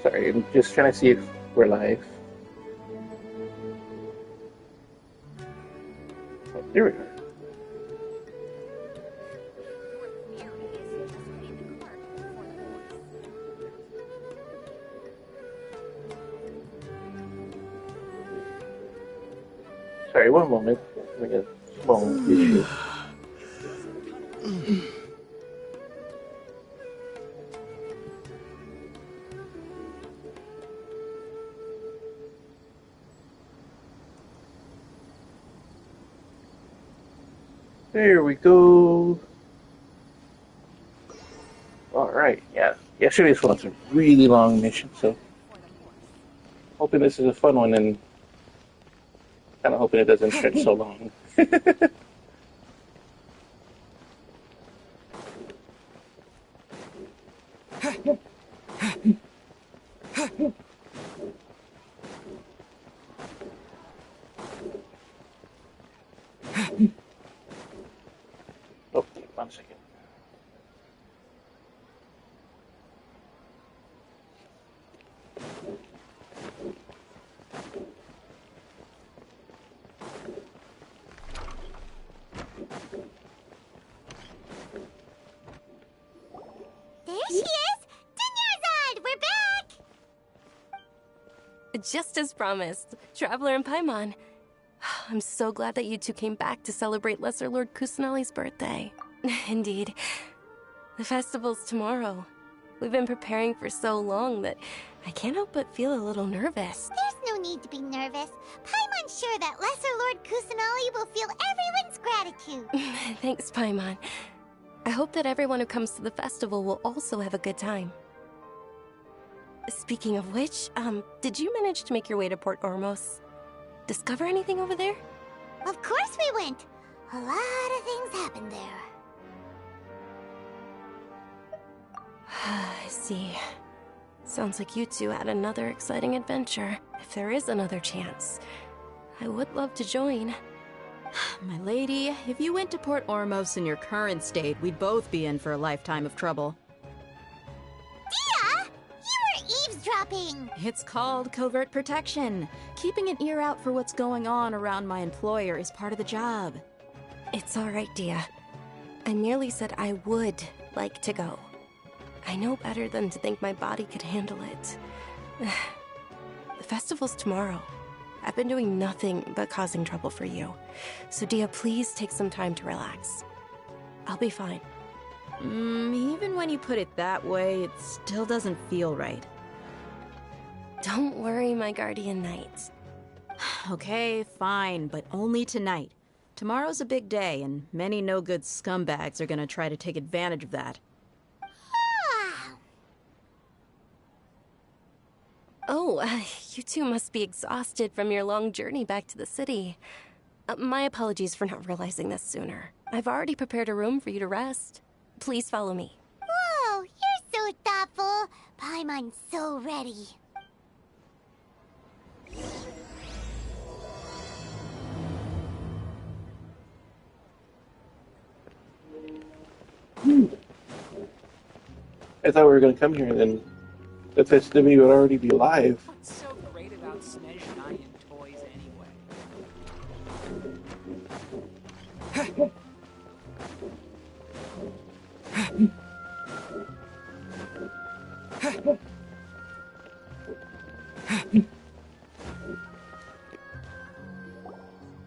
Sorry, I'm just trying to see if we're live. Oh, there we are. Sorry, one moment. We got a phone issue. There we go. Alright, yeah. Yesterday's one was a really long mission, so hoping this is a fun one and kind of hoping it doesn't stretch so long. Oh, 1 second. There she is! Dunyarzad! We're back! Just as promised, Traveler and Paimon. I'm so glad that you two came back to celebrate Lesser Lord Kusanali's birthday. Indeed. The festival's tomorrow. We've been preparing for so long that I can't help but feel a little nervous. There's no need to be nervous. Paimon's sure that Lesser Lord Kusanali will feel everyone's gratitude. Thanks, Paimon. I hope that everyone who comes to the festival will also have a good time. Speaking of which, did you manage to make your way to Port Ormos? Discover anything over there? Of course we went. A lot of things happened there. I see. Sounds like you two had another exciting adventure. If there is another chance, I would love to join. My lady, if you went to Port Ormos in your current state, we'd both be in for a lifetime of trouble. Dia! You were eavesdropping! It's called covert protection. Keeping an ear out for what's going on around my employer is part of the job. It's all right, Dia. I merely said I would like to go. I know better than to think my body could handle it. The festival's tomorrow. I've been doing nothing but causing trouble for you. So Dia, please take some time to relax. I'll be fine. Even when you put it that way, it still doesn't feel right. Don't worry, my guardian knight. Okay, fine, but only tonight. Tomorrow's a big day, and many no-good scumbags are gonna try to take advantage of that. Oh, you two must be exhausted from your long journey back to the city. My apologies for not realizing this sooner. I've already prepared a room for you to rest. Please follow me. Whoa, you're so thoughtful. Paimon's so ready. I thought we were going to come here and then the festivity would already be live. What's so great about Snezhnaya toys anyway?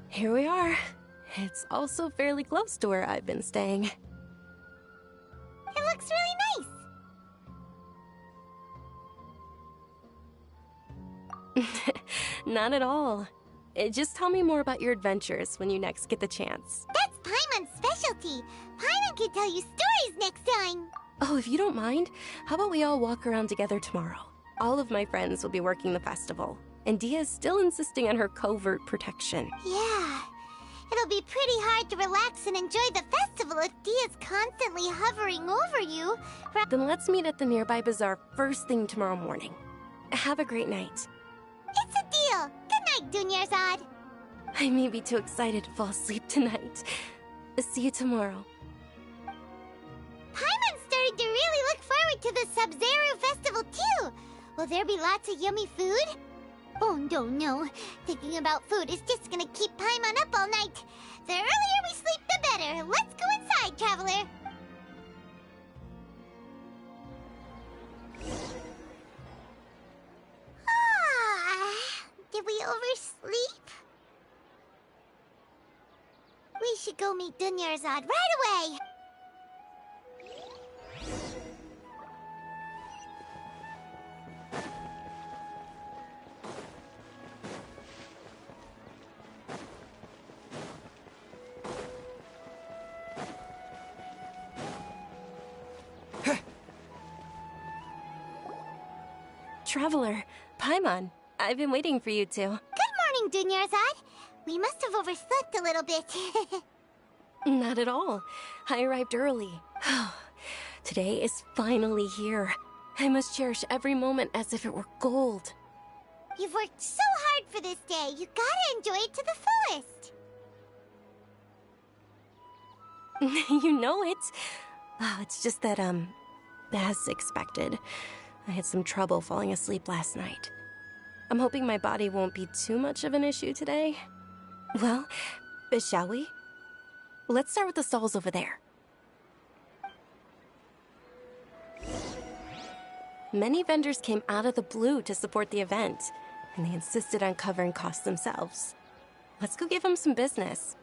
Here we are. It's also fairly close to where I've been staying. It looks really nice. Not at all. Just tell me more about your adventures when you next get the chance. That's Paimon's specialty. Paimon can tell you stories next time. Oh, if you don't mind, how about we all walk around together tomorrow? All of my friends will be working the festival, and Dia is still insisting on her covert protection. Yeah. It'll be pretty hard to relax and enjoy the festival if Dia's constantly hovering over you. Then let's meet at the nearby bazaar first thing tomorrow morning. Have a great night. It's a deal. Good night, Dunyarzad. I may be too excited to fall asleep tonight. See you tomorrow. Paimon's starting to really look forward to the Sub-Zero festival too. Will there be lots of yummy food? Oh no. Thinking about food is just gonna keep Paimon up all night. The earlier we sleep, the better. Let's go inside, traveler. Did we oversleep? We should go meet Dunyarzad right away. Traveler, Paimon, I've been waiting for you two. Good morning, Dunyarzad. We must have overslept a little bit. Not at all. I arrived early. Today is finally here. I must cherish every moment as if it were gold. You've worked so hard for this day. You gotta enjoy it to the fullest. You know it. Oh, it's just that, as expected, I had some trouble falling asleep last night. I'm hoping my body won't be too much of an issue today. Well, shall we? Let's start with the stalls over there. Many vendors came out of the blue to support the event, and they insisted on covering costs themselves. Let's go give them some business.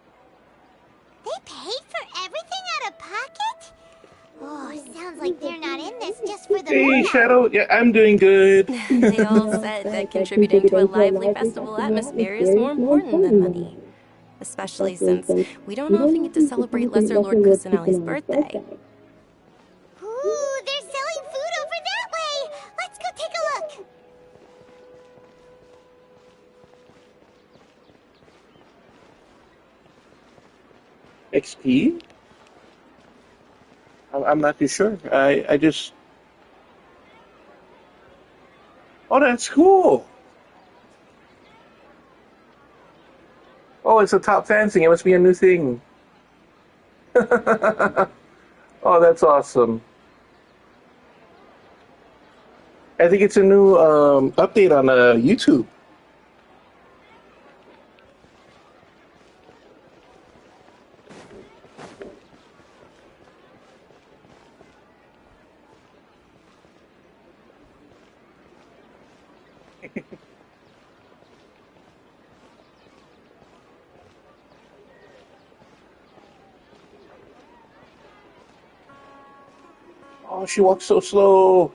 They paid for everything out of pocket? Oh, sounds like they're not in this just for the Hey, morale. Shadow. Yeah, I'm doing good. They all said that contributing to a lively festival atmosphere is more important than money. Especially since we don't often get to celebrate Lesser Lord Kusanali's birthday. Ooh, they're selling food over that way. Let's go take a look. XP? I'm not too sure. I just... Oh, that's cool. Oh, it's a top fan thing. It must be a new thing. Oh, that's awesome. I think it's a new update on YouTube. Oh, she walks so slow.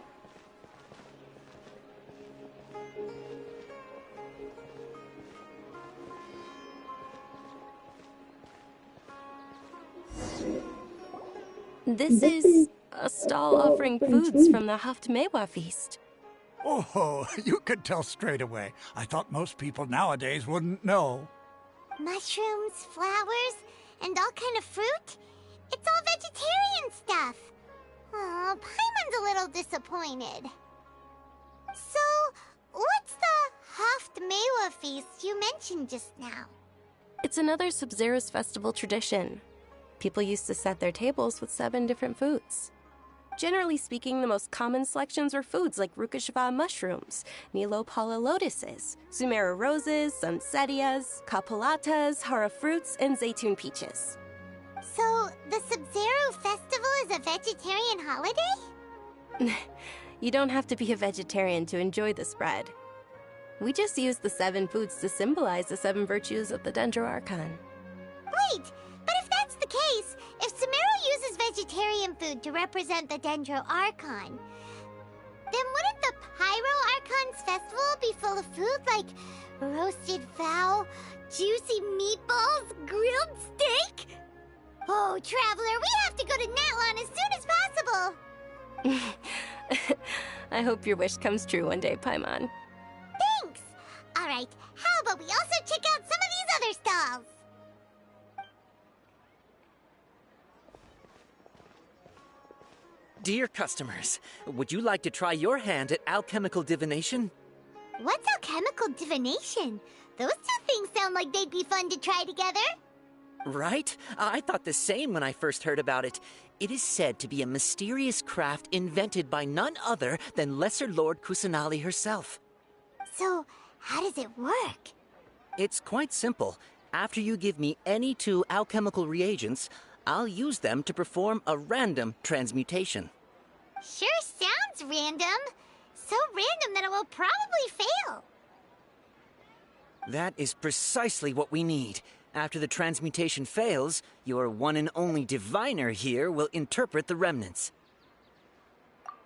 This is a stall offering foods from the Haftmewa feast. Oh, you could tell straight away. I thought most people nowadays wouldn't know. Mushrooms, flowers, and all kind of fruit? It's all vegetarian stuff. Oh, Paimon's a little disappointed. So, what's the Haftmewa feast you mentioned just now? It's another Sub-Zero's festival tradition. People used to set their tables with 7 different foods. Generally speaking, the most common selections were foods like Rukashva mushrooms, Nilopala lotuses, Sumera roses, Sunsetias, Kapalatas, Hara fruits, and Zaytun peaches. So, the Sub-Zero festival is a vegetarian holiday? You don't have to be a vegetarian to enjoy the spread. We just use the 7 foods to symbolize the 7 virtues of the Dendro Archon. Wait, but if that's the case, if Sumero uses vegetarian food to represent the Dendro Archon, then wouldn't the Pyro Archon's festival be full of food like roasted fowl, juicy meatballs, grilled steak? Oh, Traveler, we have to go to Natlon as soon as possible! I hope your wish comes true one day, Paimon. Thanks! Alright, how about we also check out some of these other stalls? Dear customers, would you like to try your hand at alchemical divination? What's alchemical divination? Those two things sound like they'd be fun to try together. Right? I thought the same when I first heard about it. It is said to be a mysterious craft invented by none other than Lesser Lord Kusanali herself. So, how does it work? It's quite simple. After you give me any 2 alchemical reagents, I'll use them to perform a random transmutation. Sure sounds random. So random that it will probably fail. That is precisely what we need. After the transmutation fails, your one and only diviner here will interpret the remnants.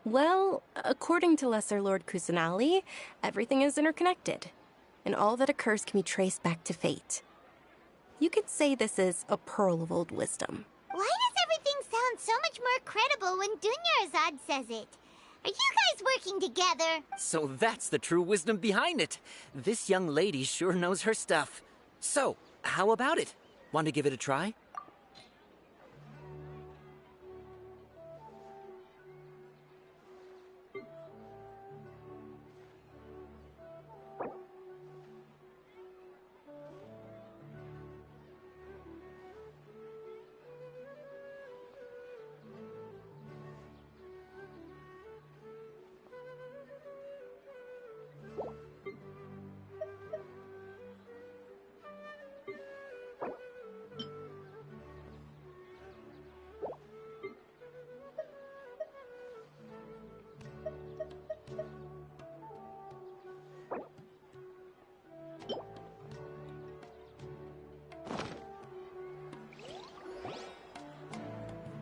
Well, according to Lesser Lord Kusanali, everything is interconnected, and all that occurs can be traced back to fate. You could say this is a pearl of old wisdom. Why does everything sound so much more credible when Dunyarzad says it? Are you guys working together? So that's the true wisdom behind it. This young lady sure knows her stuff. So, how about it? Want to give it a try?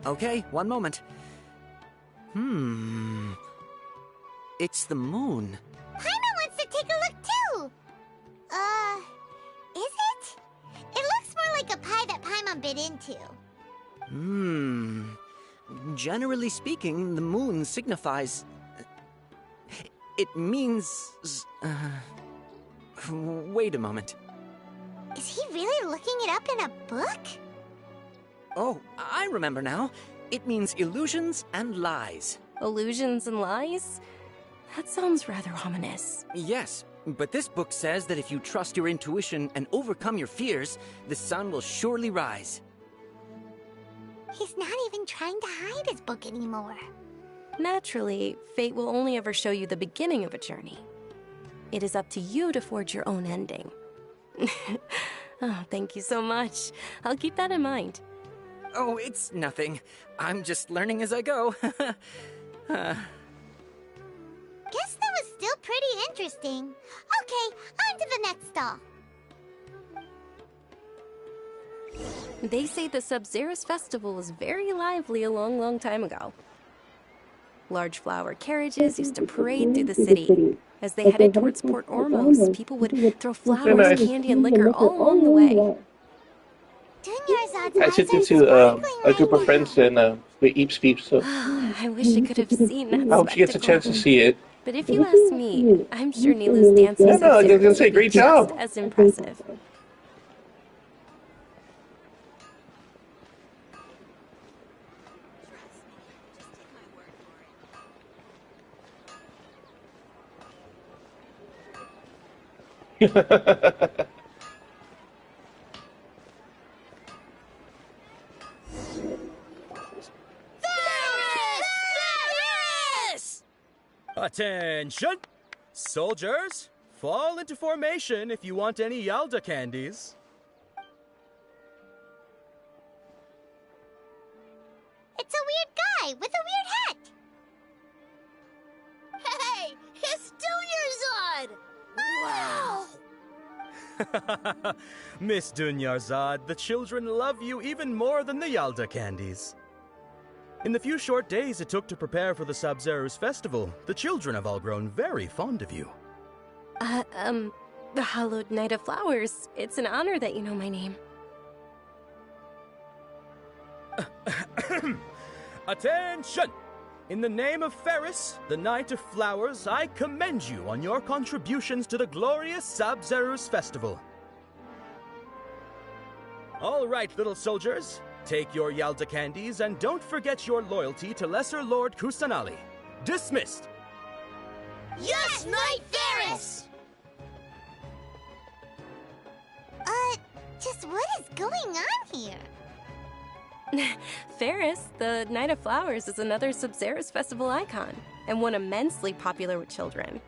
Okay, one moment. It's the moon. Paimon wants to take a look too! Is it? It looks more like a pie that Paimon bit into. Generally speaking, the moon signifies... It means... Wait a moment. Is he really looking it up in a book? Oh, I remember now. It means illusions and lies. Illusions and lies? That sounds rather ominous. Yes, but this book says that if you trust your intuition and overcome your fears, the sun will surely rise. He's not even trying to hide his book anymore. Naturally, fate will only ever show you the beginning of a journey. It is up to you to forge your own ending. Oh, thank you so much. I'll keep that in mind. Oh, it's nothing. I'm just learning as I go. Guess that was still pretty interesting. Okay, on to the next stall. They say the Sub-Zerus festival was very lively a long, long time ago. Large flower carriages used to parade through the city. As they headed towards Port Ormos, people would throw flowers, candy, and liquor all along the way. Dunyarzad's I sent it to a group of friends and the Eeps Peeps, so I wish I could have seen that I hope she gets a chance to see it. But if you ask me, I'm sure Nilu's dance Yeah, no, I was gonna say, great job. as impressive. Attention! Soldiers, fall into formation if you want any Yalda candies. It's a weird guy with a weird hat. Hey, it's Dunyarzad! Wow! Miss Dunyarzad, the children love you even more than the Yalda candies. In the few short days it took to prepare for the Sub-Zerus festival, the children have all grown very fond of you. The Hallowed Night of Flowers. It's an honor that you know my name. Attention! In the name of Ferris, the Knight of Flowers, I commend you on your contributions to the glorious Sub-Zerus festival. All right, little soldiers. Take your Yalda candies and don't forget your loyalty to Lesser Lord Kusanali. Dismissed! Yes, Knight Ferris! Just what is going on here? Ferris, the Knight of Flowers, is another Sabzeruz festival icon, and one immensely popular with children.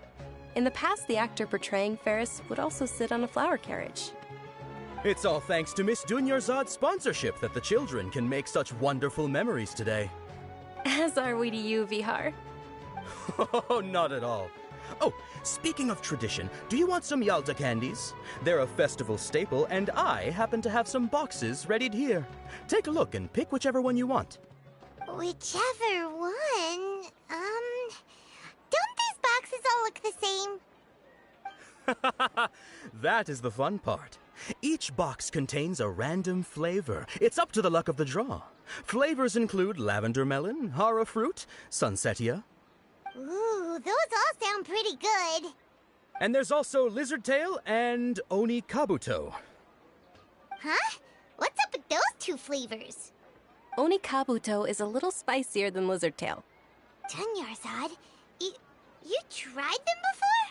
In the past, the actor portraying Ferris would also sit on a flower carriage. It's all thanks to Miss Dunyarzad's sponsorship that the children can make such wonderful memories today. As are we to you, Vihar. Oh, not at all. Oh, speaking of tradition, do you want some Yalda candies? They're a festival staple, and I happen to have some boxes readied here. Take a look and pick whichever one you want. Whichever one? Don't these boxes all look the same? That is the fun part. Each box contains a random flavor. It's up to the luck of the draw. Flavors include lavender melon, hara fruit, sunsetia. Ooh, those all sound pretty good. And there's also lizard tail and oni kabuto. Huh? What's up with those two flavors? Oni Kabuto is a little spicier than Lizard Tail. Dunyarzad, you tried them before?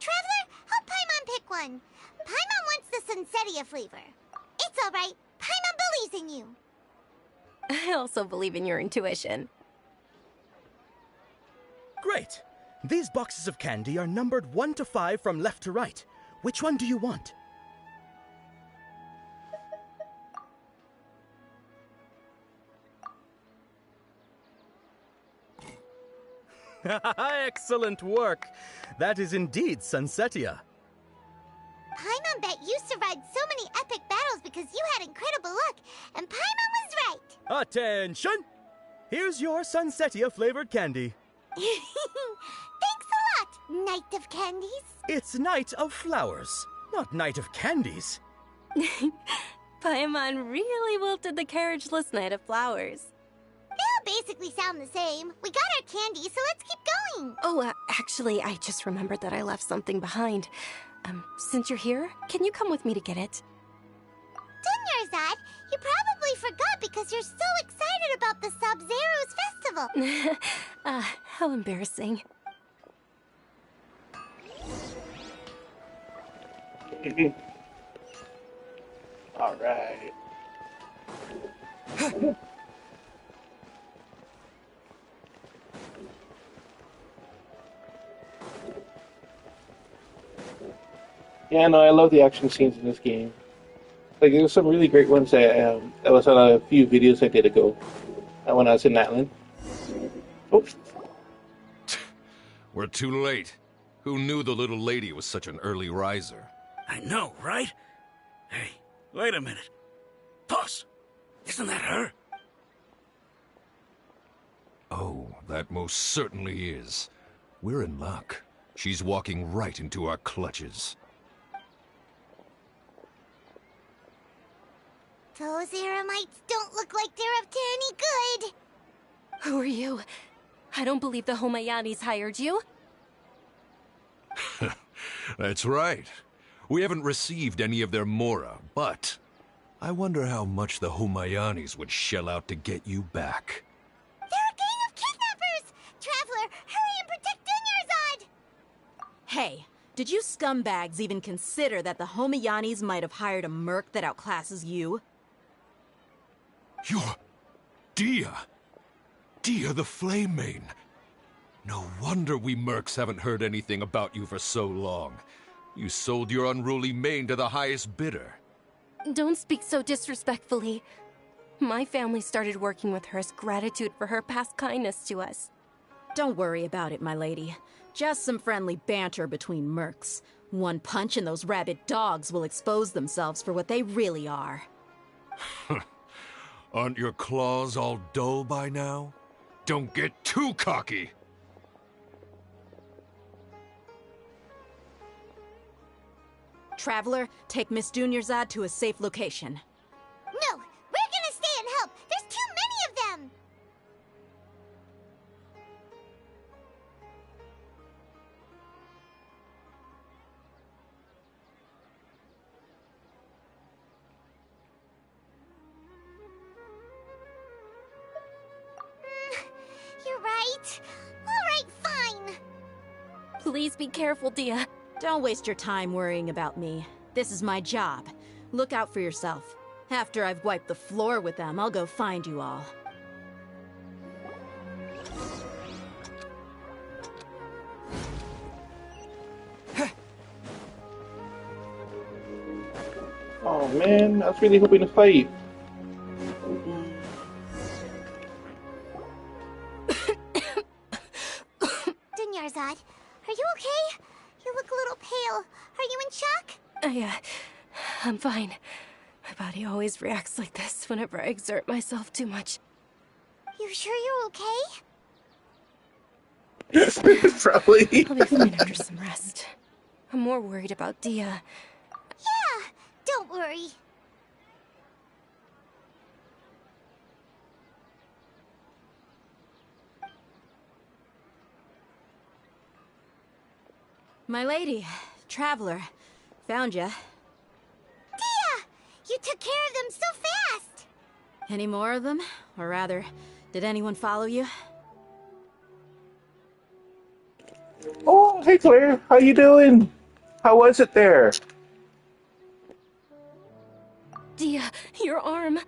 Traveler, help Paimon pick one. Paimon wants the Sunsetia flavor. It's all right. Paimon believes in you. I also believe in your intuition. Great! These boxes of candy are numbered 1 to 5 from left to right. Which one do you want? Excellent work! That is indeed Sunsetia. Paimon bet you survived so many epic battles because you had incredible luck, and Paimon was right. Attention! Here's your Sunsetia flavored candy. Thanks a lot, Knight of Candies. It's Knight of Flowers, not Knight of Candies. Paimon really wilted the carriageless Knight of Flowers. They all basically sound the same. We got our candy, so let's keep going. Oh, actually, I just remembered that I left something behind. Since you're here, can you come with me to get it? Dunyarzad, you probably forgot because you're so excited about the Sabzeruz festival. How embarrassing. All right. Yeah, no, I love the action scenes in this game. Like, there's some really great ones that was on a few videos I did ago when I was in Natlan. Oops. We're too late. Who knew the little lady was such an early riser? I know, right? Hey, wait a minute. Boss, isn't that her? Oh, that most certainly is. We're in luck. She's walking right into our clutches. Those Eremites don't look like they're up to any good. Who are you? I don't believe the Homayanis hired you. That's right. We haven't received any of their Mora, but I wonder how much the Homayanis would shell out to get you back. They're a gang of kidnappers! Traveler, hurry and protect Dunyarzad! Hey, did you scumbags even consider that the Homayanis might have hired a merc that outclasses you? You're... Dia! Dia the Flame Mane! No wonder we mercs haven't heard anything about you for so long. You sold your unruly mane to the highest bidder. Don't speak so disrespectfully. My family started working with her as gratitude for her past kindness to us. Don't worry about it, my lady. Just some friendly banter between mercs. One punch and those rabid dogs will expose themselves for what they really are. Aren't your claws all dull by now? Don't get too cocky! Traveler, take Miss Dunyarzad to a safe location. No, we're gonna stay and help. There's too many of them. What? Alright, fine. Please be careful, Dia. Don't waste your time worrying about me. This is my job. Look out for yourself. After I've wiped the floor with them, I'll go find you all. Oh man, I was really hoping to fight. Dunyarzad, are you okay? You look a little pale. Are you in shock? I'm fine. My body always reacts like this whenever I exert myself too much. You sure you're okay? Probably. I'll be fine after some rest. I'm more worried about Dia. Yeah, don't worry. My lady, traveler, found ya. Dia! You took care of them so fast! Any more of them? Or rather, did anyone follow you? Oh, hey Claire, how you doing? How was it there? Dia, your arm.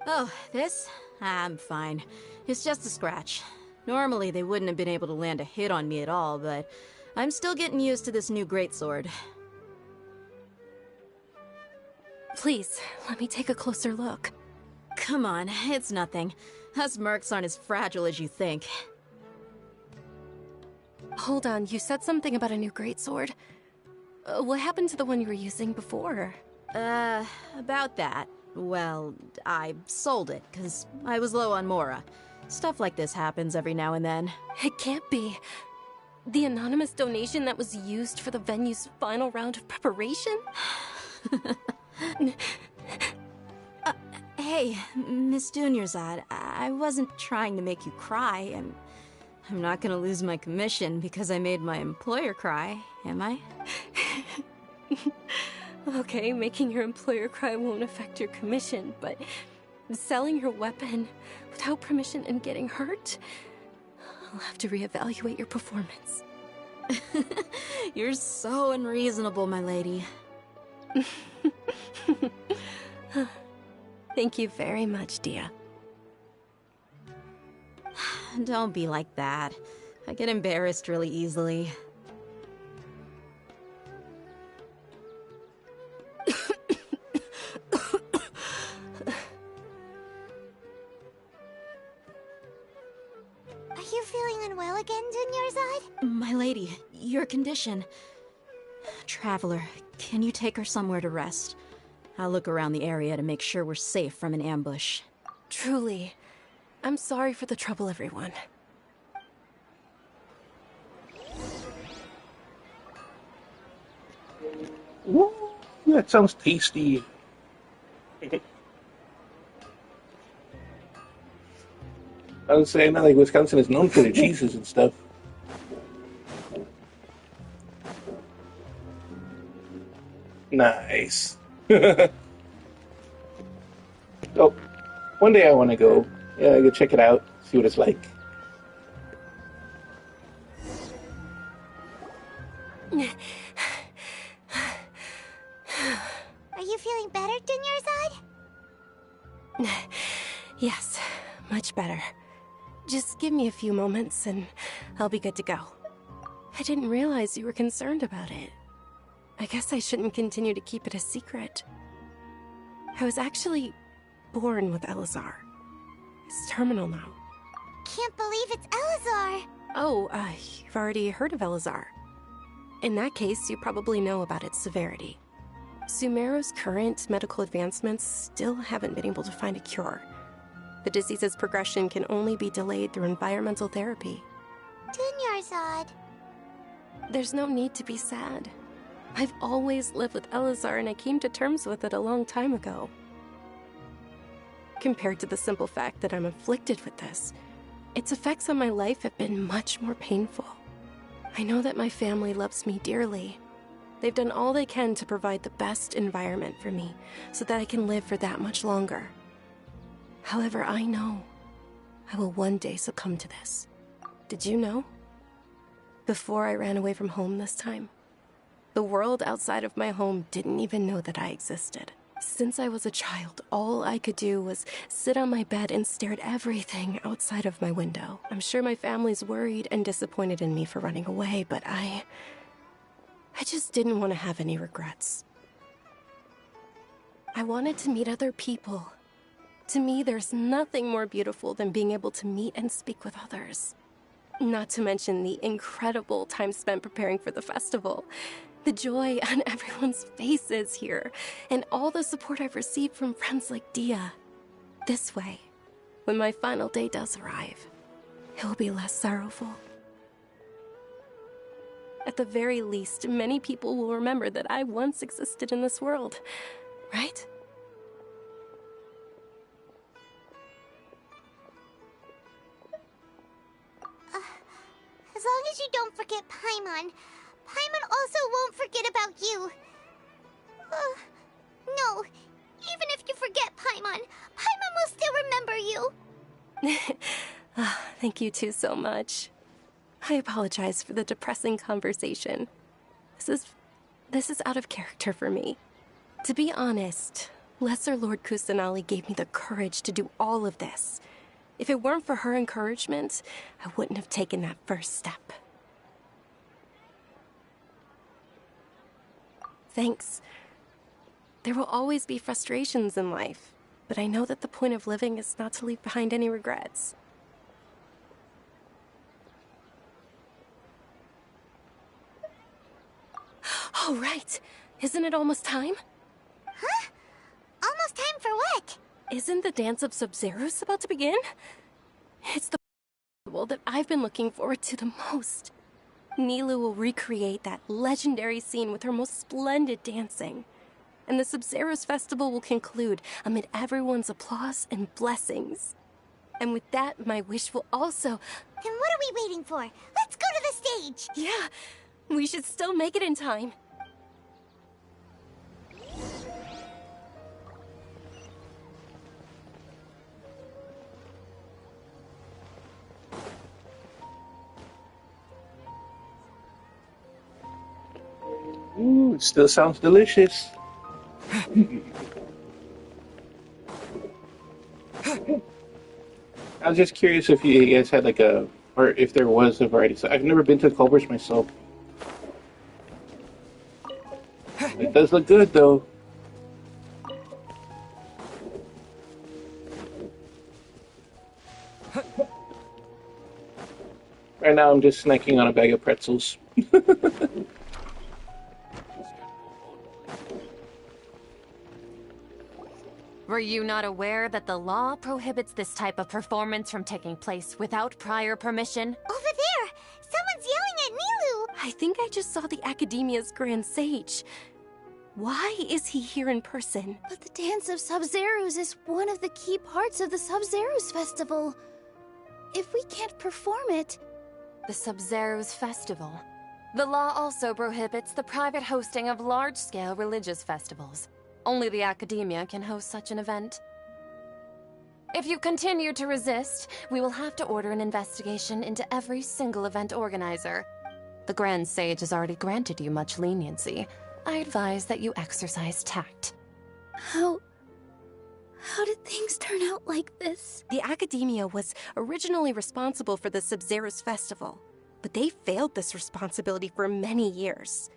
Oh, this? I'm fine. It's just a scratch. Normally, they wouldn't have been able to land a hit on me at all, but I'm still getting used to this new greatsword. Please, let me take a closer look. Come on, it's nothing. Us mercs aren't as fragile as you think. Hold on, you said something about a new greatsword. What happened to the one you were using before? About that. Well, I sold it, because I was low on Mora. Stuff like this happens every now and then. It can't be. The anonymous donation that was used for the venue's final round of preparation? Hey, Miss Dunyarzad, I wasn't trying to make you cry. I'm not gonna lose my commission because I made my employer cry, am I? Okay, making your employer cry won't affect your commission, but selling your weapon without permission and getting hurt? I'll have to reevaluate your performance. You're so unreasonable, my lady. Thank you very much, Dia. Don't be like that. I get embarrassed really easily. Are you feeling unwell again, Dunyarzad? My lady, your condition. Traveler, can you take her somewhere to rest? I'll look around the area to make sure we're safe from an ambush. Truly. I'm sorry for the trouble, everyone. Ooh, that sounds tasty. I was saying, like, Wisconsin is known for their cheeses and stuff. Nice. Oh, one day I want to go. Yeah, go check it out, see what it's like. Are you feeling better, Dunyarzad? Yes, much better. Just give me a few moments and I'll be good to go. I didn't realize you were concerned about it. I guess I shouldn't continue to keep it a secret. I was actually born with Elazar. It's terminal now. Can't believe it's Elazar! Oh, you've already heard of Elazar. In that case, you probably know about its severity. Sumeru's current medical advancements still haven't been able to find a cure. The disease's progression can only be delayed through environmental therapy. Dunyarzad. There's no need to be sad. I've always lived with Elazar and I came to terms with it a long time ago. Compared to the simple fact that I'm afflicted with this, its effects on my life have been much more painful. I know that my family loves me dearly. They've done all they can to provide the best environment for me so that I can live for that much longer. However, I know I will one day succumb to this. Did you know? Before I ran away from home this time, the world outside of my home didn't even know that I existed. Since I was a child, all I could do was sit on my bed and stare at everything outside of my window. I'm sure my family's worried and disappointed in me for running away, but I just didn't want to have any regrets. I wanted to meet other people. To me, there's nothing more beautiful than being able to meet and speak with others. Not to mention the incredible time spent preparing for the festival. The joy on everyone's faces here, and all the support I've received from friends like Dia. This way, when my final day does arrive, it will be less sorrowful. At the very least, many people will remember that I once existed in this world, right? As long as you don't forget Paimon, Paimon also won't forget about you. No, even if you forget Paimon, Paimon will still remember you. Thank you two so much. I apologize for the depressing conversation. This is out of character for me. To be honest, Lesser Lord Kusanali gave me the courage to do all of this. If it weren't for her encouragement, I wouldn't have taken that first step. Thanks. There will always be frustrations in life, but I know that the point of living is not to leave behind any regrets. Oh, right. Isn't it almost time? Huh? Almost time for what? Isn't the Dance of Sub-Zeros about to begin? It's the festival that I've been looking forward to the most. Nilou will recreate that legendary scene with her most splendid dancing. And the Sub-Zeros festival will conclude amid everyone's applause and blessings. And with that, my wish will also... Then what are we waiting for? Let's go to the stage! Yeah, we should still make it in time. Ooh, it still sounds delicious. I was just curious if you guys had like a, or if there was a variety. So I've never been to Culver's myself. It does look good though. Right now I'm just snacking on a bag of pretzels. Were you not aware that the law prohibits this type of performance from taking place without prior permission? Over there! Someone's yelling at Nilou! I think I just saw the Academia's Grand Sage. Why is he here in person? But the Dance of Sub-Zeros is one of the key parts of the Sub-Zeros Festival. If we can't perform it... The Sub-Zeros Festival. The law also prohibits the private hosting of large-scale religious festivals. Only the Academia can host such an event. If you continue to resist, we will have to order an investigation into every single event organizer. The Grand Sage has already granted you much leniency. I advise that you exercise tact. How did things turn out like this? The Academia was originally responsible for the Sub-Zeros Festival, but they failed this responsibility for many years.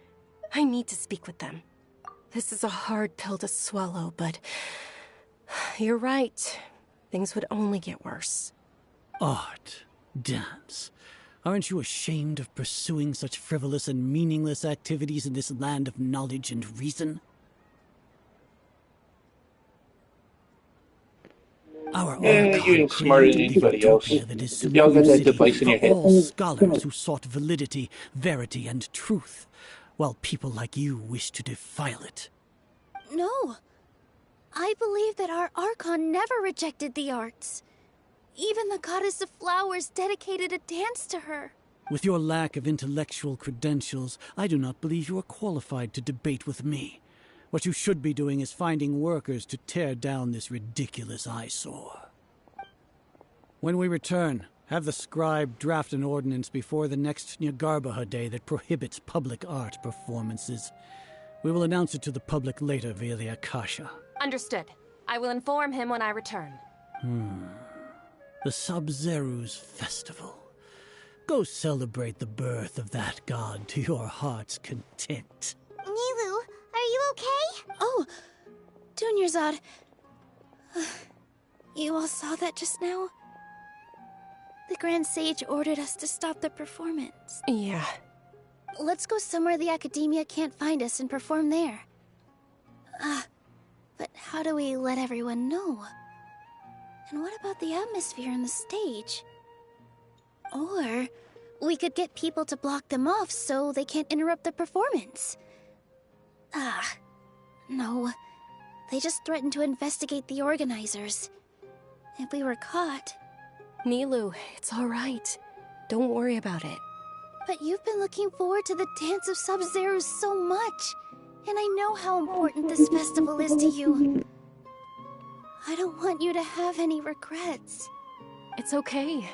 I need to speak with them. This is a hard pill to swallow, but you're right. Things would only get worse. Art, dance. Aren't you ashamed of pursuing such frivolous and meaningless activities in this land of knowledge and reason? Our you ain't smarter than anybody else. Y'all got that device in your head. All scholars who sought validity, verity, and truth, while people like you wish to defile it. No. I believe that our Archon never rejected the arts. Even the goddess of flowers dedicated a dance to her. With your lack of intellectual credentials, I do not believe you are qualified to debate with me. What you should be doing is finding workers to tear down this ridiculous eyesore. When we return, have the scribe draft an ordinance before the next Nyargarbaha day that prohibits public art performances. We will announce it to the public later via the Akasha. Understood. I will inform him when I return. The Sub-Zeru's festival. Go celebrate the birth of that god to your heart's content. Nilu, are you okay? Oh, Dunyarzad. You all saw that just now? The Grand Sage ordered us to stop the performance. Yeah. Let's go somewhere the Academia can't find us and perform there. But how do we let everyone know? And what about the atmosphere on the stage? Or we could get people to block them off so they can't interrupt the performance. No. They just threatened to investigate the organizers. If we were caught... Nilu, it's all right. Don't worry about it. But you've been looking forward to the Dance of Sub-Zero so much. And I know how important this festival is to you. I don't want you to have any regrets. It's okay.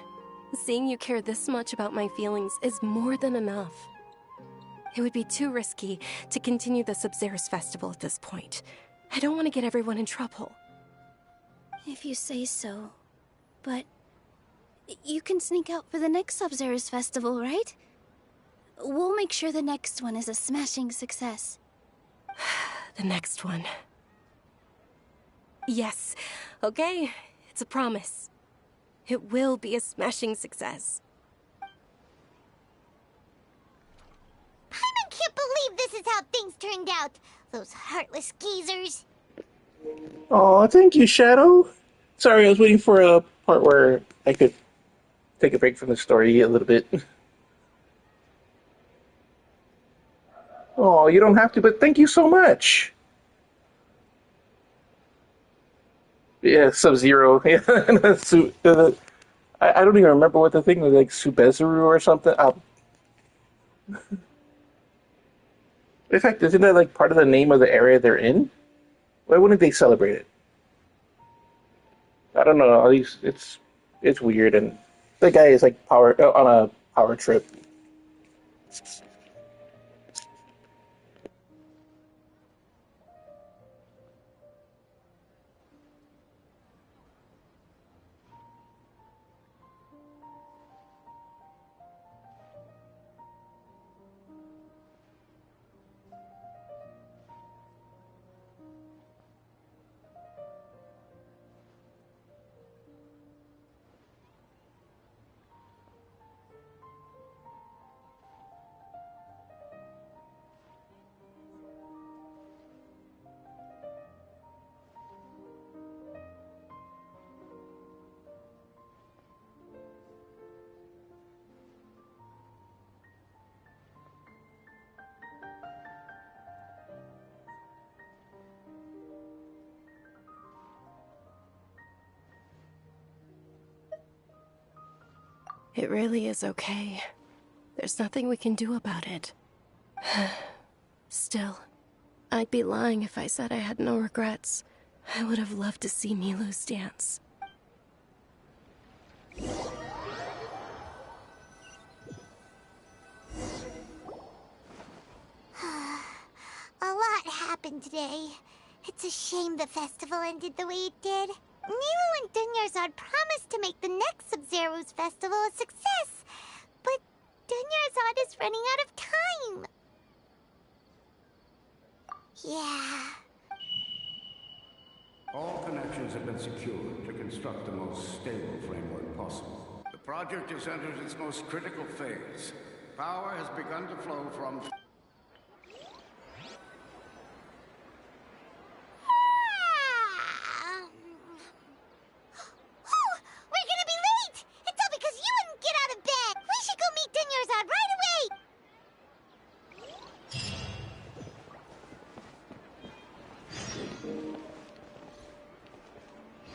Seeing you care this much about my feelings is more than enough. It would be too risky to continue the Sub-Zero's festival at this point. I don't want to get everyone in trouble. If you say so. But... you can sneak out for the next Sub-Zero's festival, right? We'll make sure the next one is a smashing success. The next one. Yes. Okay. It's a promise. It will be a smashing success. Paimon can't believe this is how things turned out. Those heartless geezers. Oh, thank you, Shadow. Sorry, I was waiting for a part where I could take a break from the story a little bit. Oh, you don't have to, but thank you so much. Yeah, Sub-Zero. Yeah, I don't even remember what the thing was, like Subezaru or something. In fact, isn't that like part of the name of the area they're in? Why wouldn't they celebrate it? I don't know. At least it's weird, and the guy is like on a power trip. It really is okay. There's nothing we can do about it. Still, I'd be lying if I said I had no regrets. I would have loved to see Nilu's dance. A lot happened today. It's a shame the festival ended the way it did. Nilu and Dunyarzad promised to make the next Sub-Zero's festival a success, but Dunyarzad is running out of time. Yeah. All connections have been secured to construct the most stable framework possible. The project has entered its most critical phase. Power has begun to flow from...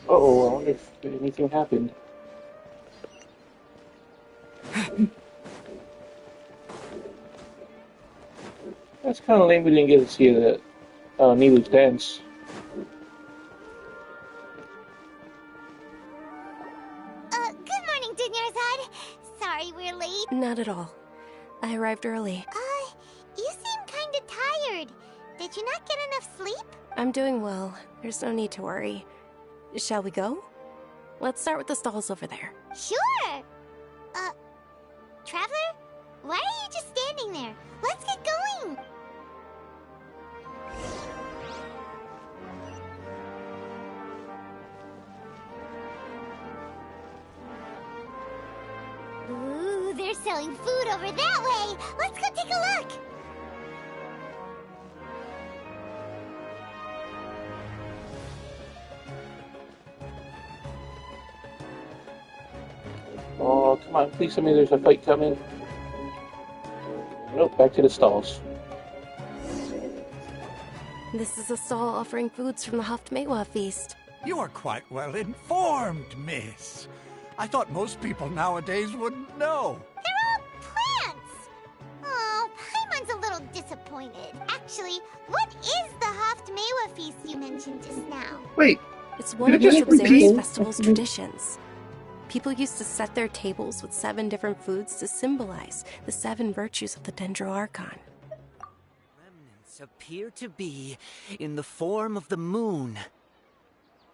Uh-oh, I wonder if anything happened. That's kind of lame we didn't get to see the Nilu's dance. morning, Dunyarzad. Sorry we're late. Not at all. I arrived early. You seem kinda tired. Did you not get enough sleep? I'm doing well. There's no need to worry. Shall we go? Let's start with the stalls over there. Sure! Traveler? Why are you just standing there? Let's get going! Ooh, they're selling food over that way! Let's go take a look! Oh, come on, please tell me there's a fight coming. Nope, back to the stalls. This is a stall offering foods from the Haftmewa feast. You are quite well informed, miss. I thought most people nowadays wouldn't know. They're all plants! Oh, Paimon's a little disappointed. Actually, what is the Haftmewa feast you mentioned just now? Wait, it's one of the Sub-Zerus Festival's traditions. People used to set their tables with 7 different foods to symbolize the 7 virtues of the Dendro Archon. Remnants appear to be in the form of the moon.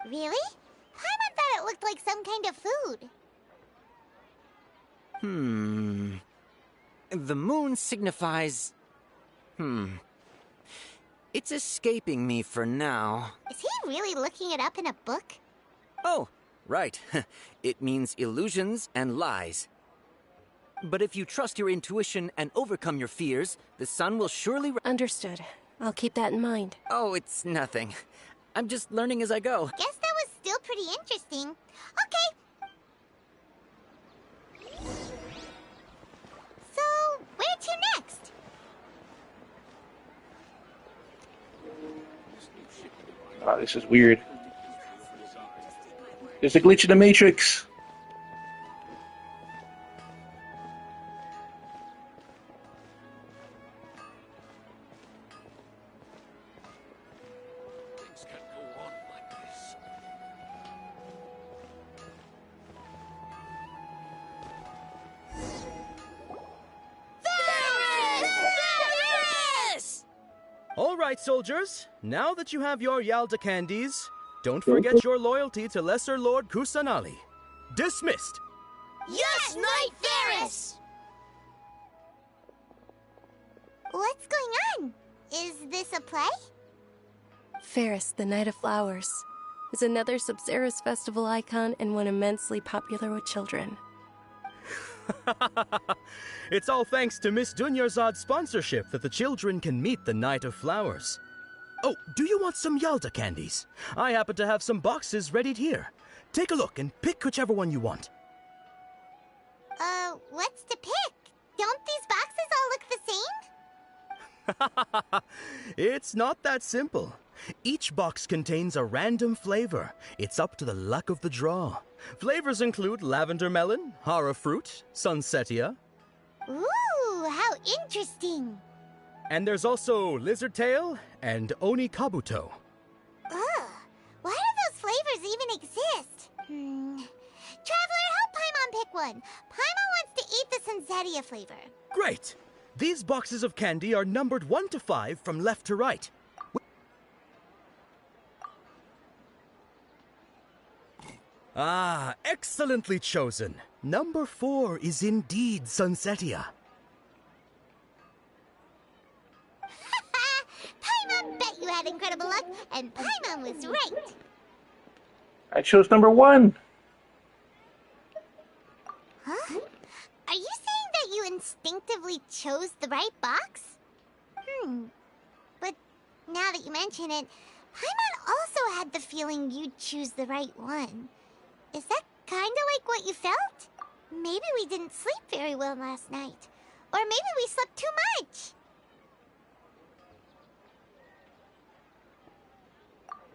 Really? Paimon thought it looked like some kind of food. The moon signifies... It's escaping me for now. Is he really looking it up in a book? Oh, right. It means illusions and lies. But if you trust your intuition and overcome your fears, the sun will surely... Understood. I'll keep that in mind. Oh, it's nothing. I'm just learning as I go. Guess that was still pretty interesting. Okay. So, where to next? Oh, this is weird. There's a glitch in the Matrix. Things can't go on like this. All right, soldiers. Now that you have your Yalda candies, don't forget your loyalty to Lesser Lord Kusanali. Dismissed. Yes, Knight Ferris! What's going on? Is this a play? Ferris, the Knight of Flowers, is another Sub-Zerus festival icon and one immensely popular with children. It's all thanks to Miss Dunyarzad's sponsorship that the children can meet the Knight of Flowers. Oh, do you want some Yalda candies? I happen to have some boxes ready here. Take a look and pick whichever one you want. What's to pick? Don't these boxes all look the same? It's not that simple. Each box contains a random flavor. It's up to the luck of the draw. Flavors include lavender melon, hara fruit, sunsetia. Ooh, how interesting. And there's also lizard tail and oni kabuto. Ugh, why do those flavors even exist? Traveler, help Paimon pick one. Paimon wants to eat the sunsetia flavor. Great! These boxes of candy are numbered 1 to 5 from left to right. Ah, excellently chosen. Number 4 is indeed sunsetia. Paimon bet you had incredible luck, and Paimon was right. I chose number 1. Huh? Are you saying that you instinctively chose the right box? But now that you mention it, Paimon also had the feeling you'd choose the right one. Is that kinda like what you felt? Maybe we didn't sleep very well last night. Or maybe we slept too much.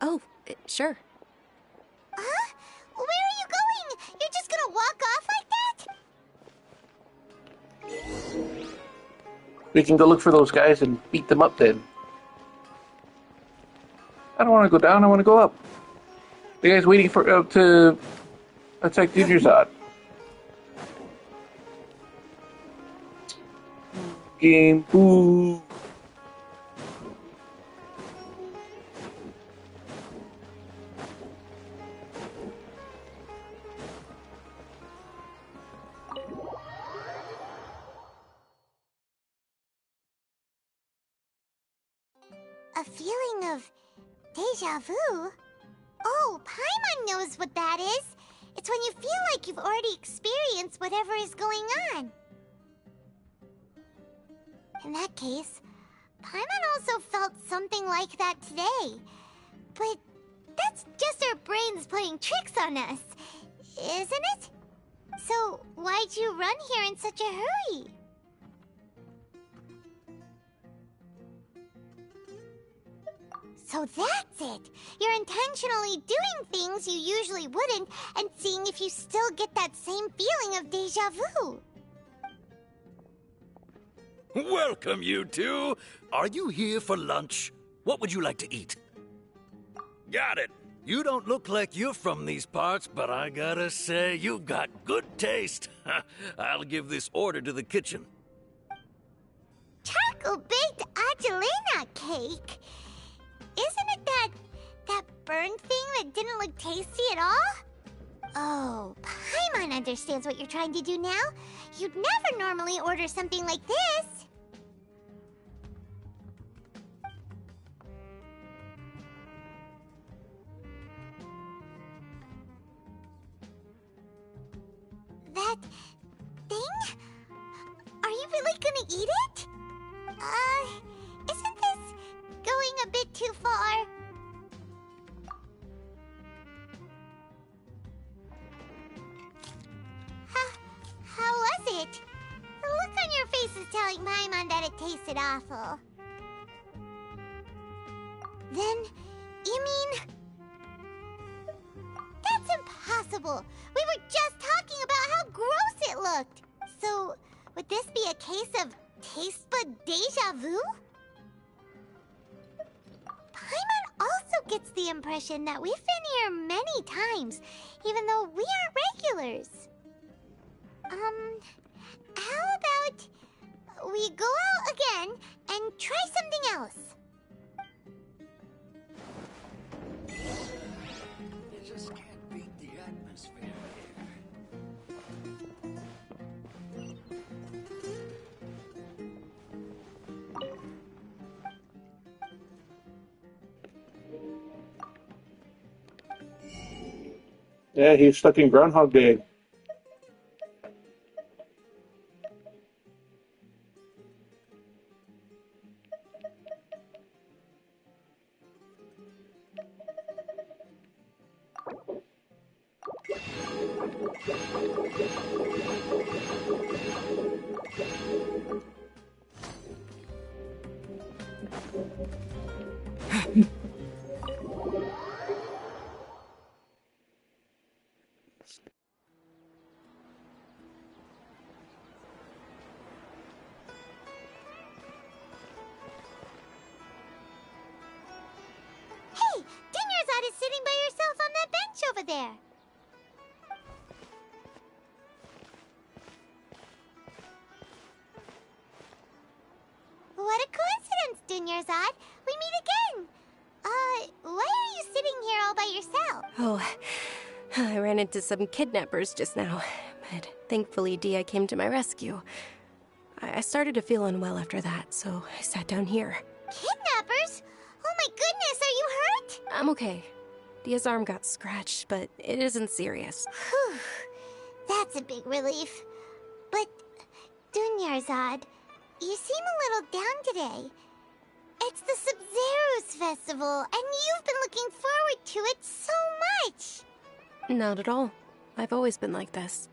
Oh, sure. Huh? Where are you going? You're just gonna walk off like that? We can go look for those guys and beat them up then. I don't want to go down, I want to go up. The guy's waiting for to attack Dunyarzad. Game. Boo. A feeling of deja vu? Oh, Paimon knows what that is. It's when you feel like you've already experienced whatever is going on. In that case, Paimon also felt something like that today. But that's just our brains playing tricks on us, isn't it? So why'd you run here in such a hurry? So that's it! You're intentionally doing things you usually wouldn't and seeing if you still get that same feeling of deja vu. Welcome, you two! Are you here for lunch? What would you like to eat? Got it! You don't look like you're from these parts, but I gotta say, you got good taste. I'll give this order to the kitchen. Charcoal-baked Angelina cake? Isn't it that burned thing that didn't look tasty at all? Oh, Paimon understands what you're trying to do now. You'd never normally order something like this. That thing? Are you really gonna eat it? Isn't this going a bit too far? How was it? The look on your face is telling Paimon that it tasted awful. Then, you mean... That's impossible! We were just talking about how gross it looked! So, would this be a case of taste bud deja vu? Paimon also gets the impression that we've been here many times, even though we aren't regulars. How about we go out again and try something else? You just can't beat the atmosphere Yeah, he's stuck in Groundhog Day. Hey! Dunyarzad is sitting by herself on that bench over there. What a coincidence, Dunyarzad. We meet again. Why are you sitting here all by yourself? Oh, I ran into some kidnappers just now, but thankfully Dia came to my rescue. I started to feel unwell after that, so I sat down here. Kidnappers? Oh my goodness, are you hurt? I'm okay. Dia's arm got scratched, but it isn't serious. Whew. That's a big relief. But, Dunyarzad, you seem a little down today. It's the Sub-Zero's festival, and you've been looking forward to it so much. Not at all. I've always been like this.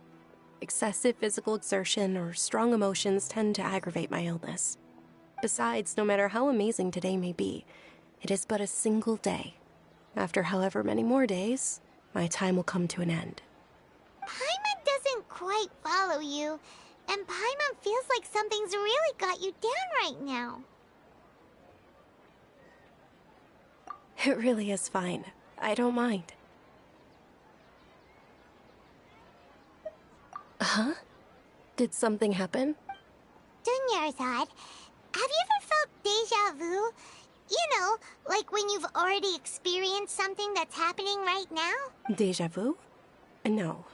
Excessive physical exertion or strong emotions tend to aggravate my illness. Besides, no matter how amazing today may be, it is but a single day. After however many more days, my time will come to an end. Paimon doesn't quite follow you, and Paimon feels like something's really got you down right now. It really is fine. I don't mind. Huh? Did something happen? Dunyarzad, have you ever felt deja vu? You know, like when you've already experienced something that's happening right now? Deja vu? No.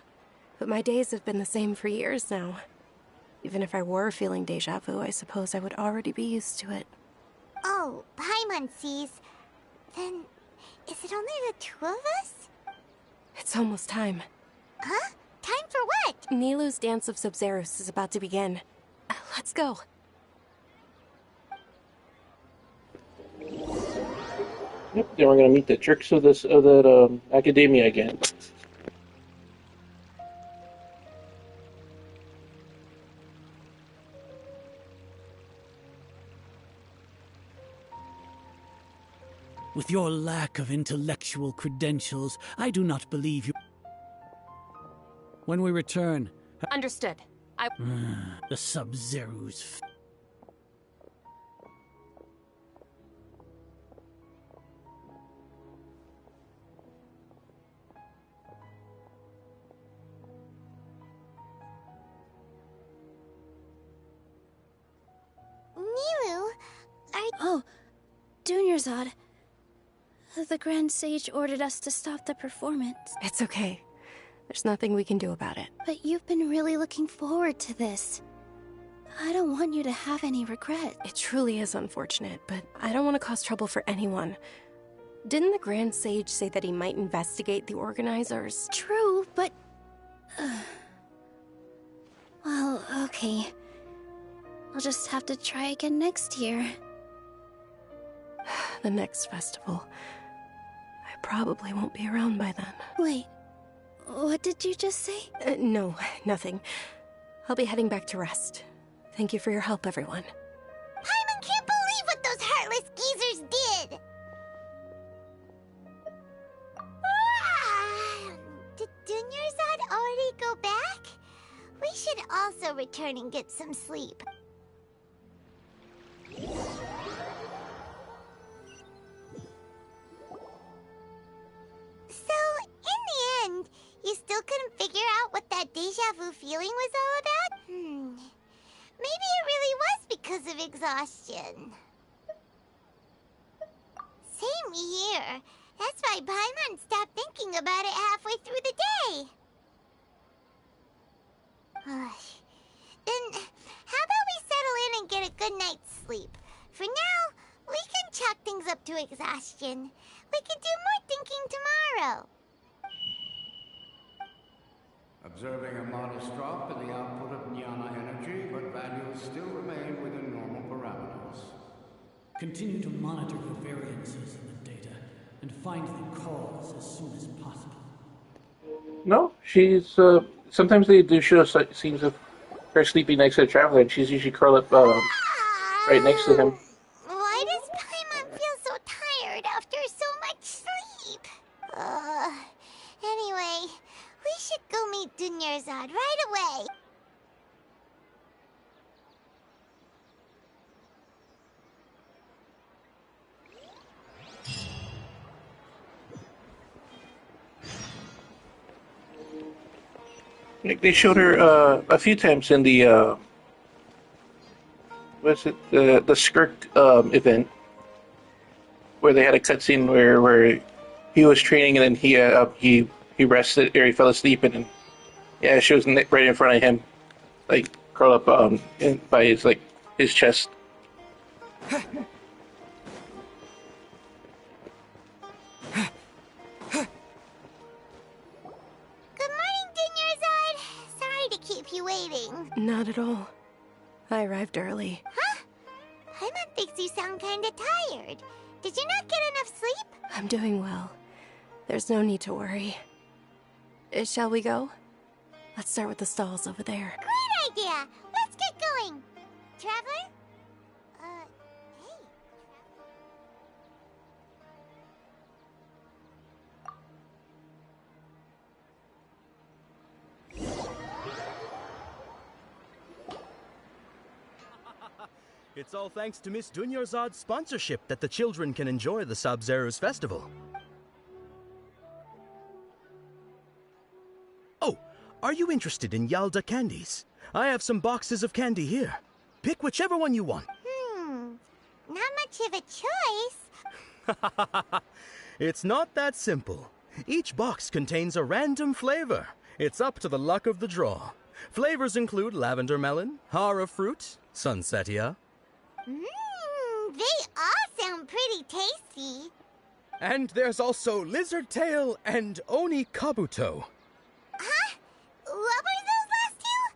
But my days have been the same for years now. Even if I were feeling deja vu, I suppose I would already be used to it. Oh, Paimon sees. Then, is it only the two of us? It's almost time. Huh? Time for what? Nilou's Dance of Sub-Zerus is about to begin. Let's go. Yep, then we're gonna meet the jerks of that academia again. With your lack of intellectual credentials, I do not believe you. When we return... Understood. the Sub-Zerus. Nilou, Oh, Dunyarzad. The Grand Sage ordered us to stop the performance. It's okay. There's nothing we can do about it. But you've been really looking forward to this. I don't want you to have any regret. It truly is unfortunate, but I don't want to cause trouble for anyone. Didn't the Grand Sage say that he might investigate the organizers? True, but... well, okay. I'll just have to try again next year. The next festival. I probably won't be around by then. Wait, what did you just say? No, nothing. I'll be heading back to rest. Thank you for your help, everyone. Paimon can't believe what those heartless geezers did! Did Dunyarzad already go back? We should also return and get some sleep. So, in the end, you still couldn't figure out what that deja vu feeling was all about? Maybe it really was because of exhaustion. Same here. That's why Paimon stopped thinking about it halfway through the day. Then, how about we settle in and get a good night's sleep? For now, we can chalk things up to exhaustion. We can do more thinking tomorrow. Observing a modest drop in the output of Jnana energy, but values still remain within normal parameters. Continue to monitor for variances in the data and find the cause as soon as possible. No, she's, sometimes they do show scenes of her sleeping next to the traveler, and she's usually curled up, right next to him. Why does Paimon feel so tired after so much sleep? Anyway, we should go meet Dunyarzad right away. Like they showed her a few times in the the Skirk event, where they had a cutscene where he was training and then he rested or he fell asleep, and then yeah, she was right in front of him, like curled up by his chest. You waiting? Not at all. I arrived early. Huh? Paimon thinks you sound kinda tired. Did you not get enough sleep? I'm doing well. There's no need to worry. Shall we go? Let's start with the stalls over there. Great idea! Let's get going! Traveler? It's all thanks to Miss Dunyarzad's sponsorship that the children can enjoy the Sub-Zerus festival. Oh, are you interested in Yalda candies? I have some boxes of candy here. Pick whichever one you want. Not much of a choice. It's not that simple. Each box contains a random flavor. It's up to the luck of the draw. Flavors include lavender melon, hara fruit, sunsetia. They all sound pretty tasty. And there's also lizard tail and oni kabuto. Huh? What were those last two?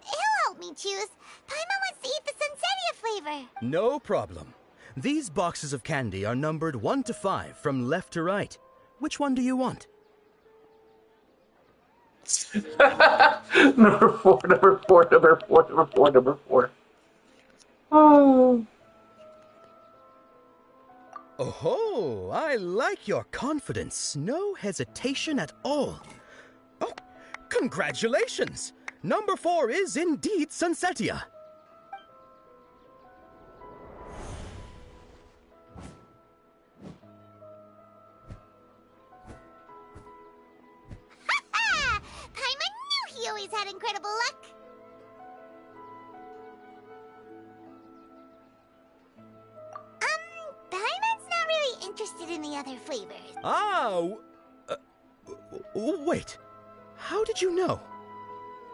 He'll help me choose. Paimon wants to eat the sunsetia flavor. No problem. These boxes of candy are numbered 1 to 5 from left to right. Which one do you want? Number 4, number 4, number 4, number 4, number 4. Oh. Oh, I like your confidence. No hesitation at all. Oh, congratulations! Number 4 is indeed sunsetia. Paimon knew he always had incredible luck. Paimon's not really interested in the other flavors. Wait. How did you know?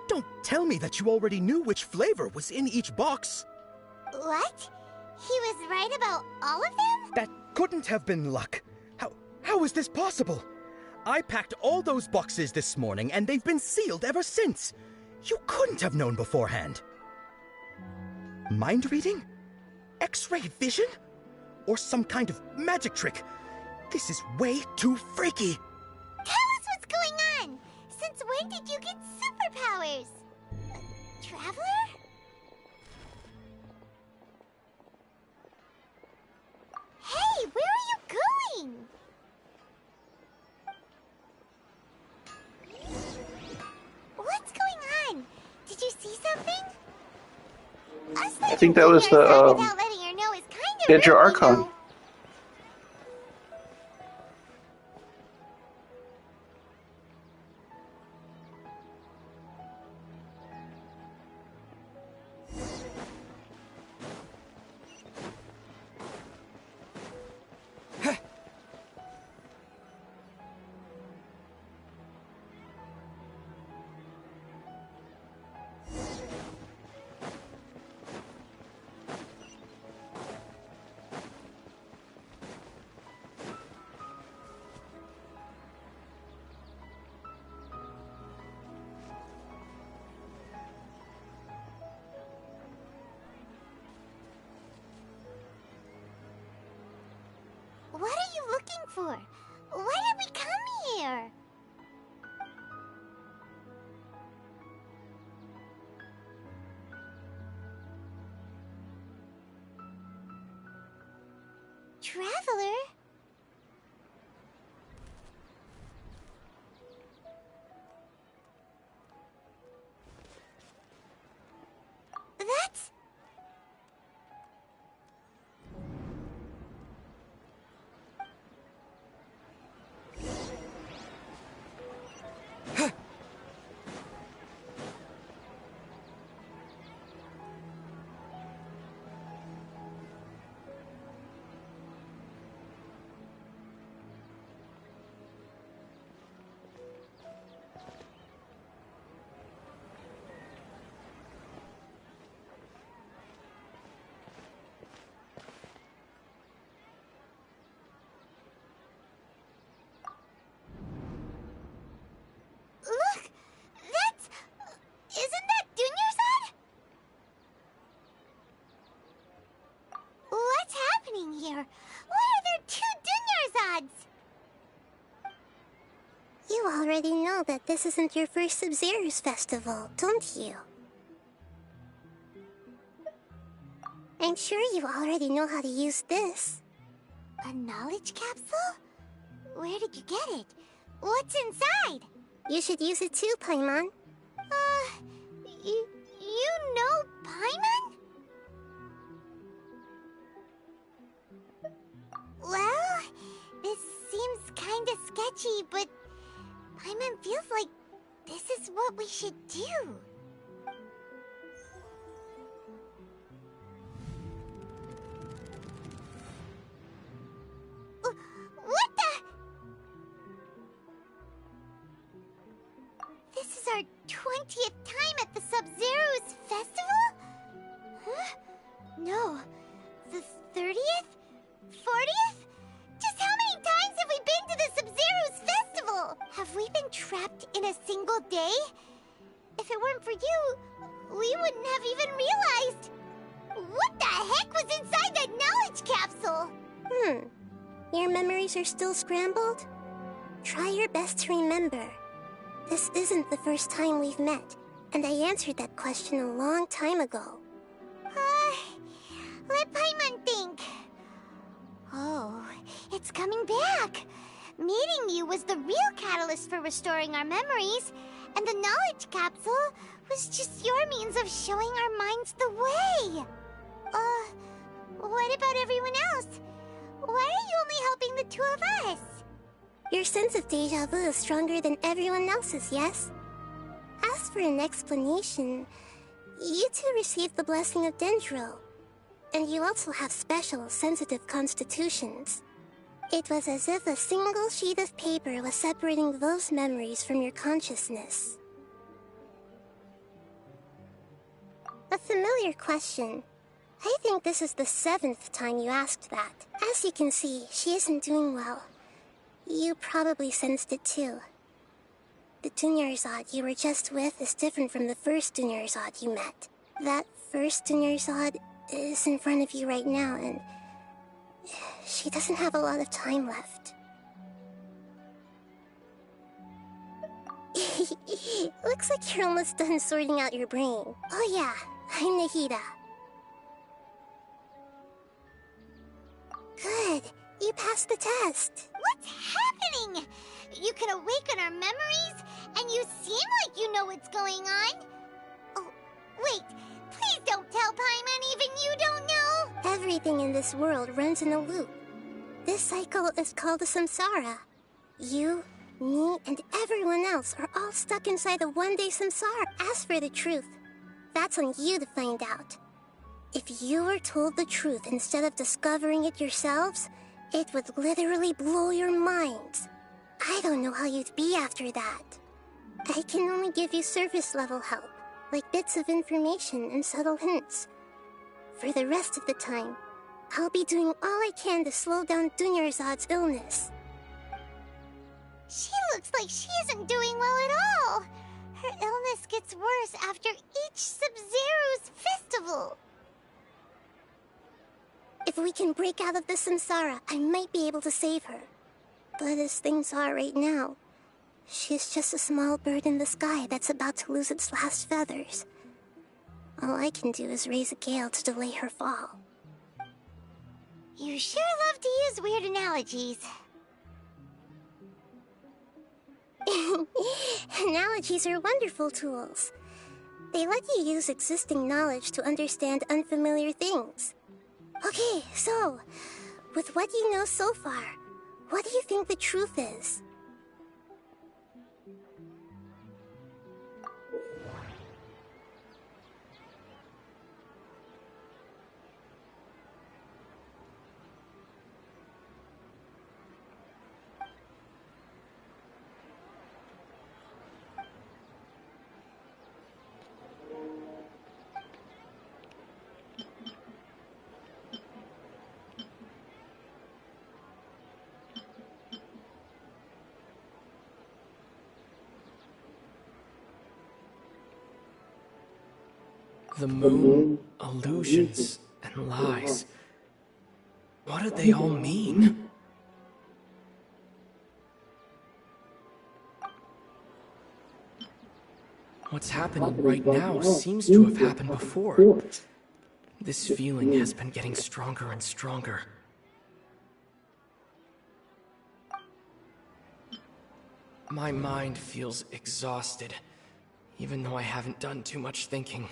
Don't tell me that you already knew which flavor was in each box. What? He was right about all of them? That couldn't have been luck. How is this possible? I packed all those boxes this morning, and they've been sealed ever since. You couldn't have known beforehand. Mind reading? X-ray vision? Or some kind of magic trick? This is way too freaky. Tell us what's going on. Since when did you get superpowers? Traveler? Hey, where are you going? What's going on? Did you see something? I think that was the Dendro Archon. What are you looking for? Why did we come here? Traveler? That's... Look! That's... Isn't that Dunyarzad? What's happening here? Why are there 2 Dunyarzads? You already know that this isn't your first Sub-Zero's festival, don't you? I'm sure you already know how to use this. A knowledge capsule? Where did you get it? What's inside? You should use it too, Paimon. You know Paimon? Well, this seems kinda sketchy, but Paimon feels like this is what we should do. our 20th time at the Sub-Zero's festival? Huh? No. The 30th? 40th? Just how many times have we been to the Sub-Zero's festival? Have we been trapped in a single day? If it weren't for you, we wouldn't have even realized. What the heck was inside that knowledge capsule? Your memories are still scrambled? Try your best to remember. This isn't the first time we've met, and I answered that question a long time ago. Let Paimon think. Oh, it's coming back. Meeting you was the real catalyst for restoring our memories, and the knowledge capsule was just your means of showing our minds the way. What about everyone else? Why are you only helping the two of us? Your sense of deja vu is stronger than everyone else's, yes? As for an explanation, you two received the blessing of Dendro, and you also have special, sensitive constitutions. It was as if a single sheet of paper was separating those memories from your consciousness. A familiar question. I think this is the 7th time you asked that. As you can see, she isn't doing well. You probably sensed it too. The Dunyarzad you were just with is different from the first Dunyarzad you met. That first Dunyarzad is in front of you right now, and she doesn't have a lot of time left. Looks like you're almost done sorting out your brain. Oh yeah, I'm Nahida. Good. You passed the test. What's happening? You can awaken our memories, and you seem like you know what's going on. Oh, wait. Please don't tell Paimon even you don't know. Everything in this world runs in a loop. This cycle is called a samsara. You, me, and everyone else are all stuck inside a one-day samsara. As for the truth, that's on you to find out. If you were told the truth instead of discovering it yourselves, it would literally blow your minds. I don't know how you'd be after that. I can only give you surface-level help, like bits of information and subtle hints. For the rest of the time, I'll be doing all I can to slow down Dunyarzad's illness. She looks like she isn't doing well at all. Her illness gets worse after each Sub-Zero's festival. If we can break out of the samsara, I might be able to save her. But as things are right now, she's just a small bird in the sky that's about to lose its last feathers. All I can do is raise a gale to delay her fall. You sure love to use weird analogies. Analogies are wonderful tools. They let you use existing knowledge to understand unfamiliar things. Okay, so, with what you know so far, what do you think the truth is? The moon, illusions, and lies. What do they all mean? What's happening right now seems to have happened before. This feeling has been getting stronger and stronger. My mind feels exhausted, even though I haven't done too much thinking.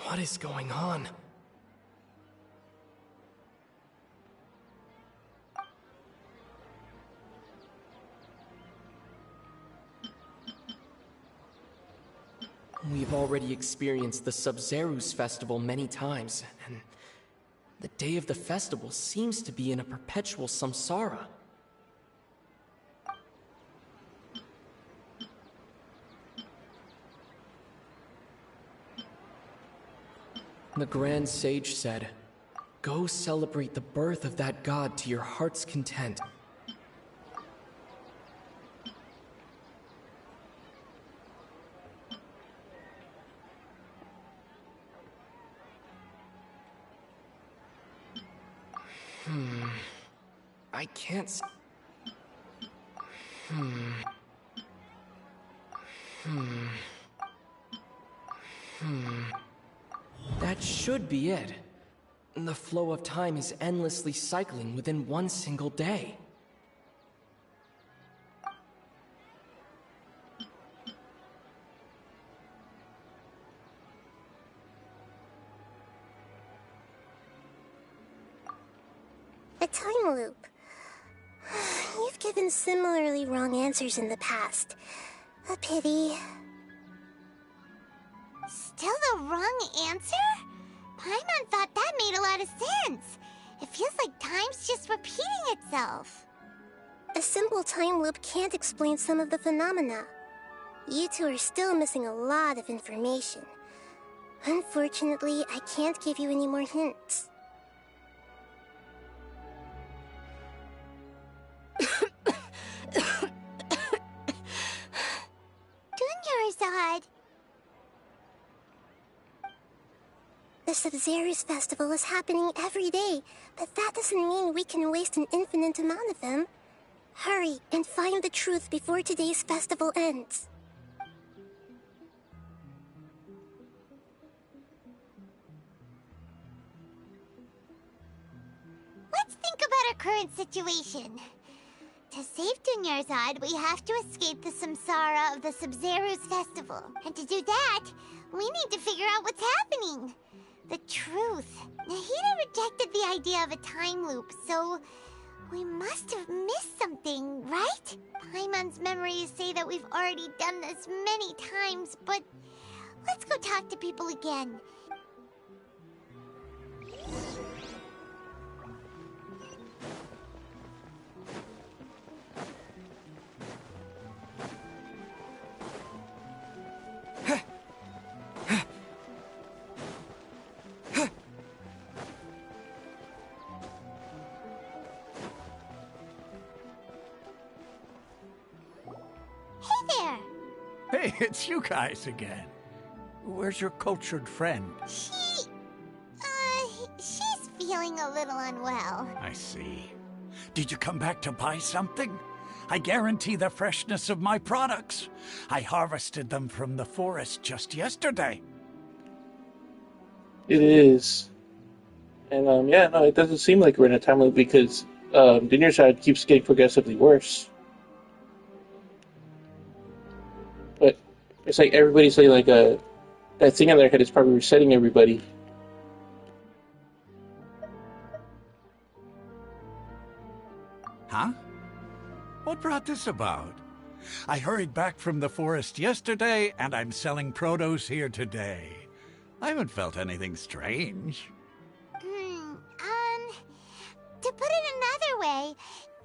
What is going on? We've already experienced the Sub-Zero's festival many times, and the day of the festival seems to be in a perpetual samsara. The Grand Sage said, "Go celebrate the birth of that god to your heart's content." I can't That should be it. The flow of time is endlessly cycling within one single day. A time loop. You've given similarly wrong answers in the past. A pity. Still the wrong answer? Paimon thought that made a lot of sense. It feels like time's just repeating itself. A simple time loop can't explain some of the phenomena. You two are still missing a lot of information. Unfortunately, I can't give you any more hints. Dunyarzad. The Sub-Zero's festival is happening every day, but that doesn't mean we can waste an infinite amount of them. Hurry and find the truth before today's festival ends. Let's think about our current situation. To save Dunyarzad, we have to escape the samsara of the Sub-Zero's festival. And to do that, we need to figure out what's happening. The truth. Nahida rejected the idea of a time loop, so we must have missed something, right? Paimon's memories say that we've already done this many times, but let's go talk to people again. Hey, it's you guys again. Where's your cultured friend? She's feeling a little unwell. I see. Did you come back to buy something? I guarantee the freshness of my products. I harvested them from the forest just yesterday. It is. And, yeah, no, it doesn't seem like we're in a time loop because Dunyarzad keeps getting progressively worse. But it's like everybody's like that thing on their head is probably resetting everybody. Huh? What brought this about? I hurried back from the forest yesterday, and I'm selling produce here today. I haven't felt anything strange. To put it another way,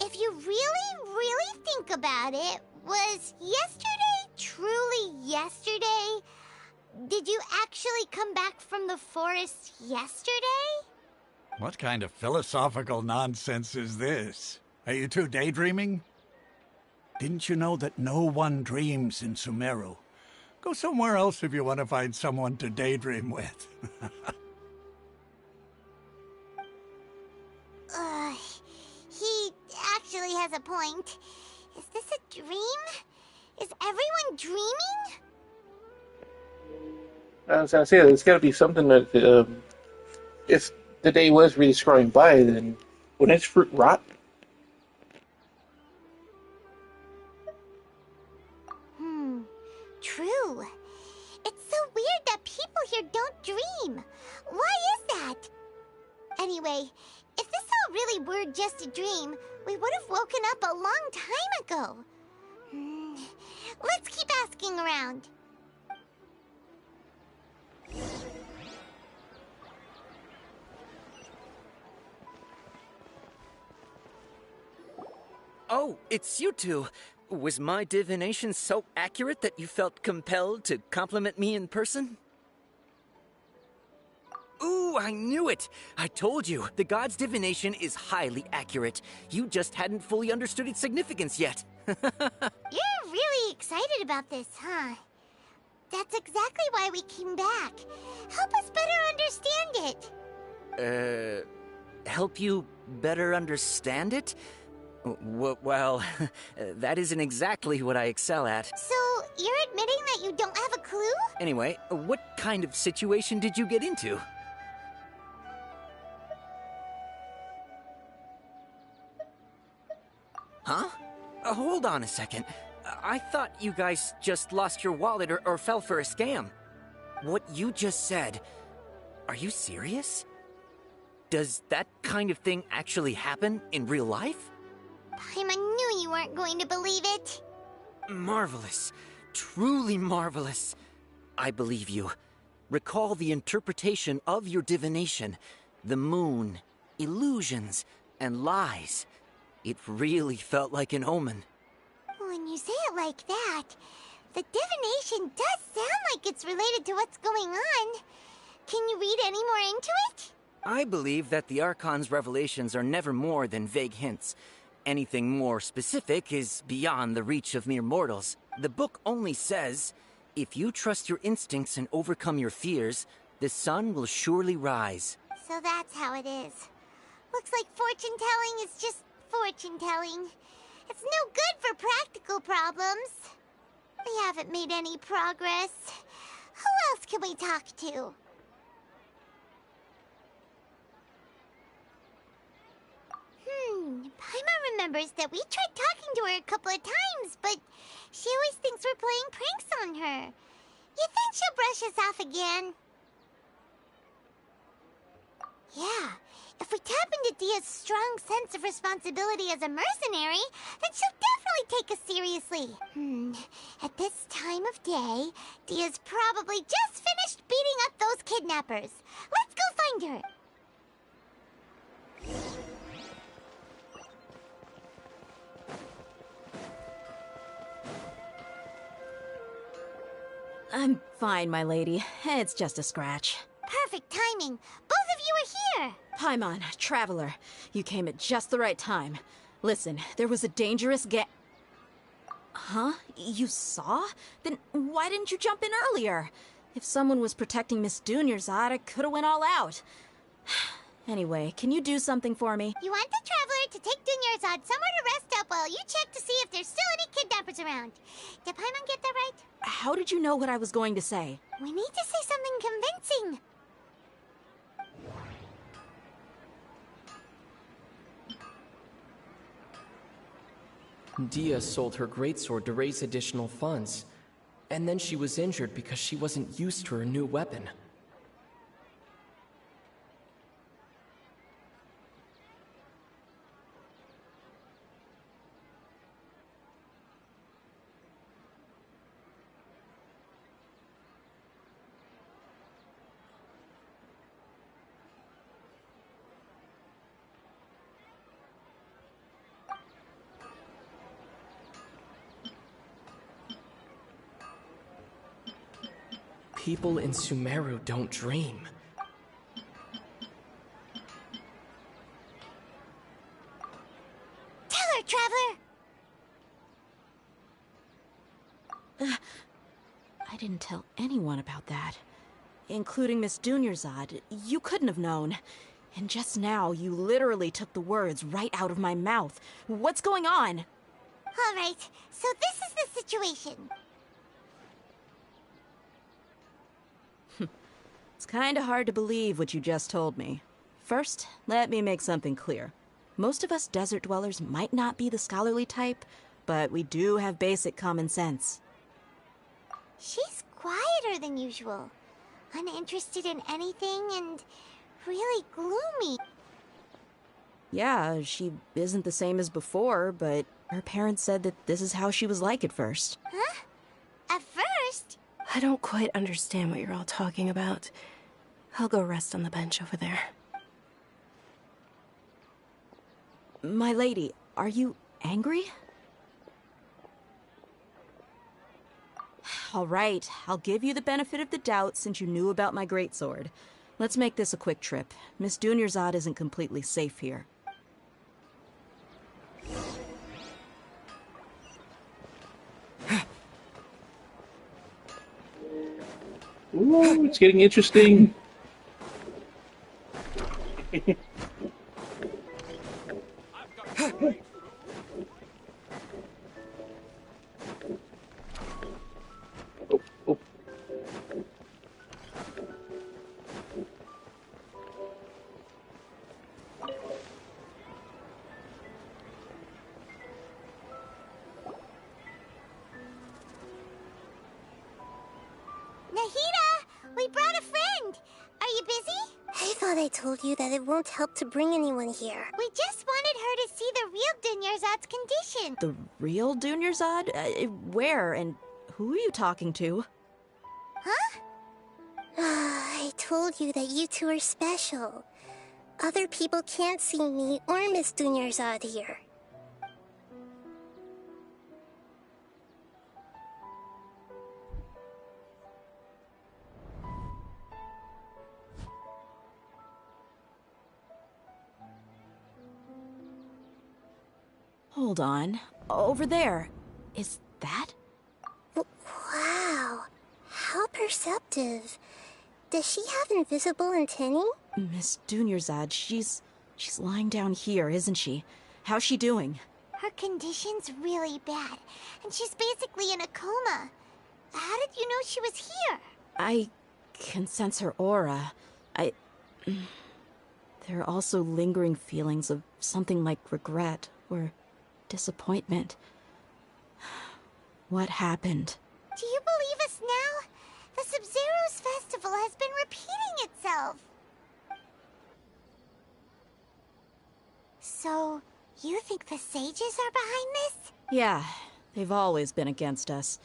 if you really think about it, was yesterday truly yesterday? Did you actually come back from the forest yesterday? What kind of philosophical nonsense is this? Are you two daydreaming? Didn't you know that no one dreams in Sumeru? Go somewhere else if you want to find someone to daydream with. He actually has a point. Is this a dream? Is everyone dreaming? I was gonna say, there's gotta be something that, if the day was really scrolling by, then wouldn't its fruit rot? True. It's so weird that people here don't dream. Why is that? Anyway, if this all really were just a dream, we would have woken up a long time ago. Let's keep asking around. Oh, it's you two. Was my divination so accurate that you felt compelled to compliment me in person? Ooh, I knew it! I told you, the god's divination is highly accurate. You just hadn't fully understood its significance yet. You're really excited about this, huh? That's exactly why we came back. Help us better understand it. Help you better understand it? Well, that isn't exactly what I excel at. So, you're admitting that you don't have a clue? Anyway, what kind of situation did you get into? Huh? Hold on a second. I thought you guys just lost your wallet or fell for a scam. What you just said, are you serious? Does that kind of thing actually happen in real life? Paimon knew you weren't going to believe it. Marvelous. Truly marvelous. I believe you. Recall the interpretation of your divination. The moon, illusions, and lies. It really felt like an omen. When you say it like that, the divination does sound like it's related to what's going on. Can you read any more into it? I believe that the Archon's revelations are never more than vague hints. Anything more specific is beyond the reach of mere mortals. The book only says, if you trust your instincts and overcome your fears, the sun will surely rise. So that's how it is. Looks like fortune-telling is just fortune-telling. It's no good for practical problems. We haven't made any progress. Who else can we talk to? Paimon remembers that we tried talking to her a couple of times, but she always thinks we're playing pranks on her. You think she'll brush us off again? Yeah, if we tap into Dia's strong sense of responsibility as a mercenary, then she'll definitely take us seriously. At this time of day, Dia's probably just finished beating up those kidnappers. Let's go find her. I'm fine, my lady. It's just a scratch. Perfect timing. Both of you are here. Paimon, Traveler, you came at just the right time. Listen, there was a dangerous Huh? You saw? Then why didn't you jump in earlier? If someone was protecting Miss Dunyarzad, I could've went all out. Anyway, can you do something for me? You want the Traveler to take Dunyarzad somewhere to rest up while you check to see if there's still any kidnappers around. Did Paimon get that right? How did you know what I was going to say? We need to say something convincing. Dia sold her greatsword to raise additional funds, and then she was injured because she wasn't used to her new weapon. People in Sumeru don't dream. Tell her, Traveler! I didn't tell anyone about that. Including Miss Dunyarzad. You couldn't have known. And just now, you literally took the words right out of my mouth. What's going on? All right, so this is the situation. It's kinda hard to believe what you just told me. First, let me make something clear. Most of us desert dwellers might not be the scholarly type, but we do have basic common sense. She's quieter than usual. Uninterested in anything and really gloomy. Yeah, she isn't the same as before, but her parents said that this is how she was like at first. Huh? At first? I don't quite understand what you're all talking about. I'll go rest on the bench over there. My lady, are you angry? All right, I'll give you the benefit of the doubt since you knew about my greatsword. Let's make this a quick trip. Miss Dunyarzad isn't completely safe here. Ooh, it's getting interesting. Nahida, we brought a friend. Are you busy? I thought I told you that it won't help to bring anyone here. We just wanted her to see the real Dunyarzad's condition. The real Dunyarzad? Where and who are you talking to? Huh? I told you that you two are special. Other people can't see me or Miss Dunyarzad here. Hold on. Over there. Is that? Wow. How perceptive. Does she have invisible antennae? Miss Dunyarzad, she's lying down here, isn't she? How's she doing? Her condition's really bad, and she's basically in a coma. How did you know she was here? I can sense her aura. There are also lingering feelings of something like regret or disappointment. What happened? Do you believe us now? The Sub-Zero's festival has been repeating itself. So, you think the sages are behind this? Yeah, they've always been against us.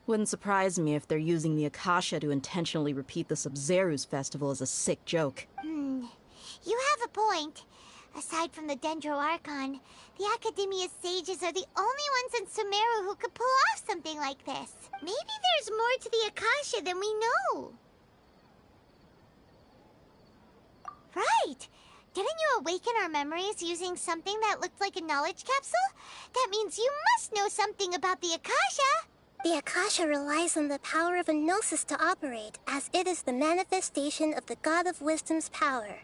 Wouldn't surprise me if they're using the Akasha to intentionally repeat the Sub-Zero's festival as a sick joke. You have a point. Aside from the Dendro Archon, the Academia's sages are the only ones in Sumeru who could pull off something like this. Maybe there's more to the Akasha than we know. Right! Didn't you awaken our memories using something that looked like a knowledge capsule? That means you must know something about the Akasha! The Akasha relies on the power of a Gnosis to operate, as it is the manifestation of the God of Wisdom's power.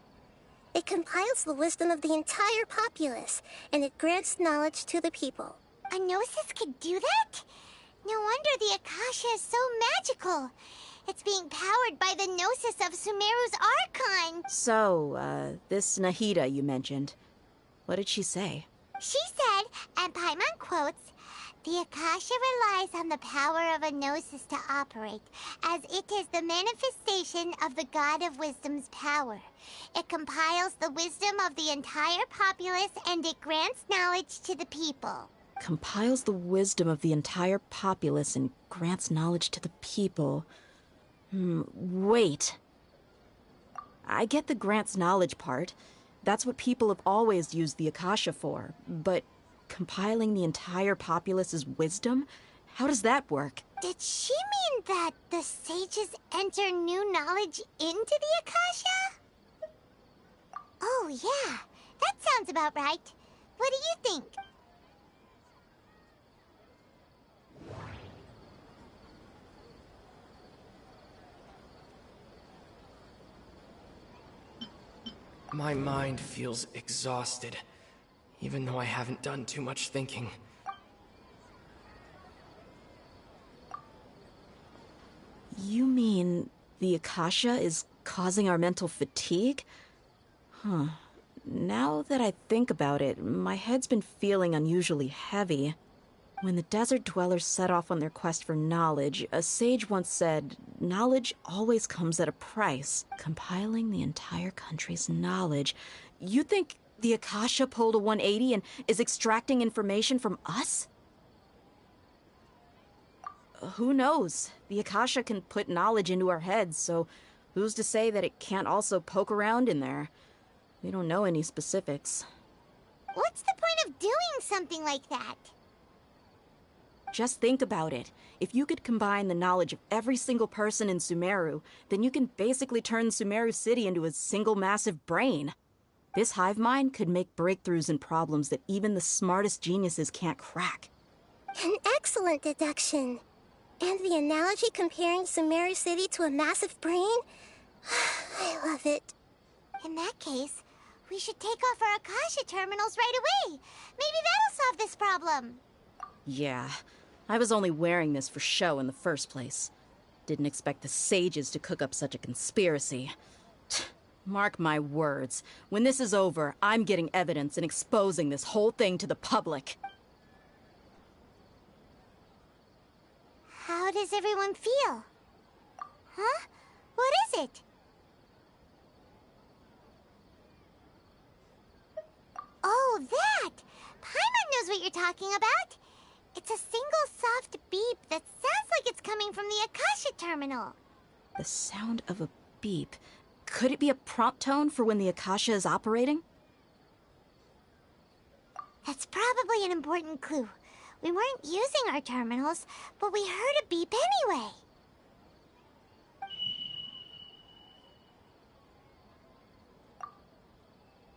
It compiles the wisdom of the entire populace, and it grants knowledge to the people. A Gnosis could do that? No wonder the Akasha is so magical. It's being powered by the Gnosis of Sumeru's Archon. So, this Nahida you mentioned, what did she say? She said, and Paimon quotes, "The Akasha relies on the power of a Gnosis to operate, as it is the manifestation of the God of Wisdom's power. It compiles the wisdom of the entire populace, and it grants knowledge to the people." Compiles the wisdom of the entire populace and grants knowledge to the people. Wait. I get the grants knowledge part. That's what people have always used the Akasha for. But compiling the entire populace's wisdom? How does that work? Did she mean that the sages enter new knowledge into the Akasha? Oh, yeah. That sounds about right. What do you think? My mind feels exhausted, even though I haven't done too much thinking. You mean the Akasha is causing our mental fatigue? Huh. Now that I think about it, my head's been feeling unusually heavy. When the desert dwellers set off on their quest for knowledge, a sage once said, "Knowledge always comes at a price." Compiling the entire country's knowledge. You think the Akasha pulled a 180 and is extracting information from us? Who knows? The Akasha can put knowledge into our heads, so who's to say that it can't also poke around in there? We don't know any specifics. What's the point of doing something like that? Just think about it. If you could combine the knowledge of every single person in Sumeru, then you can basically turn Sumeru City into a single massive brain. This hive mind could make breakthroughs in problems that even the smartest geniuses can't crack. An excellent deduction. And the analogy comparing Sumeru City to a massive brain? I love it. In that case, we should take off our Akasha terminals right away. Maybe that'll solve this problem. Yeah, I was only wearing this for show in the first place. Didn't expect the sages to cook up such a conspiracy. Mark my words, when this is over, I'm getting evidence and exposing this whole thing to the public. How does everyone feel? Huh? What is it? Oh, that! Paimon knows what you're talking about. It's a single soft beep that sounds like it's coming from the Akasha terminal. The sound of a beep. Could it be a prompt tone for when the Akasha is operating? That's probably an important clue. We weren't using our terminals, but we heard a beep anyway.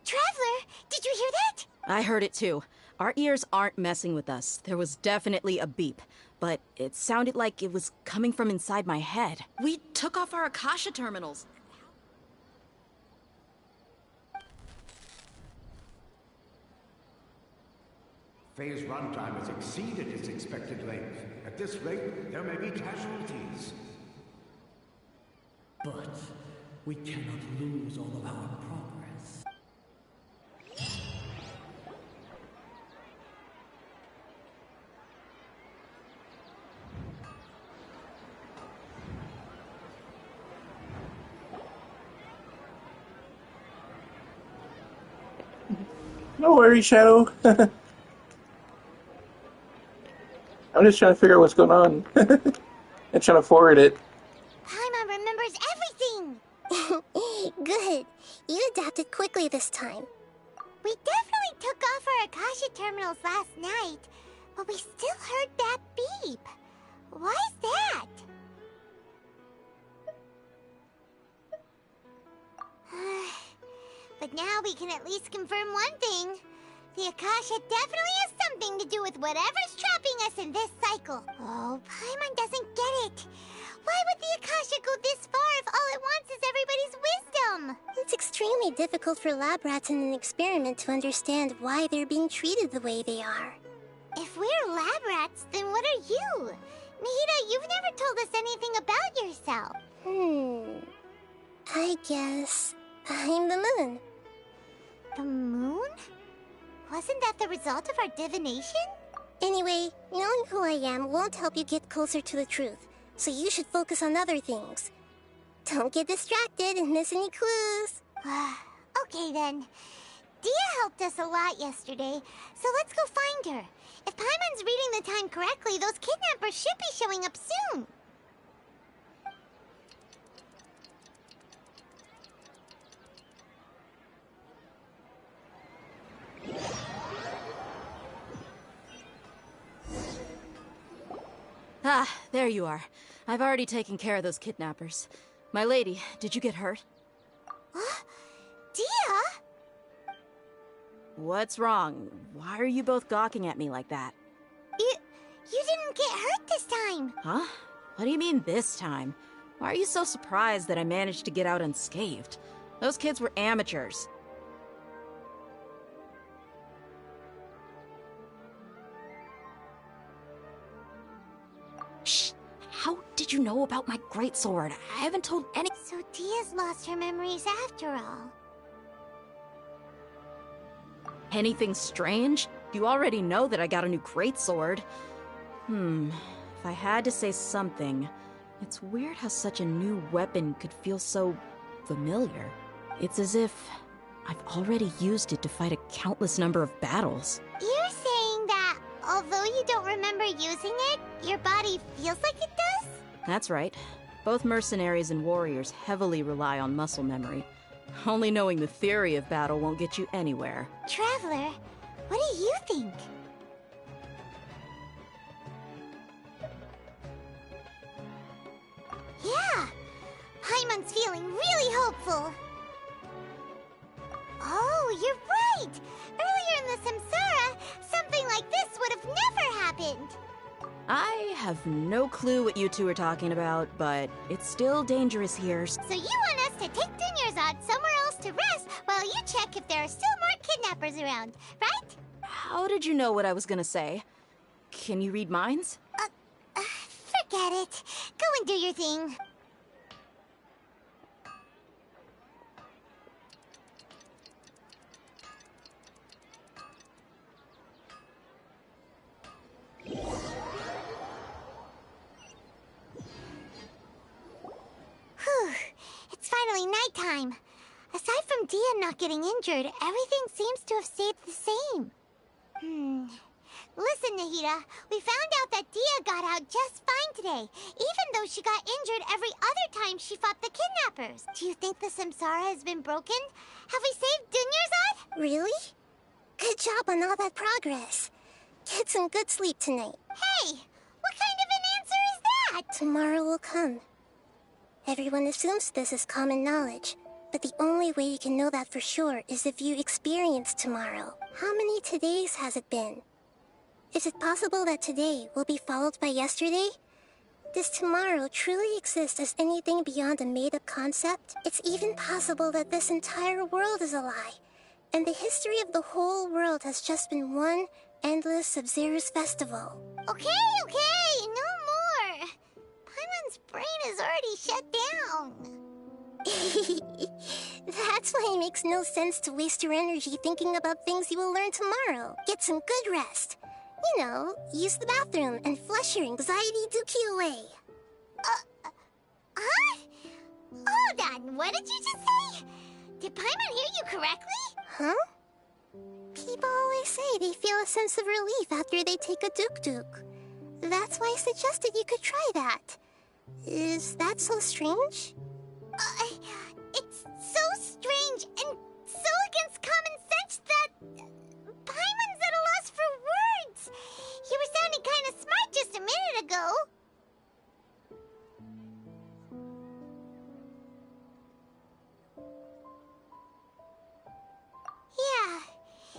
Traveler, did you hear that? I heard it too. Our ears aren't messing with us. There was definitely a beep, but it sounded like it was coming from inside my head. We took off our Akasha terminals. Phase runtime has exceeded its expected length. At this rate, there may be casualties. But we cannot lose all of our progress. No worries, Shadow. I'm just trying to figure out what's going on. And trying to forward it. Paimon remembers everything! Good. You adapted quickly this time. We definitely took off our Akasha terminals last night, but we still heard that beep. Why is that? But now we can at least confirm one thing. The Akasha definitely has something to do with whatever's trapping us in this cycle. Oh, Paimon doesn't get it. Why would the Akasha go this far if all it wants is everybody's wisdom? It's extremely difficult for lab rats in an experiment to understand why they're being treated the way they are. If we're lab rats, then what are you? Nahida, you've never told us anything about yourself. I guess I'm the moon. The moon? Wasn't that the result of our divination? Anyway, knowing who I am won't help you get closer to the truth, so you should focus on other things. Don't get distracted and miss any clues. Okay then. Dia helped us a lot yesterday, so let's go find her. If Paimon's reading the time correctly, those kidnappers should be showing up soon. Ah, there you are. I've already taken care of those kidnappers. My lady, did you get hurt? Dia? What's wrong? Why are you both gawking at me like that? You didn't get hurt this time. Huh? What do you mean this time? Why are you so surprised that I managed to get out unscathed? Those kids were amateurs. Shh! How did you know about my greatsword? I haven't told any— So Dia's lost her memories after all. Anything strange? You already know that I got a new greatsword. If I had to say something, it's weird how such a new weapon could feel so familiar. It's as if I've already used it to fight a countless number of battles. You're saying that although you don't remember using it, your body feels like it does? That's right. Both mercenaries and warriors heavily rely on muscle memory. Only knowing the theory of battle won't get you anywhere. Traveler, what do you think? Paimon's feeling really hopeful. Oh, you're right! Earlier in the Samsara, something like this would have never happened. I have no clue what you two are talking about, but it's still dangerous here. So you want us to take Dunyarzad somewhere else to rest while you check if there are still more kidnappers around, right? How did you know what I was gonna say? Can you read minds? Forget it. Go and do your thing. Whew. It's finally nighttime. Aside from Dia not getting injured, everything seems to have stayed the same. Listen, Nahida, we found out that Dia got out just fine today, even though she got injured every other time she fought the kidnappers. Do you think the Samsara has been broken? Have we saved Dunyarzad? Really? Good job on all that progress. Get some good sleep tonight. Hey, what kind of an answer is that? Tomorrow will come. Everyone assumes this is common knowledge, but the only way you can know that for sure is if you experience tomorrow. How many todays has it been? Is it possible that today will be followed by yesterday? Does tomorrow truly exist as anything beyond a made-up concept? It's even possible that this entire world is a lie, and the history of the whole world has just been one endless Sub-Zero's festival. Okay, no more. Paimon's brain is already shut down. That's why it makes no sense to waste your energy thinking about things you will learn tomorrow. Get some good rest. You know, use the bathroom and flush your anxiety dookie away. Huh? Hold on, what did you just say? Did Paimon hear you correctly? Huh? People always say they feel a sense of relief after they take a duk-duk. That's why I suggested you could try that. Is that so strange? It's so strange and so against common sense that Paimon's at a loss for words. You were sounding kind of smart just a minute ago. Yeah,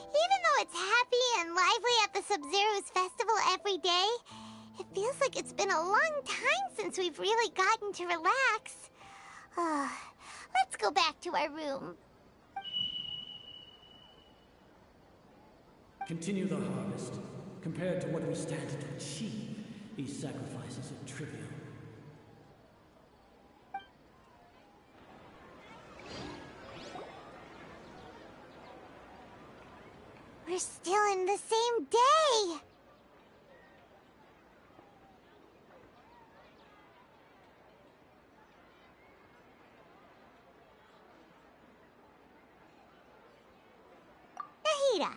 even though it's happy and lively at the Sub-Zero's festival every day, it feels like it's been a long time since we've really gotten to relax. Let's go back to our room. Continue the harvest. Compared to what we stand to achieve, these sacrifices are trivial. We're still in the same day. Nahida,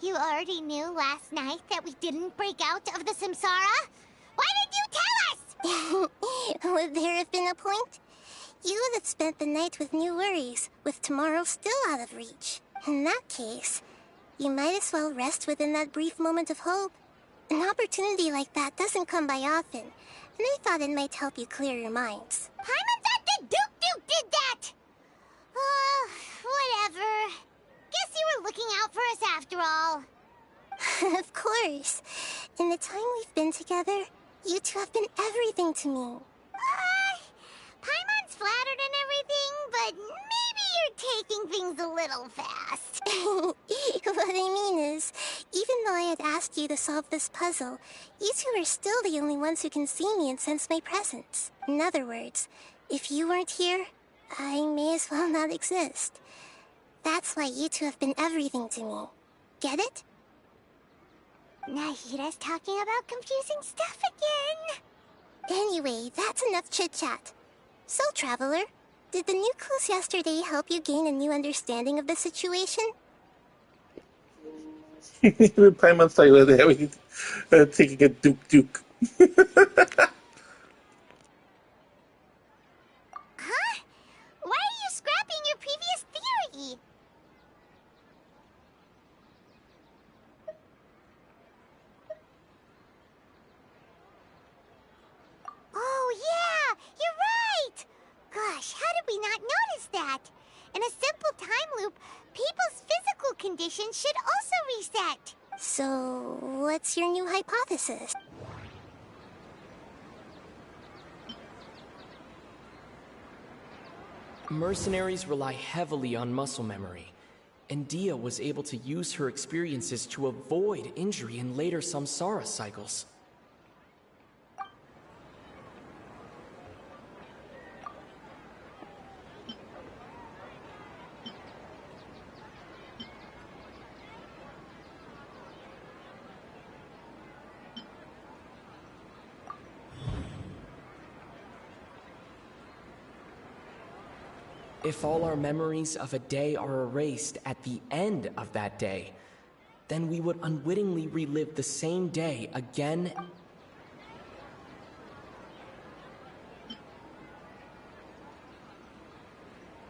you already knew last night that we didn't break out of the Samsara? Why did you tell us? Would there have been a point? You would have spent the night with new worries, with tomorrow still out of reach. In that case, you might as well rest within that brief moment of hope. An opportunity like that doesn't come by often, and I thought it might help you clear your minds. Paimon thought the Duke did that! Whatever. Guess you were looking out for us after all. Of course. In the time we've been together, you two have been everything to me. Paimon's flattered and everything, but maybe you're taking things a little fast. What I mean is, even though I had asked you to solve this puzzle, you two are still the only ones who can see me and sense my presence. In other words, if you weren't here, I may as well not exist. That's why you two have been everything to me. Get it? Nahida's talking about confusing stuff again. Anyway, that's enough chit-chat. So, Traveler, did the new clues yesterday help you gain a new understanding of the situation? Paimon's like taking a duke. Huh? Why are you scrapping your previous theory? Oh yeah, you're right! Gosh, how In a simple time loop, people's physical conditions should also reset. So, what's your new hypothesis? Mercenaries rely heavily on muscle memory, and Dia was able to use her experiences to avoid injury in later samsara cycles. If all our memories of a day are erased at the end of that day, then we would unwittingly relive the same day again.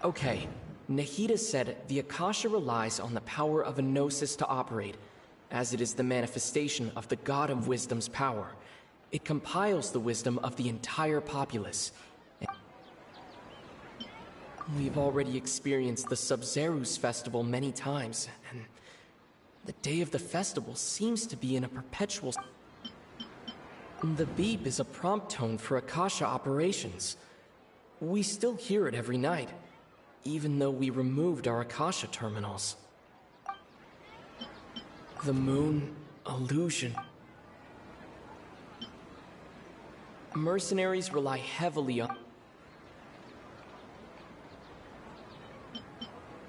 Okay, Nahida said the Akasha relies on the power of a gnosis to operate, as it is the manifestation of the God of Wisdom's power. It compiles the wisdom of the entire populace. We've already experienced the Sub-Zerus festival many times, and the day of the festival seems to be in a perpetual... The beep is a prompt tone for Akasha operations. We still hear it every night, even though we removed our Akasha terminals. The moon illusion. Mercenaries rely heavily on...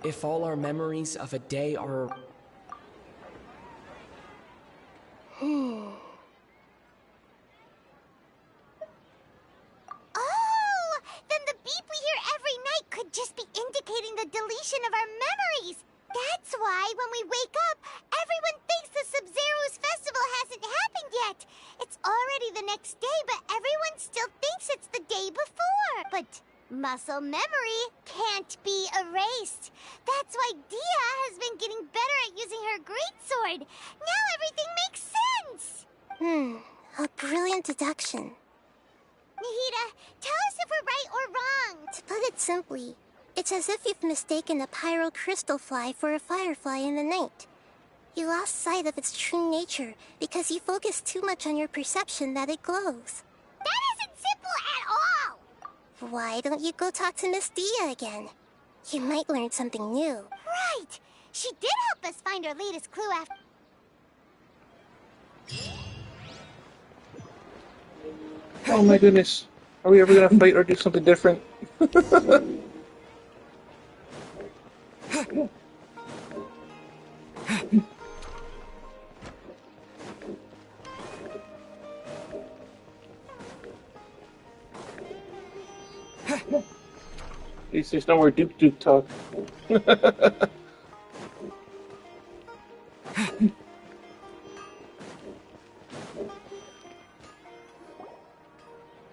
If all our memories of a day are... Oh! Then the beep we hear every night could just be indicating the deletion of our memories! That's why when we wake up, everyone thinks the Sub-Zerus festival hasn't happened yet! It's already the next day, but everyone still thinks it's the day before! But... muscle memory can't be erased. That's why Dia has been getting better at using her greatsword. Now everything makes sense! A brilliant deduction. Nahida, tell us if we're right or wrong. To put it simply, it's as if you've mistaken a pyro crystal fly for a firefly in the night. You lost sight of its true nature because you focused too much on your perception that it glows. That isn't simple at all! Why don't you go talk to Miss Dia again? You might learn something new. Right! She did help us find our latest clue after... Oh my goodness. Are we ever gonna fight or do something different? At least there's no more Duke talk.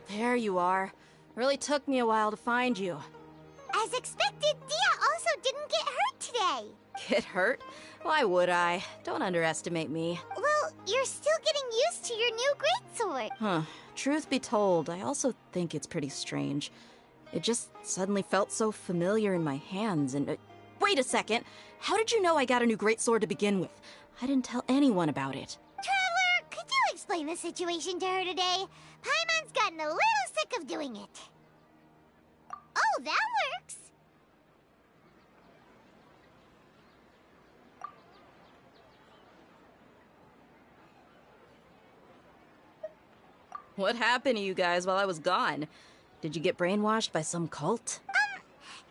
There you are. Really took me a while to find you. As expected, Dia also didn't get hurt today. Get hurt? Why would I? Don't underestimate me. Well, you're still getting used to your new greatsword. Huh. Truth be told, I also think it's pretty strange. It just suddenly felt so familiar in my hands and... wait a second! How did you know I got a new greatsword to begin with? I didn't tell anyone about it. Traveler, could you explain the situation to her today? Paimon's gotten a little sick of doing it. Oh, that works! What happened to you guys while I was gone? Did you get brainwashed by some cult?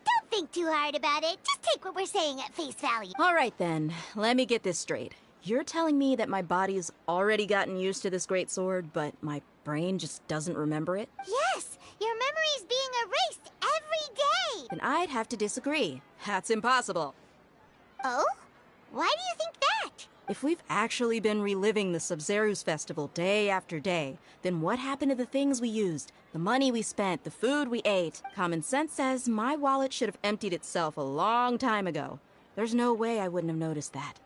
Don't think too hard about it. Just take what we're saying at face value. All right then, let me get this straight. You're telling me that my body's already gotten used to this greatsword, but my brain just doesn't remember it? Yes, your memory's being erased every day. Then I'd have to disagree. That's impossible. Oh? Why do you think that? If we've actually been reliving the Sub-Zerus festival day after day, then what happened to the things we used? The money we spent, the food we ate? Common sense says my wallet should have emptied itself a long time ago. There's no way I wouldn't have noticed that.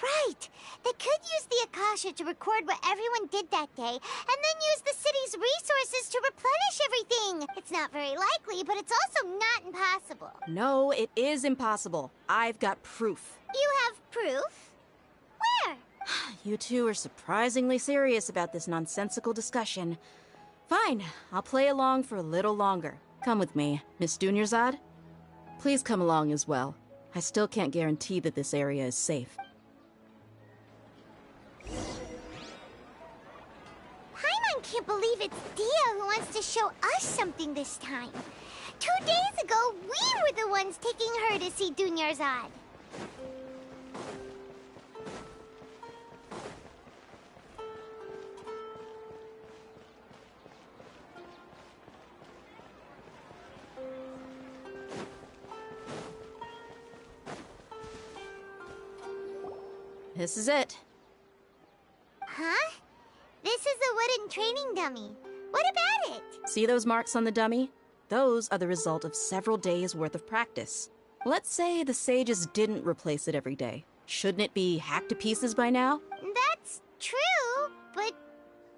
Right! They could use the Akasha to record what everyone did that day, and then use the city's resources to replenish everything. It's not very likely, but it's also not impossible. No, it is impossible. I've got proof. You have proof? Where? You two are surprisingly serious about this nonsensical discussion. Fine, I'll play along for a little longer. Come with me, Miss Dunyarzad. Please come along as well. I still can't guarantee that this area is safe. Paimon can't believe it's Dia who wants to show us something this time. 2 days ago, we were the ones taking her to see Dunyarzad. This is it. Huh? This is a wooden training dummy. What about it? See those marks on the dummy? Those are the result of several days' worth of practice. Let's say the sages didn't replace it every day. Shouldn't it be hacked to pieces by now? That's true, but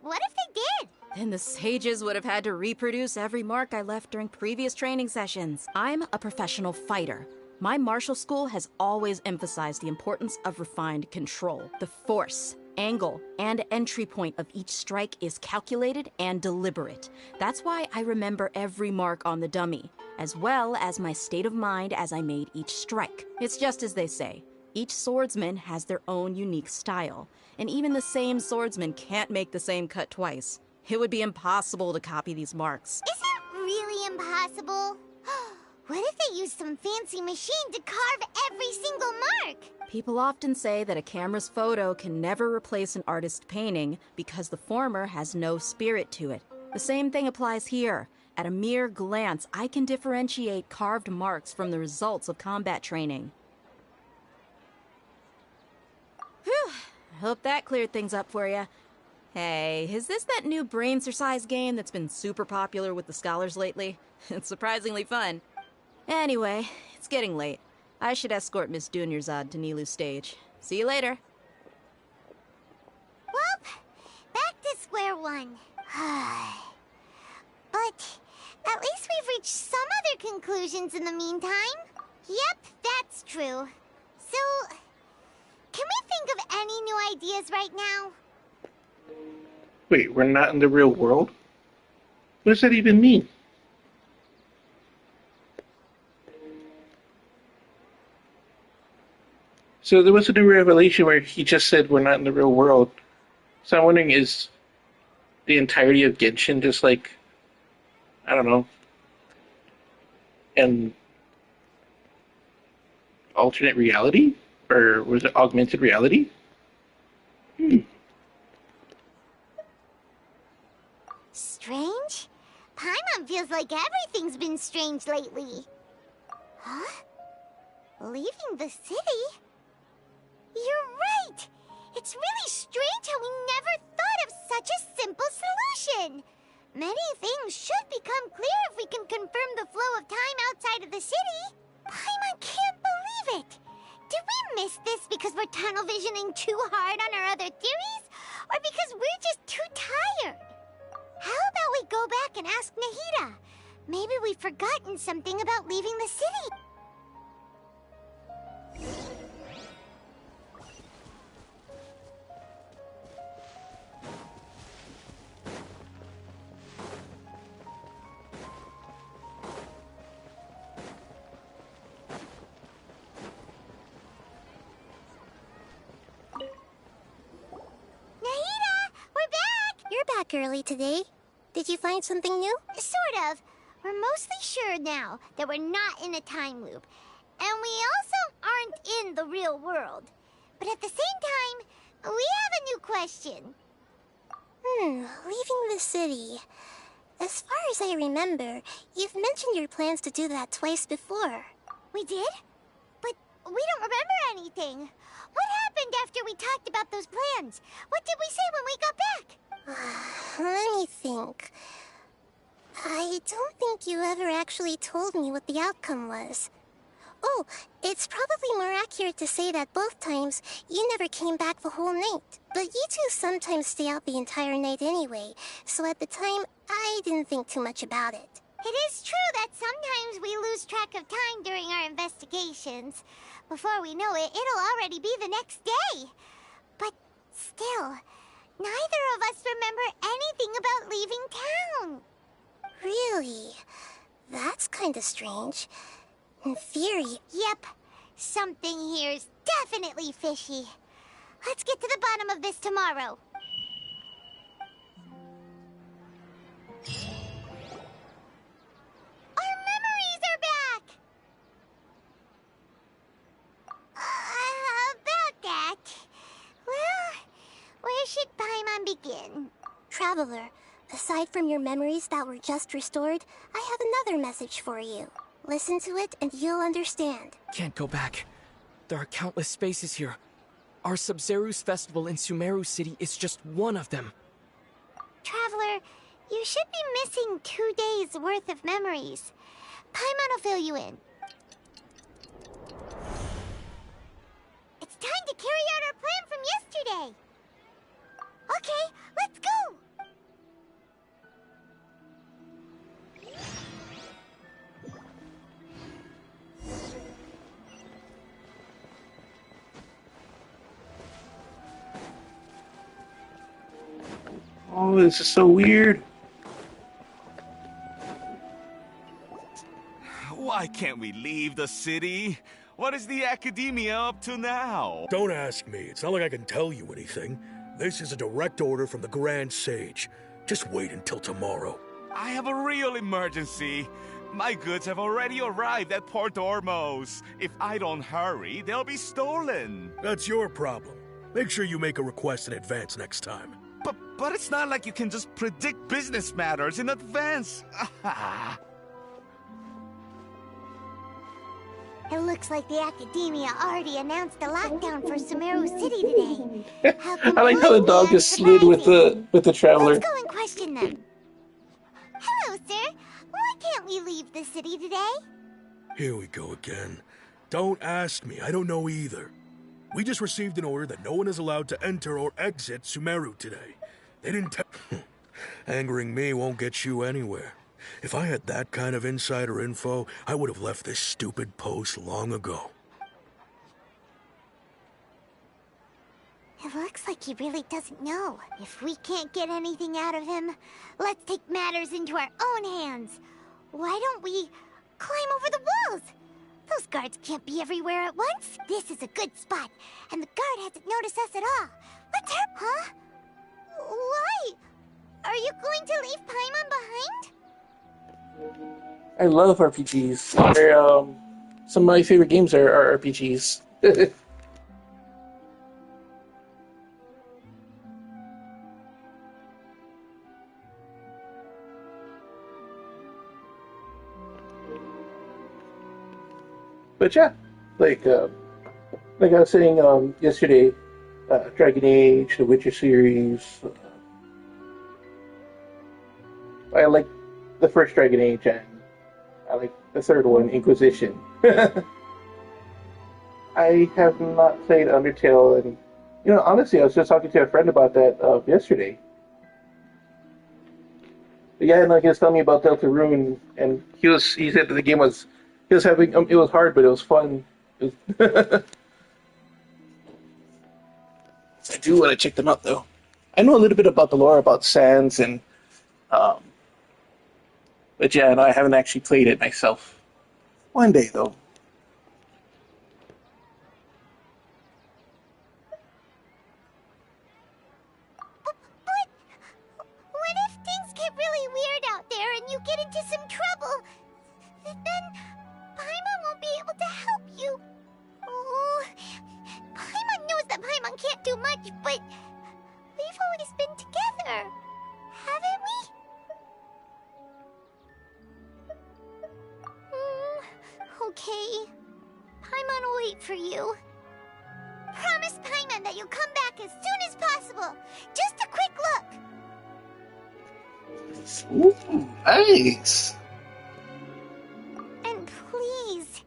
what if they did? Then the sages would have had to reproduce every mark I left during previous training sessions. I'm a professional fighter. My martial school has always emphasized the importance of refined control. The force, angle, and entry point of each strike is calculated and deliberate. That's why I remember every mark on the dummy, as well as my state of mind as I made each strike. It's just as they say. Each swordsman has their own unique style, and even the same swordsman can't make the same cut twice. It would be impossible to copy these marks. Is it really impossible? What if they used some fancy machine to carve every single mark? People often say that a camera's photo can never replace an artist's painting because the former has no spirit to it. The same thing applies here. At a mere glance, I can differentiate carved marks from the results of combat training. Whew, I hope that cleared things up for you. Hey, is this that new brain exercise game that's been super popular with the scholars lately? It's surprisingly fun. Anyway, it's getting late. I should escort Miss Dunyarzad to Nilu's stage. See you later. Well, back to square one. But at least we've reached some other conclusions in the meantime. Yep, that's true. So, can we think of any new ideas right now? Wait, we're not in the real world? What does that even mean? So there was a new revelation where he just said we're not in the real world. So I'm wondering, is the entirety of Genshin just like, I don't know, an alternate reality? Or was it augmented reality? Strange? Paimon feels like everything's been strange lately. Huh? Leaving the city? You're right! It's really strange how we never thought of such a simple solution! Many things should become clear if we can confirm the flow of time outside of the city. Paimon can't believe it! Did we miss this because we're tunnel visioning too hard on our other theories? Or because we're just too tired? How about we go back and ask Nahida? Maybe we've forgotten something about leaving the city. Early today. Did you find something new? Sort of. We're mostly sure now that we're not in a time loop. And we also aren't in the real world. But at the same time, we have a new question. Leaving the city. As far as I remember, you've mentioned your plans to do that twice before. We did? But we don't remember anything. What happened after we talked about those plans? What did we say when we got back? Let me think. I don't think you ever actually told me what the outcome was. Oh, it's probably more accurate to say that both times you never came back the whole night. But you two sometimes stay out the entire night anyway, so at the time, I didn't think too much about it. It is true that sometimes we lose track of time during our investigations. Before we know it, it'll already be the next day. But still, neither of us remember anything about leaving town. Really? That's kinda strange. In theory... Yep. Something here's definitely fishy. Let's get to the bottom of this tomorrow. Our memories are back! About that... Well, where should Paimon begin? Traveler, aside from your memories that were just restored, I have another message for you. Listen to it and you'll understand. Can't go back. There are countless spaces here. Our Sub-Zeru's festival in Sumeru City is just one of them. Traveler, you should be missing 2 days worth of memories. Paimon will fill you in. It's time to carry out our plan from yesterday. Okay, let's go! Oh, this is so weird. Why can't we leave the city? What is the Academia up to now? Don't ask me. It's not like I can tell you anything. This is a direct order from the Grand Sage. Just wait until tomorrow. I have a real emergency. My goods have already arrived at Port Ormos. If I don't hurry, they'll be stolen. That's your problem. Make sure you make a request in advance next time. But it's not like you can just predict business matters in advance. It looks like the Academia already announced a lockdown for Sumeru City today. I like how the dog just slid with the traveler. Let's go and question them. Hello, sir. Why can't we leave the city today? Here we go again. Don't ask me. I don't know either. We just received an order that no one is allowed to enter or exit Sumeru today. They didn't Angering me won't get you anywhere. If I had that kind of insider info, I would have left this stupid post long ago. It looks like he really doesn't know. If we can't get anything out of him, let's take matters into our own hands. Why don't we climb over the walls? Those guards can't be everywhere at once. This is a good spot, and the guard hasn't noticed us at all. Let's hurry. Huh? Why? Are you going to leave Paimon behind? I love RPGs. They're, some of my favorite games are RPGs. But yeah, like I was saying yesterday, Dragon Age, the Witcher series. I like the first Dragon Age, and I like the third one, Inquisition. I have not played Undertale, and honestly, I was just talking to a friend about that yesterday. But yeah, and he was telling me about Deltarune, and he said that the game was. He was having it was hard, but it was fun. I do want to check them out, though. I know a little bit about the lore about Sans, and but yeah, no, I haven't actually played it myself. One day, though. But what if things get really weird out there and you get into some trouble? Then Paimon won't be able to help you. Oh, Paimon knows that Paimon can't do much, but we've always been together, haven't we? Okay. Paimon will wait for you. Promise Paimon that you'll come back as soon as possible. Just a quick look. Ooh, nice. And please,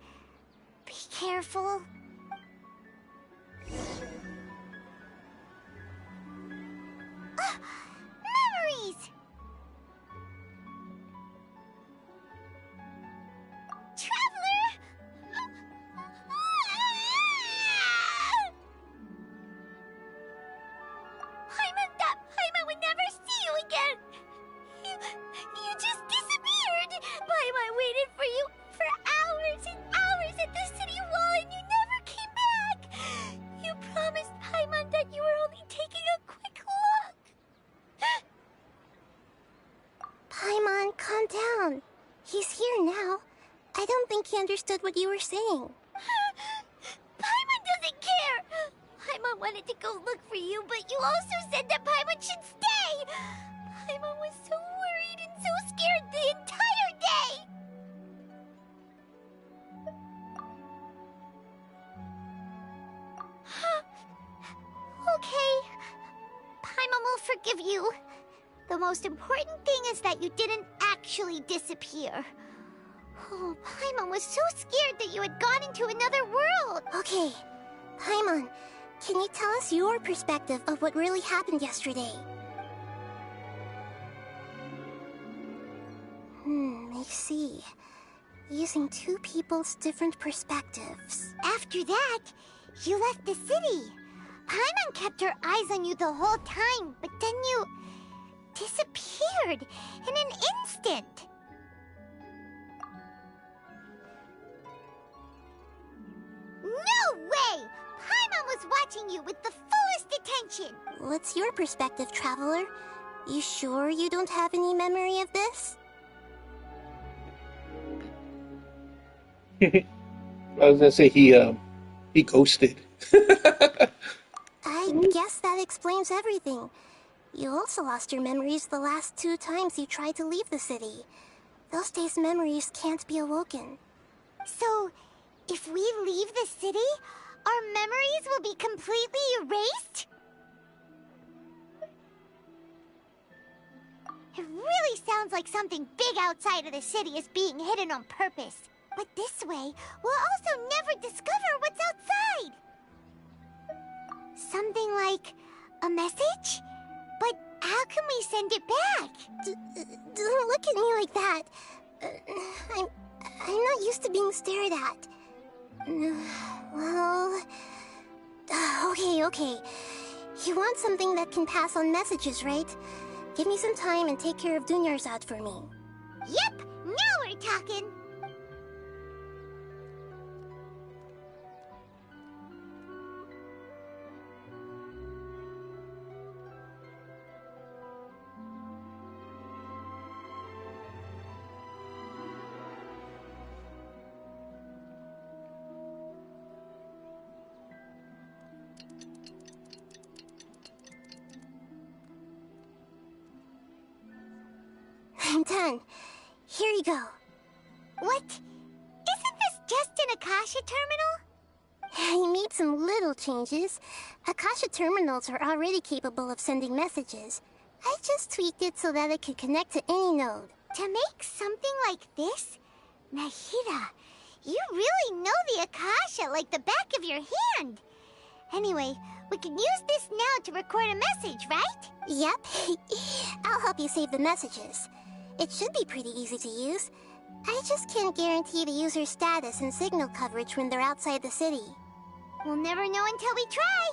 think he understood what you were saying. Paimon doesn't care! Paimon wanted to go look for you, but you also said that Paimon should stay! Paimon was so worried and so scared the entire day! Okay. Paimon will forgive you. The most important thing is that you didn't actually disappear. Oh, Paimon was so scared that you had gone into another world. Okay, Paimon, can you tell us your perspective of what really happened yesterday? I see. Using two people's different perspectives. After that, you left the city. Paimon kept her eyes on you the whole time, but then you disappeared in an instant. No way! Paimon was watching you with the fullest attention. What's your perspective, Traveler? You sure you don't have any memory of this? I was gonna say he ghosted. I guess that explains everything. You also lost your memories the last 2 times you tried to leave the city. Those days' memories can't be awoken. So, if we leave the city, our memories will be completely erased? It really sounds like something big outside of the city is being hidden on purpose. But this way, we'll also never discover what's outside. Something like a message? But how can we send it back? Don't look at me like that. I'm not used to being stared at. Well... Okay. You want something that can pass on messages, right? Give me some time and take care of Dunyarzad for me. Yep! Now we're talking! I'm done. Here you go. What? Isn't this just an Akasha terminal? I made some little changes. Akasha terminals are already capable of sending messages. I just tweaked it so that it could connect to any node. To make something like this? Nahida, you really know the Akasha like the back of your hand. Anyway, we can use this now to record a message, right? Yep. I'll help you save the messages. It should be pretty easy to use. I just can't guarantee the user's status and signal coverage when they're outside the city. We'll never know until we try.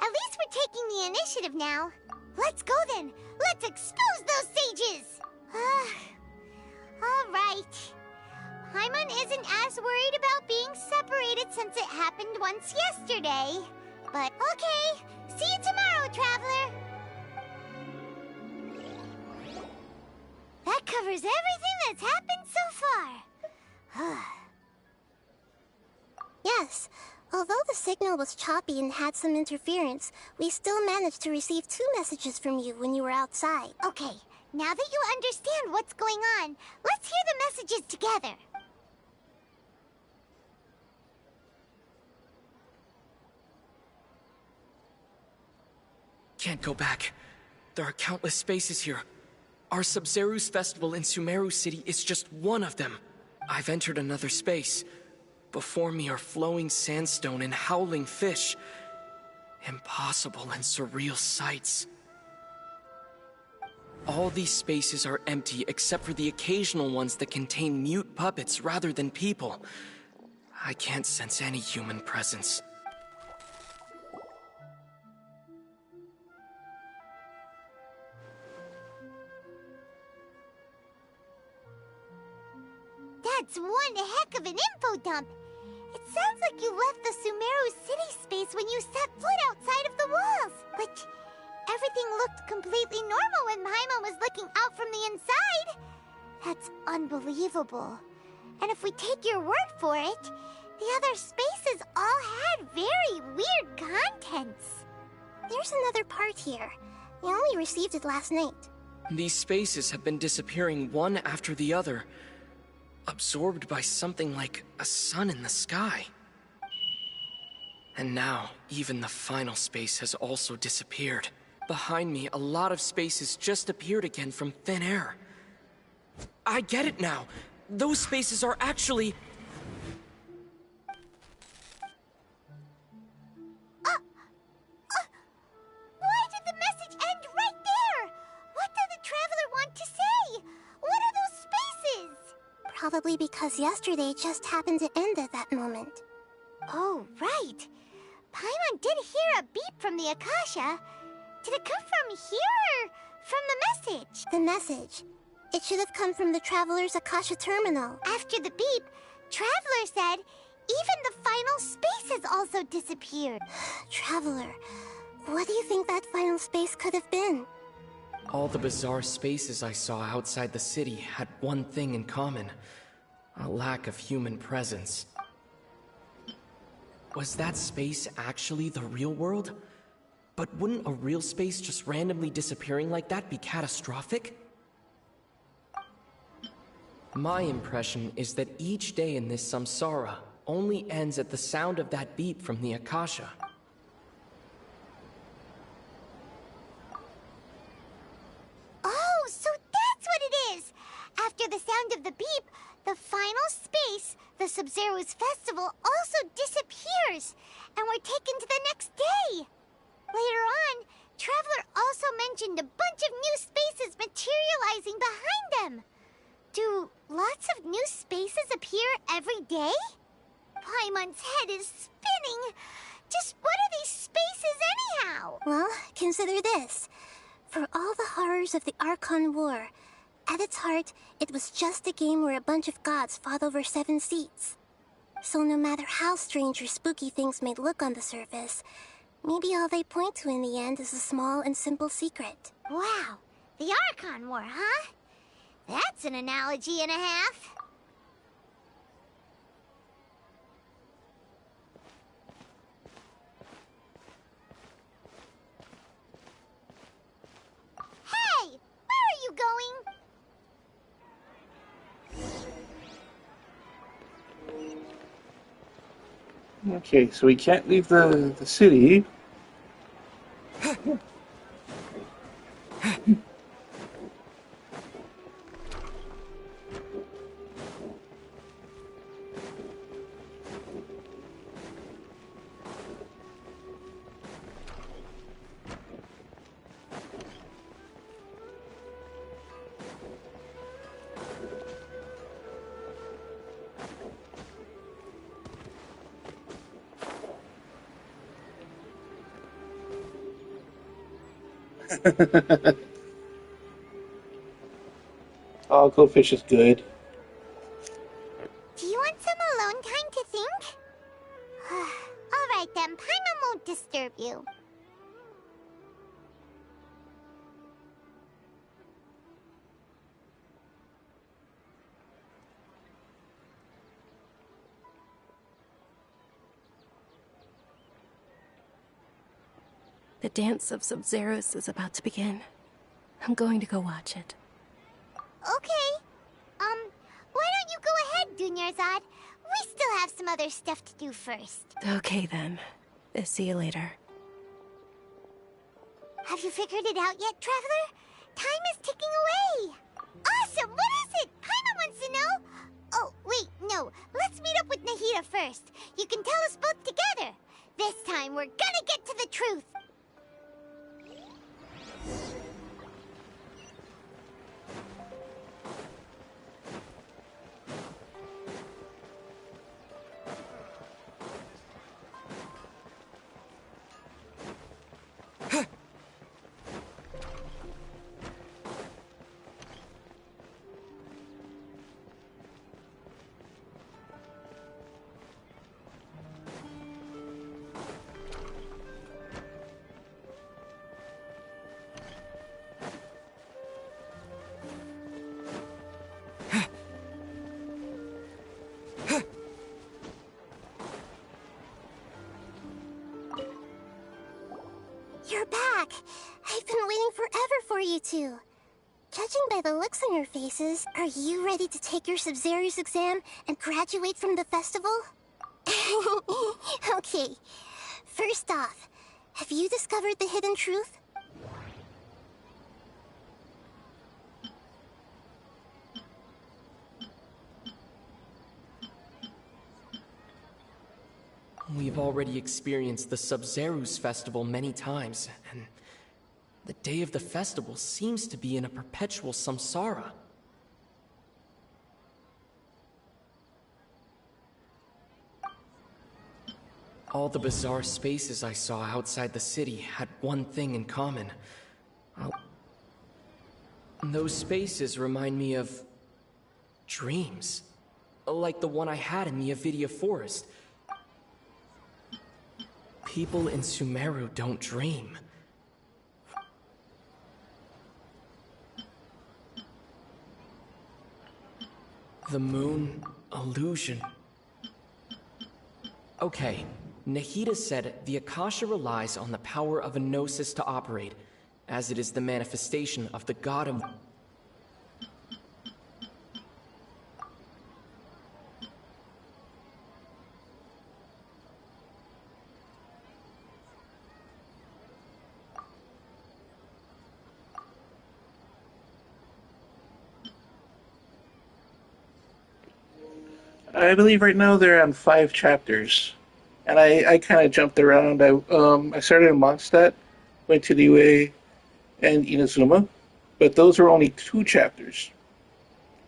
At least we're taking the initiative now. Let's go then. Let's expose those sages. All right. Paimon isn't as worried about being separated since it happened once yesterday. But okay. See you tomorrow, Traveler. That covers everything that's happened so far. Yes. Although the signal was choppy and had some interference, we still managed to receive 2 messages from you when you were outside. Okay, now that you understand what's going on, let's hear the messages together. Can't go back. There are countless spaces here. Our Sub-Zeru's festival in Sumeru City is just one of them. I've entered another space. Before me are flowing sandstone and howling fish. Impossible and surreal sights. All these spaces are empty except for the occasional ones that contain mute puppets rather than people. I can't sense any human presence. That's one heck of an info dump. It sounds like you left the Sumeru city space when you set foot outside of the walls. But everything looked completely normal when Paimon was looking out from the inside. That's unbelievable. And if if we take your word for it, the other spaces all had very weird contents. There's another part here. We only received it last night. These spaces have been disappearing one after the other, absorbed by something like a sun in the sky. And now, even the final space has also disappeared. Behind me, a lot of spaces just appeared again from thin air. I get it now. Those spaces are actually... Why did the message end right there? What did the Traveler want to say? What are those spaces? Probably because yesterday just happened to end at that moment. Oh, right. Paimon did hear a beep from the Akasha. Did it come from here or from the message? The message. It should have come from the Traveler's Akasha terminal. After the beep, Traveler said even the final spaces also disappeared. Traveler, what do you think that final space could have been? All the bizarre spaces I saw outside the city had one thing in common. A lack of human presence. Was that space actually the real world? But wouldn't a real space just randomly disappearing like that be catastrophic? My impression is that each day in this samsara only ends at the sound of that beep from the Akasha. Oh, so that's what it is! After the sound of the beep, the final space, the Sub-Zero's festival, also disappears, and we're taken to the next day. Later on, Traveler also mentioned a bunch of new spaces materializing behind them. Do lots of new spaces appear every day? Paimon's head is spinning. Just what are these spaces anyhow? Well, consider this. For all the horrors of the Archon War, at its heart, it was just a game where a bunch of gods fought over 7 seats. So no matter how strange or spooky things may look on the surface, maybe all they point to in the end is a small and simple secret. Wow, the Archon War, huh? That's an analogy and a half. Hey, where are you going? Okay, so we can't leave the city. Oh, Goldfish is good. Do you want some alone time to think? Alright then, Paimon won't disturb you. The dance of Sub-Zeros is about to begin. I'm going to go watch it. Okay. Why don't you go ahead, Dunyarzad? We still have some other stuff to do first. Okay then. See you later. Have you figured it out yet, Traveler? Time is ticking away. Awesome! What is it? Paimon wants to know. Oh, wait, no. Let's meet up with Nahida first. You can tell us both together. This time, we're gonna get to the truth. back! I've been waiting forever for you two. Judging by the looks on your faces, are you ready to take your Sub-Zero's exam and graduate from the festival? Okay, first off, have you discovered the hidden truth? We've already experienced the Sub-Zero's festival many times, and the day of the festival seems to be in a perpetual samsara. All the bizarre spaces I saw outside the city had one thing in common. Those spaces remind me of dreams, like the one I had in the Avidia Forest. People in Sumeru don't dream. The moon illusion. Okay, Nahida said the Akasha relies on the power of a gnosis to operate, as it is the manifestation of the god of... I believe right now they're on 5 chapters, and I kind of jumped around. I started in Mondstadt, went to Liyue and Inazuma, but those were only 2 chapters.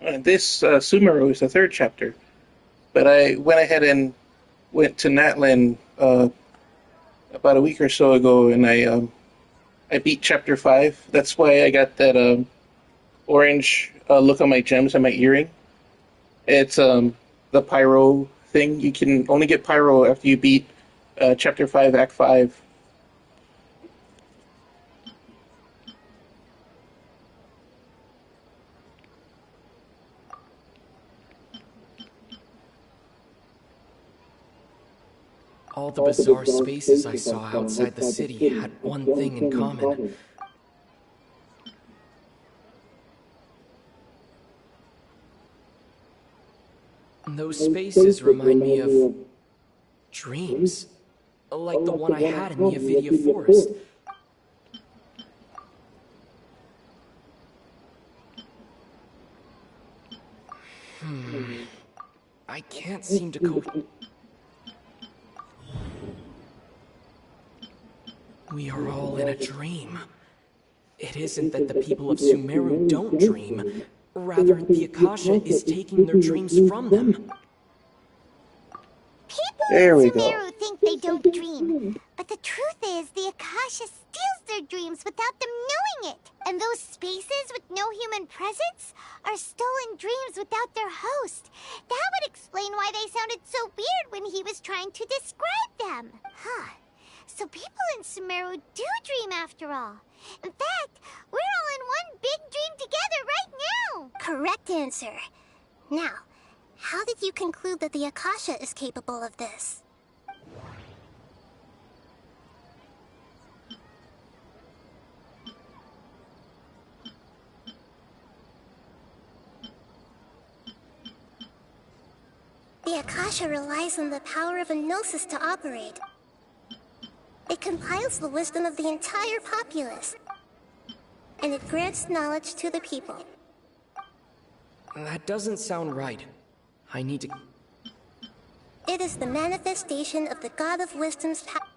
And this Sumeru is the 3rd chapter. But I went ahead and went to Natlan about a week or so ago, and I beat chapter 5. That's why I got that orange look on my gems and my earring. It's the pyro thing. You can only get pyro after you beat chapter 5, act 5. All the bizarre spaces I saw outside the city had one thing in common. Those spaces remind me of dreams, like the one I had in the Avidia Forest. I can't seem to cope. We are all in a dream. It isn't that the people of Sumeru don't dream. Rather, the Akasha is taking their dreams from them. People There we in go. Sumeru think they don't dream. But the truth is, the Akasha steals their dreams without them knowing it. And those spaces with no human presence are stolen dreams without their host. That would explain why they sounded so weird when he was trying to describe them. Huh. So people in Sumeru do dream after all. In fact, we're all in one big dream together right now. Correct answer. Now, how did you conclude that the Akasha is capable of this? The Akasha relies on the power of a gnosis to operate. It compiles the wisdom of the entire populace, and it grants knowledge to the people. That doesn't sound right. I need to... It is the manifestation of the God of Wisdom's power.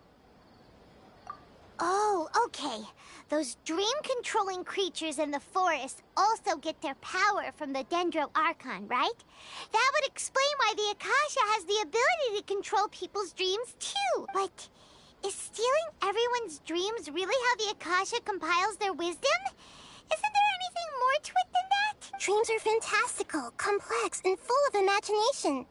Oh, okay. Those dream-controlling creatures in the forest also get their power from the Dendro Archon, right? That would explain why the Akasha has the ability to control people's dreams, too. But is stealing everyone's dreams really how the Akasha compiles their wisdom? Isn't there anything more to it than that? Dreams are fantastical, complex, and full of imagination.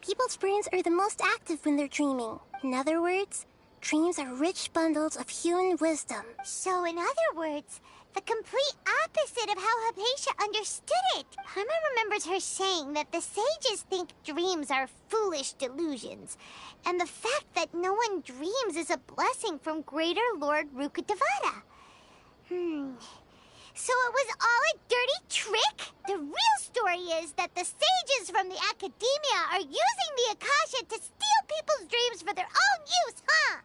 People's brains are the most active when they're dreaming. In other words, Dreams are rich bundles of human wisdom. So, in other words, the complete opposite of how Hypatia understood it. Paimon remembers her saying that the sages think dreams are foolish delusions, and the fact that no one dreams is a blessing from Greater Lord Rukkhadevata. So it was all a dirty trick? The real story is that the sages from the Academia are using the Akasha to steal people's dreams for their own use, huh?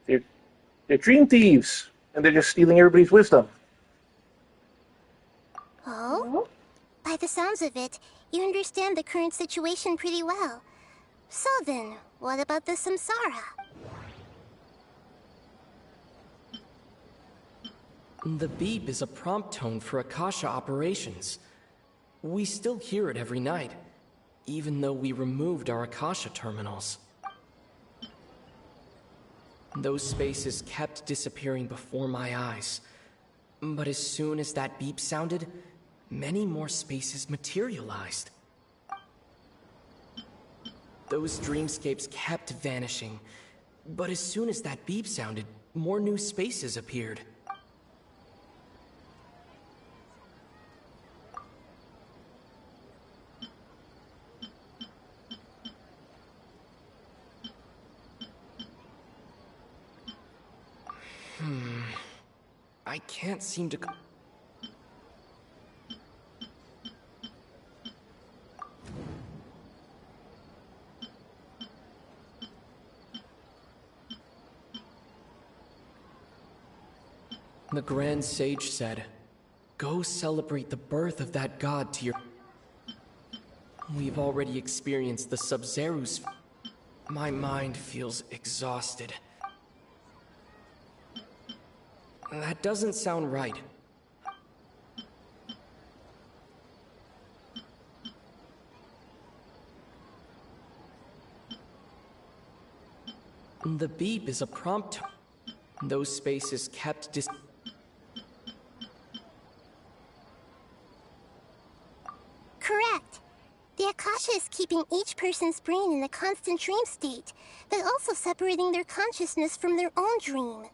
Yep, they're dream thieves, and they're just stealing everybody's wisdom. Oh? By the sounds of it, you understand the current situation pretty well. So then, what about the samsara? The beep is a prompt tone for Akasha operations. We still hear it every night, even though we removed our Akasha terminals. Those spaces kept disappearing before my eyes. But as soon as that beep sounded, many more spaces materialized. Those dreamscapes kept vanishing, but as soon as that beep sounded, more new spaces appeared. I can't seem to... The Grand Sage said, "Go celebrate the birth of that god to your..." We've already experienced the Sub-Zeru's... My mind feels exhausted. That doesn't sound right. The beep is a prompt. Those spaces kept Correct. The Akasha is keeping each person's brain in a constant dream state, but also separating their consciousness from their own dream.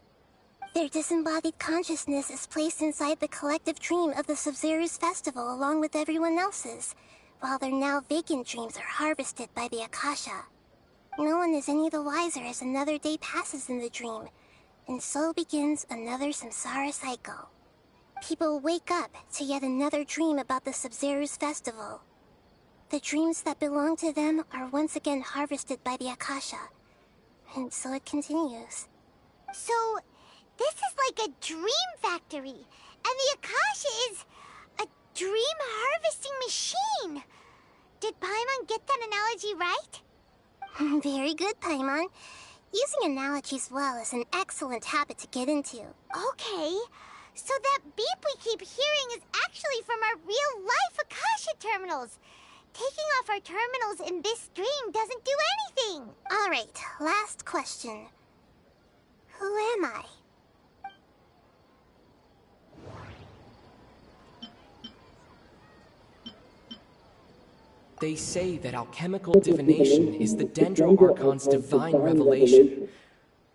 Their disembodied consciousness is placed inside the collective dream of the Sub-Zeru's festival along with everyone else's, while their now vacant dreams are harvested by the Akasha. No one is any the wiser as another day passes in the dream, and so begins another samsara cycle. People wake up to yet another dream about the Sub-Zeru's festival. The dreams that belong to them are once again harvested by the Akasha, and so it continues. So... this is like a dream factory, and the Akasha is a dream harvesting machine. Did Paimon get that analogy right? Very good, Paimon. Using analogies well is an excellent habit to get into. Okay, so that beep we keep hearing is actually from our real-life Akasha terminals. Taking off our terminals in this dream doesn't do anything. All right, last question. Who am I? They say that alchemical divination is the Dendro Archon's divine revelation.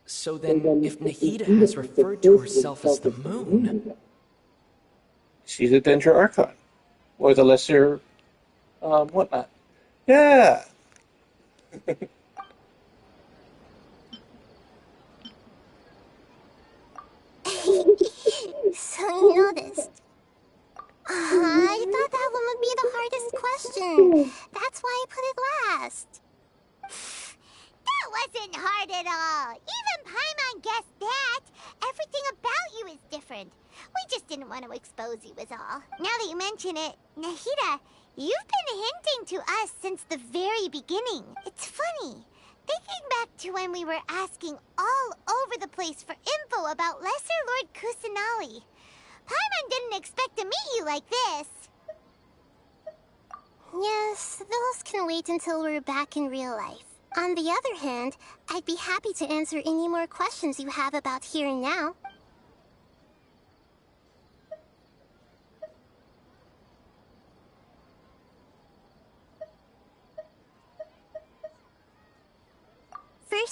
So then, if Nahida has referred to herself as the moon... She's a Dendro Archon. Or the lesser... whatnot. Yeah! So you noticed. I thought that one would be the hardest question. That's why I put it last. That wasn't hard at all. Even Paimon guessed that. Everything about you is different. We just didn't want to expose you is all. Now that you mention it, Nahida, you've been hinting to us since the very beginning. It's funny. Thinking back to when we were asking all over the place for info about Lesser Lord Kusanali. Paimon didn't expect to meet you like this. Yes, those can wait until we're back in real life. On the other hand, I'd be happy to answer any more questions you have about here and now.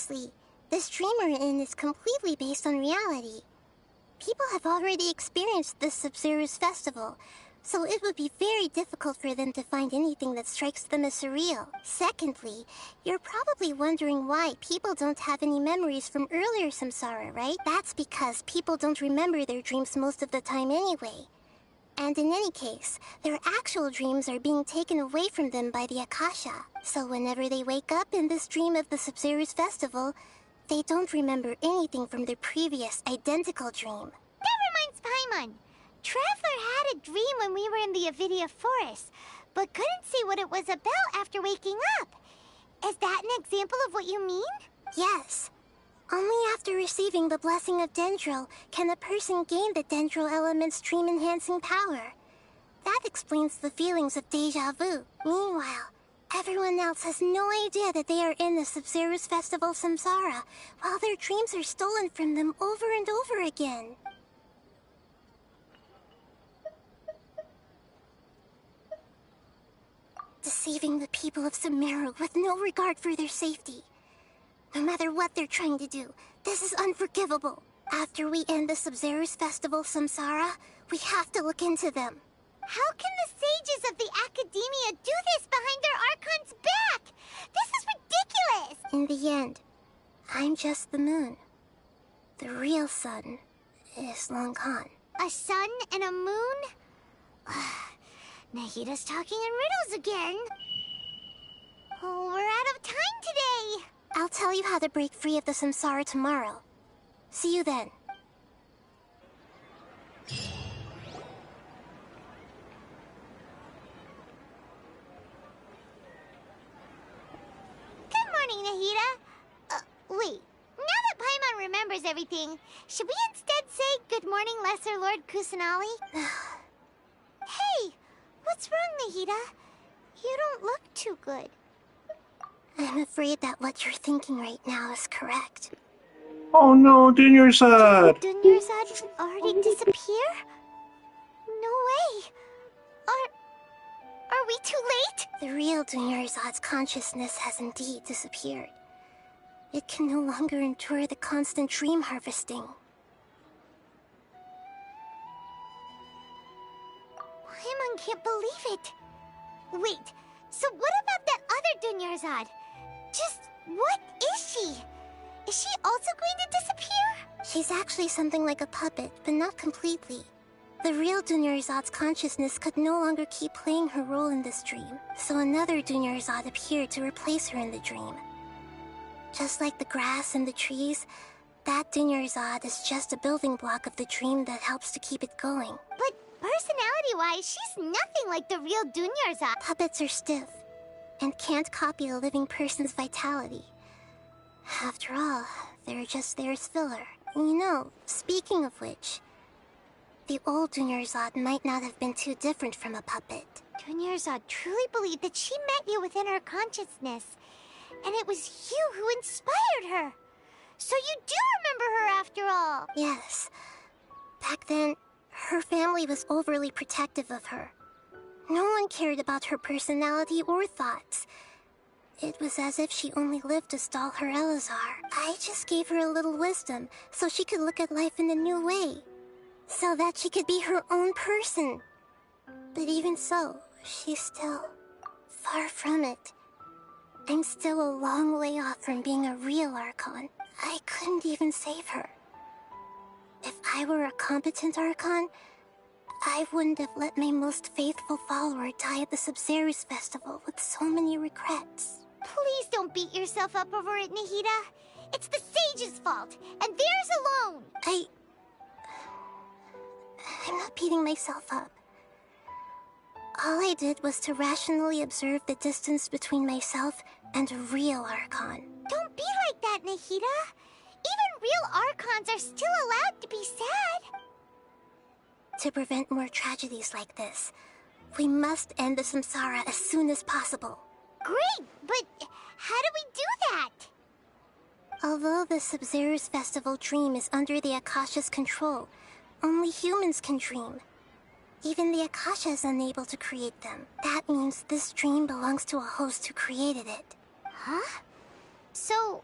Seriously, this dream we're in is completely based on reality. People have already experienced this Sub-Zero's festival, so it would be very difficult for them to find anything that strikes them as surreal. Secondly, you're probably wondering why people don't have any memories from earlier samsara, right? That's because people don't remember their dreams most of the time anyway. And in any case, their actual dreams are being taken away from them by the Akasha. So whenever they wake up in this dream of the Sub-Zero's festival, they don't remember anything from their previous identical dream. That reminds Paimon. Traveler had a dream when we were in the Avidia forest, but couldn't see what it was about after waking up. Is that an example of what you mean? Yes. Only after receiving the blessing of Dendro can a person gain the Dendro element's dream-enhancing power. That explains the feelings of deja vu. Meanwhile, everyone else has no idea that they are in the Sub-Zero's festival samsara, while their dreams are stolen from them over and over again. Deceiving the people of Sumeru with no regard for their safety. No matter what they're trying to do, this is unforgivable. After we end the Sub-Zero's festival samsara, we have to look into them. How can the sages of the Academia do this behind their Archon's back? This is ridiculous! In the end, I'm just the moon. The real sun is long gone. A sun and a moon? Nahida's talking in riddles again. Oh, we're out of time today. I'll tell you how to break free of the samsara tomorrow. See you then. Good morning, Nahida. Wait. Now that Paimon remembers everything, should we instead say good morning, Lesser Lord Kusanali? Hey! What's wrong, Nahida? You don't look too good. I'm afraid that what you're thinking right now is correct. Oh no, Dunyarzad! Did Dunyarzad already disappear? No way! Are we too late? The real Dunyarzad's consciousness has indeed disappeared. It can no longer endure the constant dream harvesting. Paimon can't believe it. Wait, so what about that other Dunyarzad? Just what is she? Is she also going to disappear? She's actually something like a puppet, but not completely. The real Dunyarzad's consciousness could no longer keep playing her role in this dream, so another Dunyarzad appeared to replace her in the dream. Just like the grass and the trees, that Dunyarzad is just a building block of the dream that helps to keep it going. But personality-wise, she's nothing like the real Dunyarzad. Puppets are stiff and can't copy a living person's vitality. After all, they're just there as filler. You know, speaking of which, the old Dunyarzad might not have been too different from a puppet. Dunyarzad truly believed that she met you within her consciousness, and it was you who inspired her. So you do remember her after all. Yes. Back then, her family was overly protective of her. No one cared about her personality or thoughts. It was as if she only lived to stall her Elazar. I just gave her a little wisdom so she could look at life in a new way. So that she could be her own person. But even so, she's still far from it. I'm still a long way off from being a real Archon. I couldn't even save her. If I were a competent Archon, I wouldn't have let my most faithful follower die at the Sub-Zero's festival with so many regrets. Please don't beat yourself up over it, Nahida. It's the sage's fault, and theirs alone. I'm not beating myself up. All I did was to rationally observe the distance between myself and a real Archon. Don't be like that, Nahida. Even real Archons are still allowed to be sad. To prevent more tragedies like this, we must end the samsara as soon as possible. Great, but how do we do that? Although the Sub-Zero's festival dream is under the Akasha's control, only humans can dream. Even the Akasha is unable to create them. That means this dream belongs to a host who created it. Huh? So,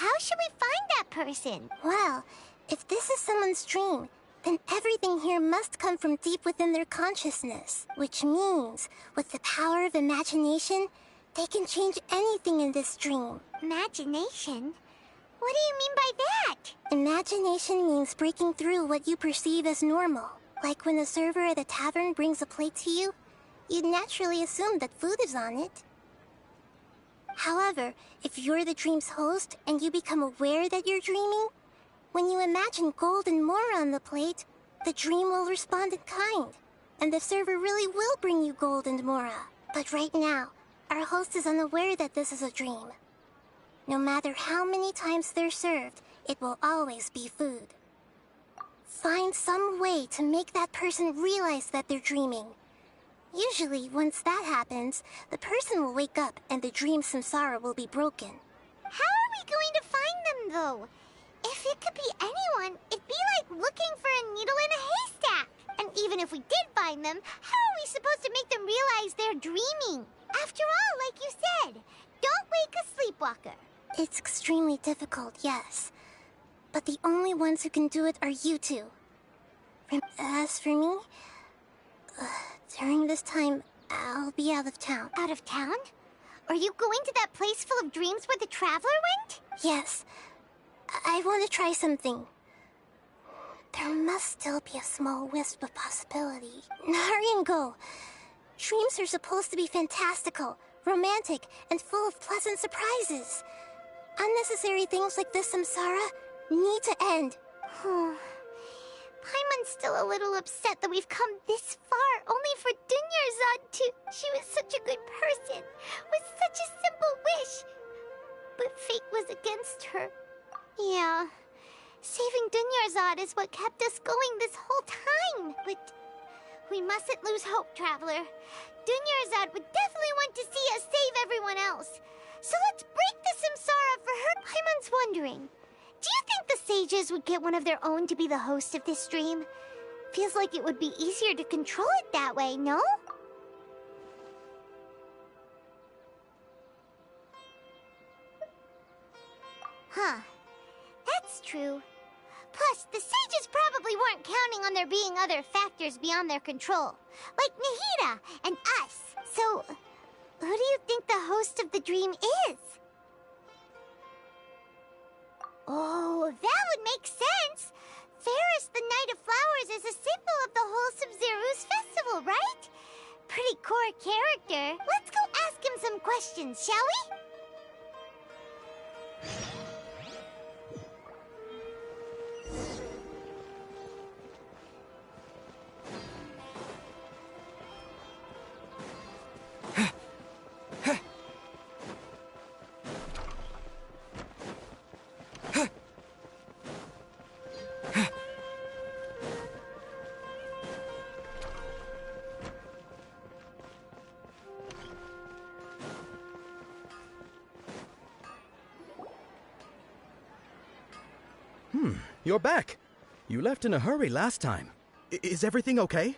How should we find that person? Well, if this is someone's dream, then everything here must come from deep within their consciousness. Which means, with the power of imagination, they can change anything in this dream. Imagination? What do you mean by that? Imagination means breaking through what you perceive as normal. Like when a server at a tavern brings a plate to you, you'd naturally assume that food is on it. However, if you're the dream's host and you become aware that you're dreaming, when you imagine gold and more on the plate, the dream will respond in kind, and the server really will bring you gold and mora. But right now, our host is unaware that this is a dream. No matter how many times they're served, it will always be food. Find some way to make that person realize that they're dreaming. Usually, once that happens, the person will wake up and the dream samsara will be broken. How are we going to find them, though? If it could be anyone, it'd be like looking for a needle in a haystack. And even if we did find them, how are we supposed to make them realize they're dreaming? After all, like you said, don't wake a sleepwalker. It's extremely difficult, yes. But the only ones who can do it are you two. As for me, during this time, I'll be out of town. Out of town? Are you going to that place full of dreams where the Traveler went? Yes. I want to try something. There must still be a small wisp of possibility. Hurry and go. Dreams are supposed to be fantastical, romantic, and full of pleasant surprises. Unnecessary things like this samsara need to end. Paimon's still a little upset that we've come this far, only for Dunyarzad to... She was such a good person, with such a simple wish. But fate was against her. Yeah, saving Dunyarzad is what kept us going this whole time. But we mustn't lose hope, Traveler. Dunyarzad would definitely want to see us save everyone else. So let's break the samsara for her. Paimon's wondering, do you think the sages would get one of their own to be the host of this dream? Feels like it would be easier to control it that way, no? Huh. That's true. Plus, the sages probably weren't counting on there being other factors beyond their control, like Nahida and us. So, who do you think the host of the dream is? Oh, that would make sense. Fairest the Night of Flowers is a symbol of the wholesome Zerus festival, right? Pretty core character. Let's go ask him some questions, shall we? You're back. You left in a hurry last time. Is everything okay?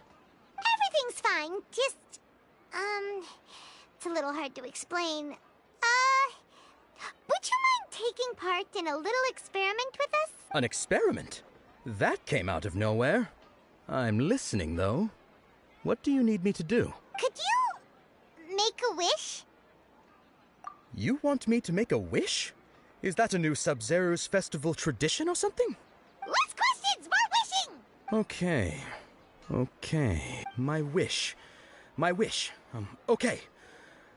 Everything's fine. Just, it's a little hard to explain. Would you mind taking part in a little experiment with us? An experiment? That came out of nowhere. I'm listening, though. What do you need me to do? Could you make a wish? You want me to make a wish? Is that a new Sub-Zero's festival tradition or something? Less questions, more wishing! Okay. My wish. Okay.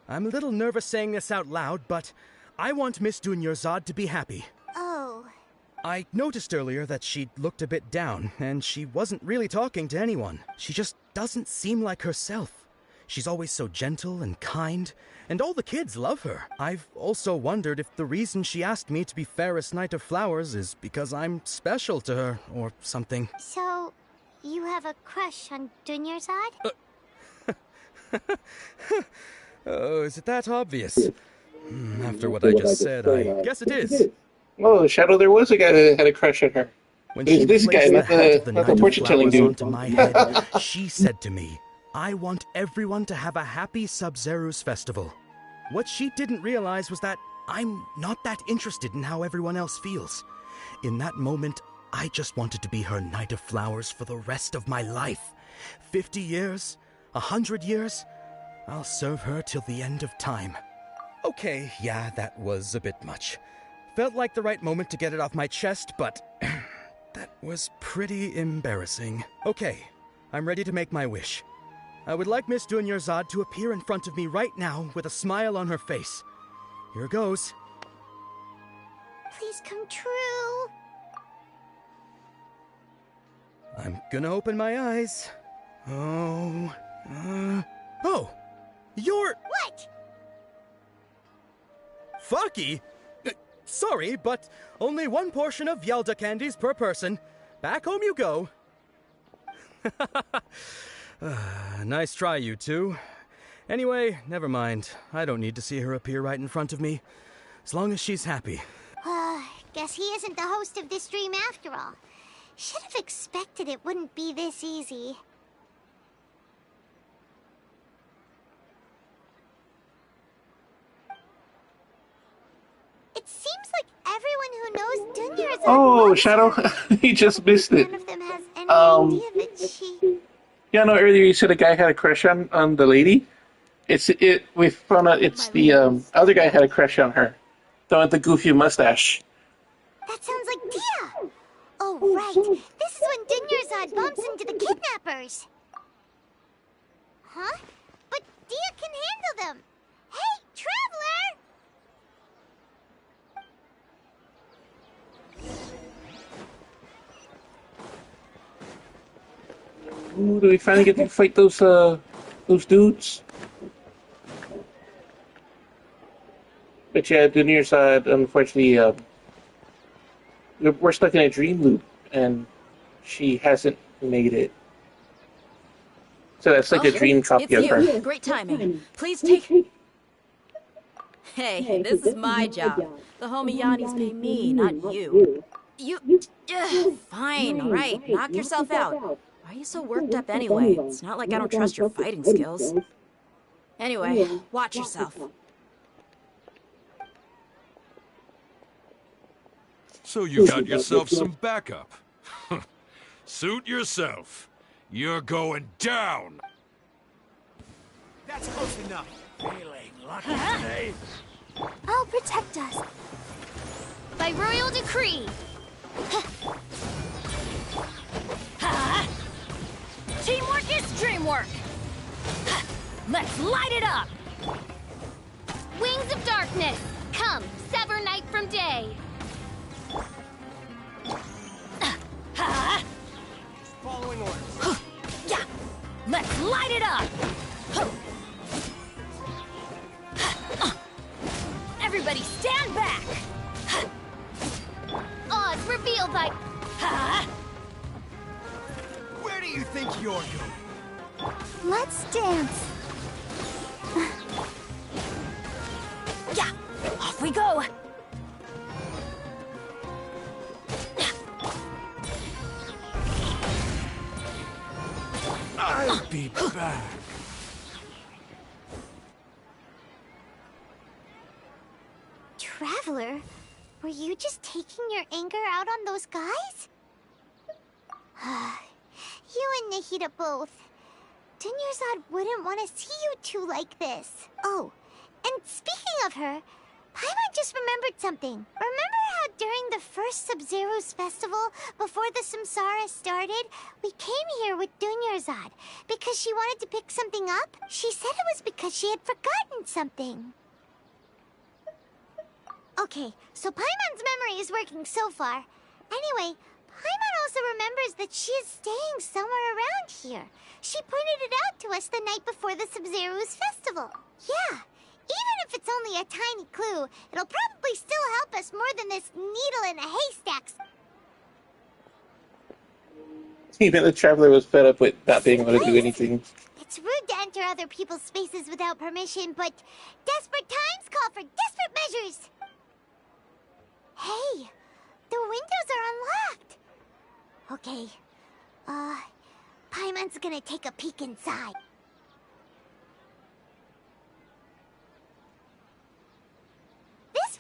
I'm a little nervous saying this out loud, but I want Miss Dunyarzad to be happy. Oh. I noticed earlier that she looked a bit down, and she wasn't really talking to anyone. She just doesn't seem like herself. She's always so gentle and kind, and all the kids love her. I've also wondered if the reason she asked me to be Fairest Night of Flowers is because I'm special to her, or something. So, you have a crush on Dunyarzad? Oh, is it that obvious? After what I just said, I guess it is. Oh, Shadow, there was a guy that had a crush on her. When she This guy, placed not the fortune-telling dude. onto my head, she said to me, I want everyone to have a happy Sub-Zero's festival. What she didn't realize was that I'm not that interested in how everyone else feels. In that moment, I just wanted to be her Knight of Flowers for the rest of my life. 50 years? 100 years? I'll serve her till the end of time. Okay, yeah, that was a bit much. Felt like the right moment to get it off my chest, but that was pretty embarrassing. Okay, I'm ready to make my wish. I would like Miss Dunyarzad to appear in front of me right now with a smile on her face. Here goes. Please come true. I'm gonna open my eyes. Oh, you're... What? Faki? Sorry, but only one portion of Yalda candies per person. Back home you go. Nice try, you two. Anyway, never mind. I don't need to see her appear right in front of me. As long as she's happy. Guess he isn't the host of this dream after all. Should have expected it wouldn't be this easy. It seems like everyone who knows Dunyarzad. Oh, Shadow, he just missed it. None of them has any idea that she... Yeah, no. Earlier you said a guy had a crush on the lady. We found out it's the other guy had a crush on her, the one with the goofy mustache. That sounds like Dia! Oh, right. This is when Dunyarzad bumps into the kidnappers. Huh? But Dia can handle them. Hey, Traveler! Ooh, do we finally get to fight those dudes? But yeah, Dunyarzad, unfortunately, we're stuck in a dream loop, and she hasn't made it. So that's like a dream copy of her. You. Great timing. Please take... Hey, this is my job. The homie Yanni's pay me, not you. Fine, all right. Knock yourself out. Why are you so worked up anyway? It's not like I don't trust your fighting skills. Anyway, watch yourself. So you got yourself some backup. Suit yourself. You're going down. That's close enough. Feeling lucky today. I'll protect us. By royal decree. Teamwork is dreamwork. Let's light it up. Wings of darkness. Come, sever night from day. Following orders. Yeah. Let's light it up. Everybody stand back. Odds revealed by... Where do you think you're going? Let's dance. Yeah. Off we go. I'll be back. Traveler, were you just taking your anger out on those guys? You and Nahida both. Dunyarzad wouldn't want to see you two like this. Oh, and speaking of her, Paimon just remembered something. Remember how during the first Sub-Zero's festival, before the Samsara started, we came here with Dunyarzad because she wanted to pick something up? She said it was because she had forgotten something. Okay, so Paimon's memory is working so far. Anyway, Paimon also remembers that she is staying somewhere around here. She pointed it out to us the night before the Sub-Zero's festival. Yeah. Even if it's only a tiny clue, it'll probably still help us more than this needle in a haystack. Even the Traveler was fed up with not being able to do anything. It's rude to enter other people's spaces without permission, but desperate times call for desperate measures. Hey, the windows are unlocked. Okay, Paimon's gonna take a peek inside. This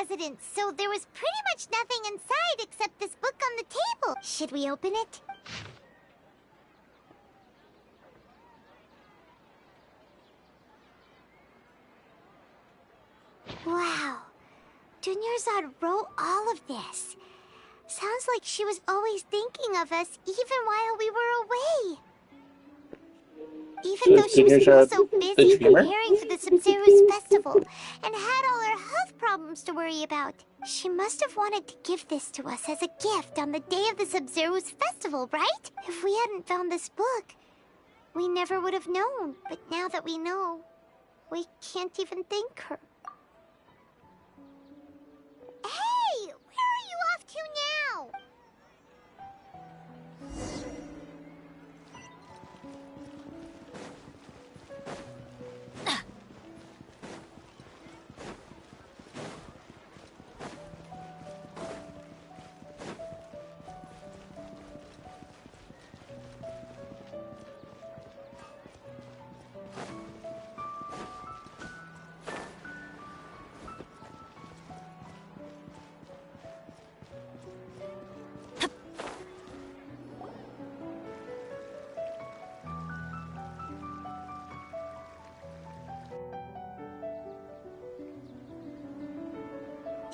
residence, so there was pretty much nothing inside except this book on the table. Should we open it? Wow. Dunyarzad wrote all of this. Sounds like she was always thinking of us even while we were away. Even though she was still so busy preparing for the Sub-Zero's festival and had all her health problems to worry about. She must have wanted to give this to us as a gift on the day of the Sub-Zero's festival, right? If we hadn't found this book, we never would have known. But now that we know, we can't even thank her. Hey! Where are you off to now?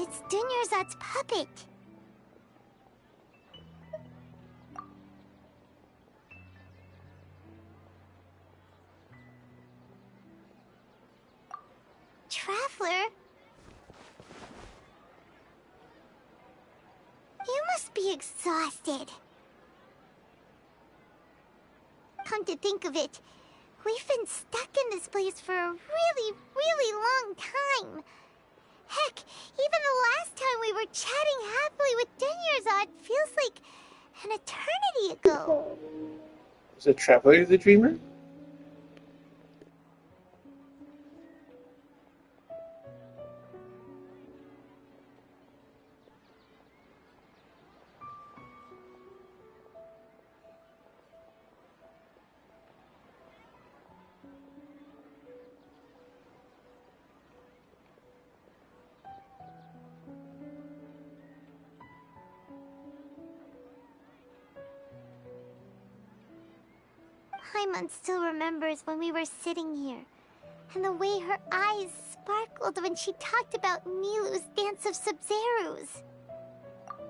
It's Dunyarzad's puppet. Traveler? You must be exhausted. Come to think of it, we've been stuck in this place for a really, really long time. Heck, even the last time we were chatting happily with Dunyarzad feels like an eternity ago. Is the Traveler the dreamer? Paimon still remembers when we were sitting here, and the way her eyes sparkled when she talked about Nilu's dance of Sub-Zerus.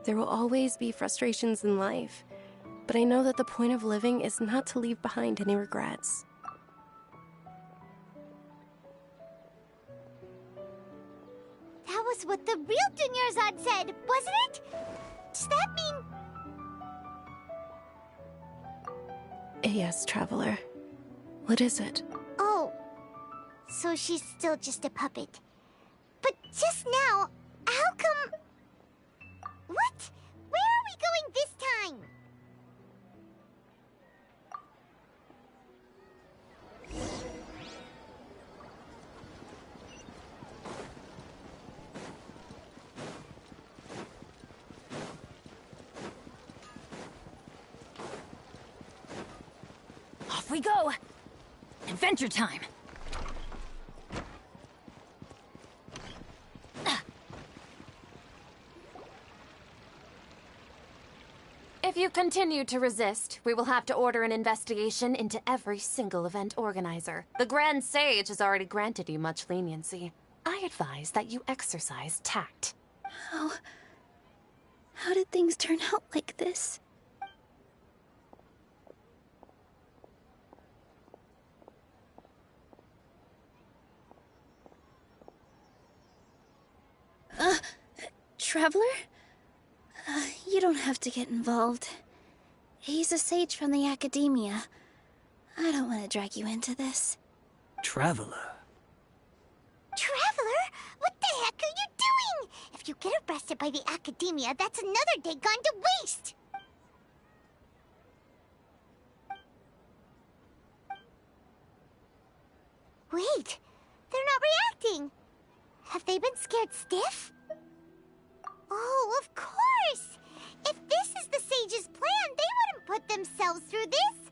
There will always be frustrations in life, but I know that the point of living is not to leave behind any regrets. That was what the real Dunyarzad said, wasn't it? Does that mean... Yes, Traveler. What is it? Oh, so she's still just a puppet. But just now, how come... What? Where are we going this time? Off we go! Adventure time! If you continue to resist, we will have to order an investigation into every single event organizer. The Grand Sage has already granted you much leniency. I advise that you exercise tact. How did things turn out like this? Traveler? You don't have to get involved. He's a sage from the Academia. I don't want to drag you into this. Traveler? Traveler? What the heck are you doing? If you get arrested by the Academia, that's another day gone to waste! Wait, they're not reacting. Have they been scared stiff? Oh, of course! If this is the Sage's plan, they wouldn't put themselves through this!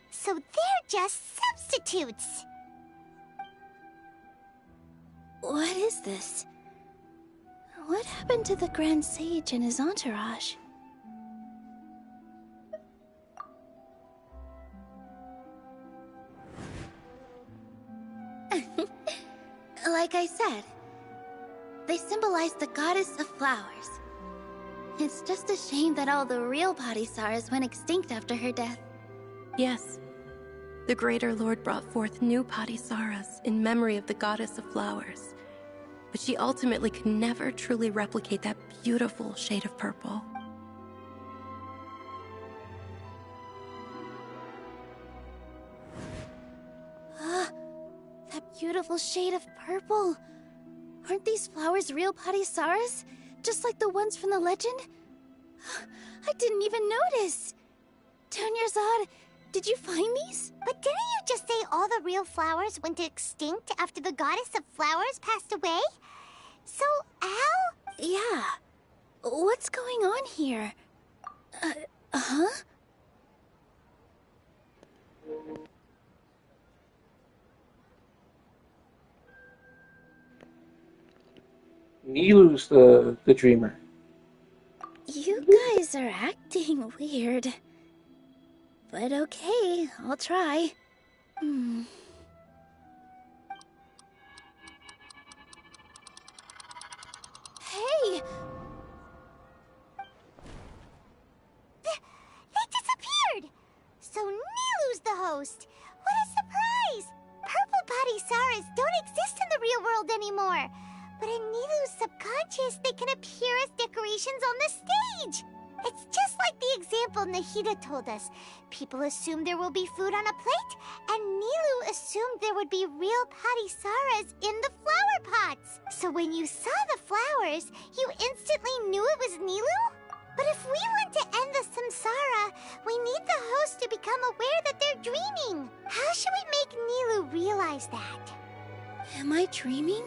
So they're just substitutes! What is this? What happened to the Grand Sage and his entourage? Like I said, they symbolize the goddess of flowers. It's just a shame that all the real Padisaras went extinct after her death. Yes. The Greater Lord brought forth new Padisaras in memory of the goddess of flowers. But she ultimately could never truly replicate that beautiful shade of purple. That beautiful shade of purple. Aren't these flowers real Padisaras? Just like the ones from the legend? I didn't even notice. Dunyarzad, did you find these? But didn't you just say all the real flowers went extinct after the goddess of flowers passed away? So, Al? Yeah. What's going on here? Huh? Nilu's the dreamer. You guys are acting weird. But okay, I'll try. Hey! They disappeared! So Nilu's the host. What a surprise! Purple Padisaras don't exist in the real world anymore. But in Nilu's subconscious, they can appear as decorations on the stage. It's just like the example Nahida told us. People assumed there will be food on a plate, and Nilu assumed there would be real Padisaras in the flower pots. So when you saw the flowers, you instantly knew it was Nilu? But if we want to end the samsara, we need the host to become aware that they're dreaming. How should we make Nilu realize that? Am I dreaming?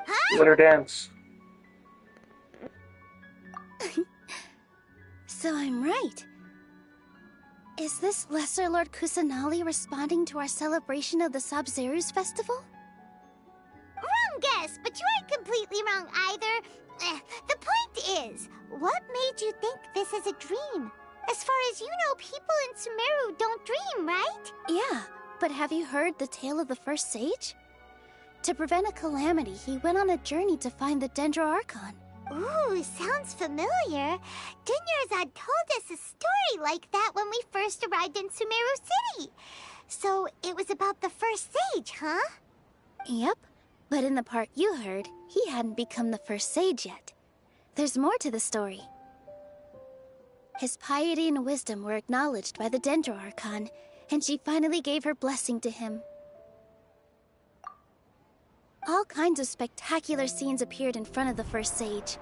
Huh? Let her dance. So I'm right. Is this Lesser Lord Kusanali responding to our celebration of the Sabzeruz festival? Wrong guess, but you aren't completely wrong either. The point is, what made you think this is a dream? As far as you know, people in Sumeru don't dream, right? Yeah, but have you heard the tale of the first sage? To prevent a calamity, he went on a journey to find the Dendro Archon. Ooh, sounds familiar. Dunyarzad told us a story like that when we first arrived in Sumeru City. So it was about the first sage, huh? Yep, but in the part you heard, he hadn't become the first sage yet. There's more to the story. His piety and wisdom were acknowledged by the Dendro Archon, and she finally gave her blessing to him. All kinds of spectacular scenes appeared in front of the first sage,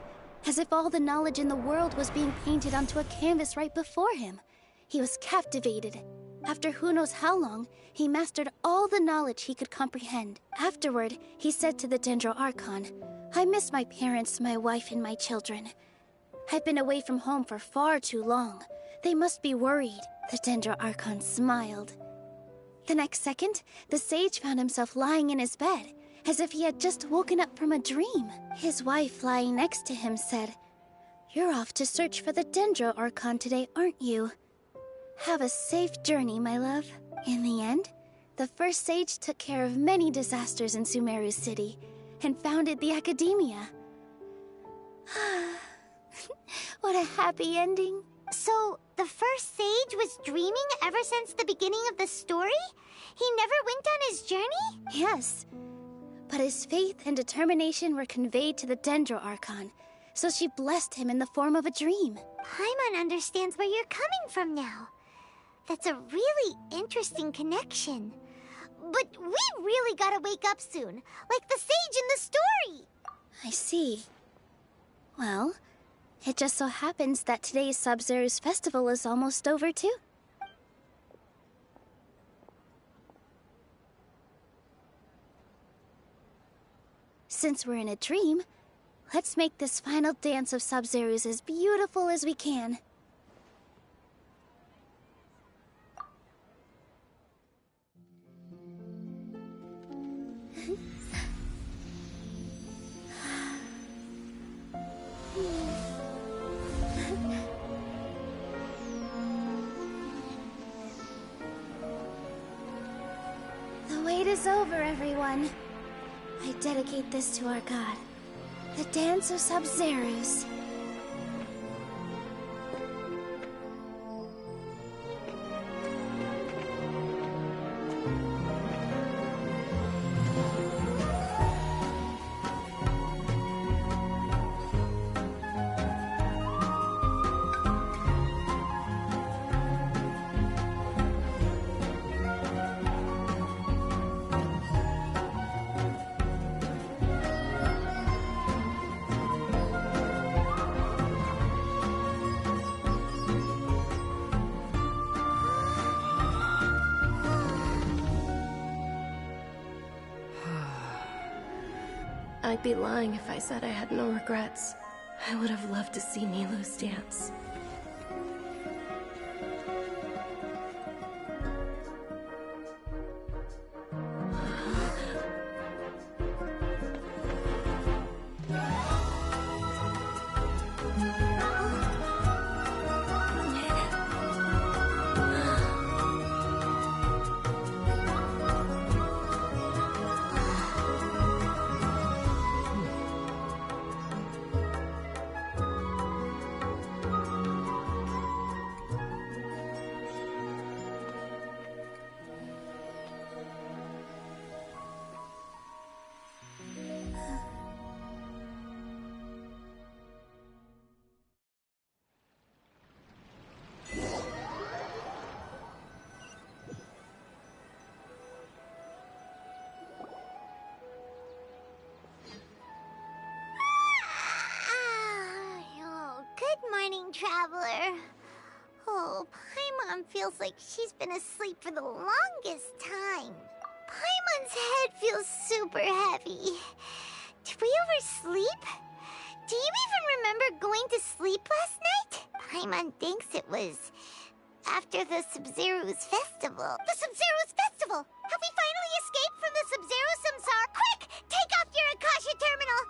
as if all the knowledge in the world was being painted onto a canvas right before him. He was captivated. After who knows how long, he mastered all the knowledge he could comprehend. Afterward, he said to the Dendro Archon, "I miss my parents, my wife, and my children. I've been away from home for far too long. They must be worried." The Dendro Archon smiled. The next second, the sage found himself lying in his bed, as if he had just woken up from a dream. His wife, lying next to him, said, "You're off to search for the Dendro Archon today, aren't you? Have a safe journey, my love." In the end, the first sage took care of many disasters in Sumeru City, and founded the Academia. What a happy ending. So, the first sage was dreaming ever since the beginning of the story? He never went on his journey? Yes. But his faith and determination were conveyed to the Dendro Archon, so she blessed him in the form of a dream. Paimon understands where you're coming from now. That's a really interesting connection. But we really gotta wake up soon, like the sage in the story. I see. Well, it just so happens that today's Sabzeruz festival is almost over too. Since we're in a dream, let's make this final dance of Sabzeruz as beautiful as we can. The wait is over, everyone. I dedicate this to our god, the Dance of Sub-Zerus. I'd be lying if I said I had no regrets. I would have loved to see Nilou's dance. Good morning, traveler. Oh, Paimon feels like she's been asleep for the longest time. Paimon's head feels super heavy. Did we oversleep? Do you even remember going to sleep last night? Paimon thinks it was after the Sub-Zerus festival. The Sub-Zerus festival! Have we finally escaped from the Sub-Zerus Samsara? Quick! Take off your Akasha terminal!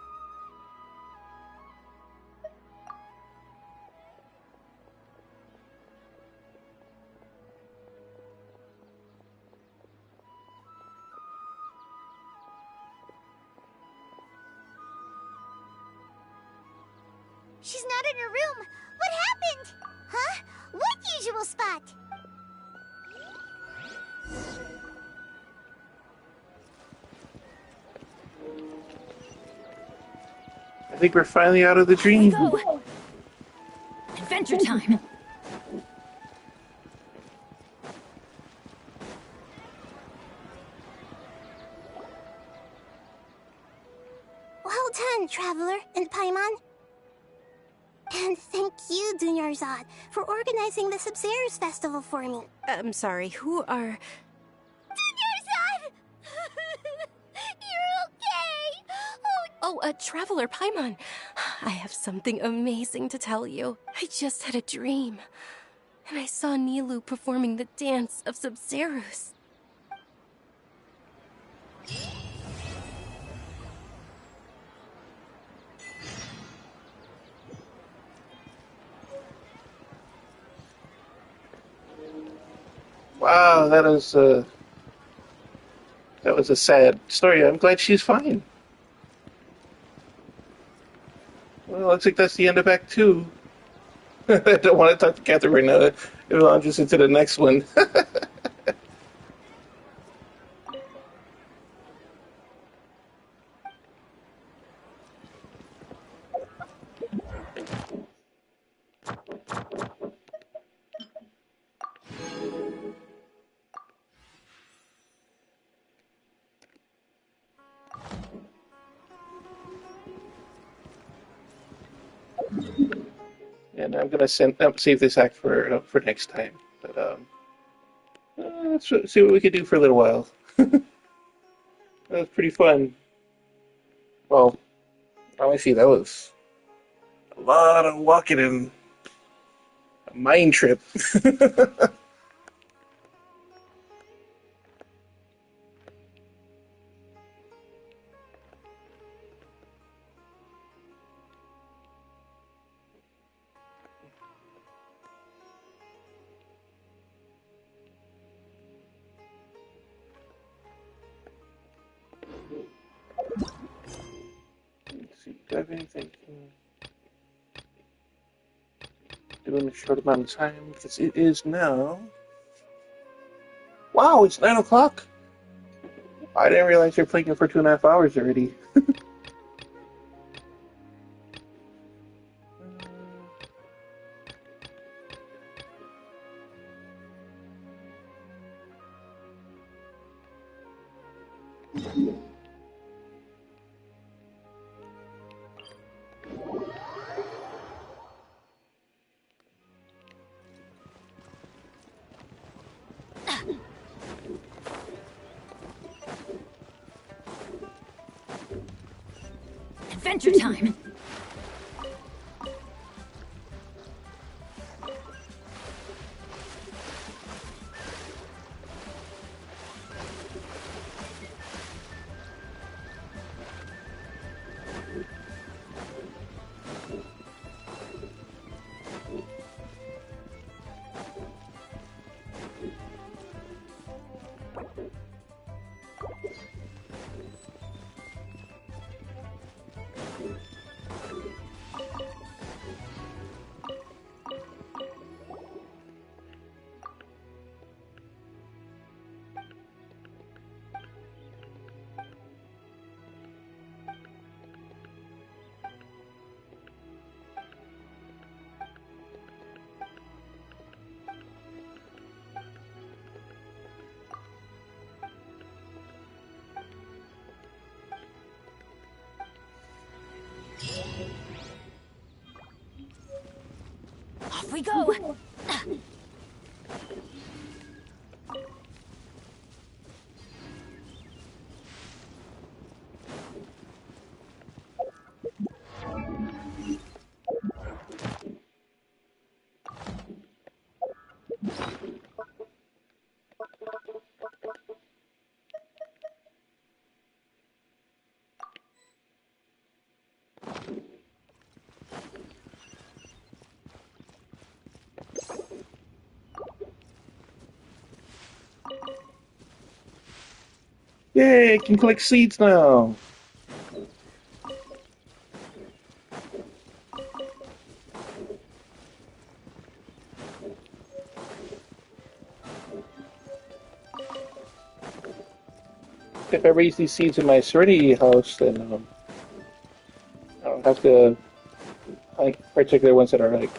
She's not in her room. What happened? Huh? What usual spot? I think we're finally out of the dream. Go! Adventure time! Well done, Traveler and Paimon. And thank you, Dunyarzad, for organizing the Sub-Zerus festival for me. I'm sorry, who are... Dunyarzad! You're okay! Traveler Paimon. I have something amazing to tell you. I just had a dream. And I saw Nilou performing the dance of Sub-Zerus. Wow, that was a sad story. I'm glad she's fine. Well, looks like that's the end of Act 2. I don't want to talk to Catherine right now. It launches into the next one. And I'm gonna save this act for next time. But let's see what we can do for a little while. That was pretty fun. Well, let me see. That was a lot of walking and a mind trip. Do I have anything to do in a short amount of time? Because it is now. Wow, it's 9 o'clock. I didn't realize you're playing it for 2.5 hours already. Adventure time! Off we go! Yay, I can collect seeds now. If I raise these seeds in my Serenity house, then I don't have to like particular ones that are like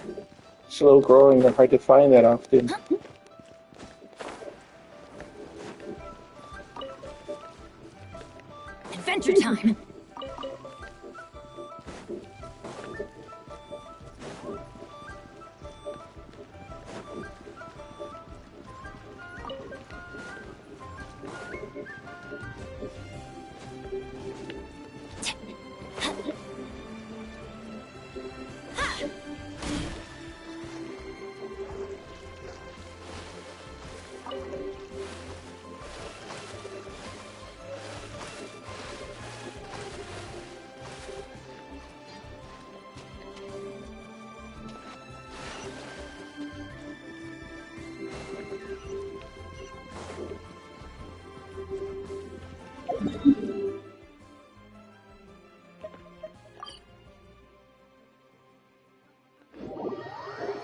slow growing or hard to find that often. Adventure time!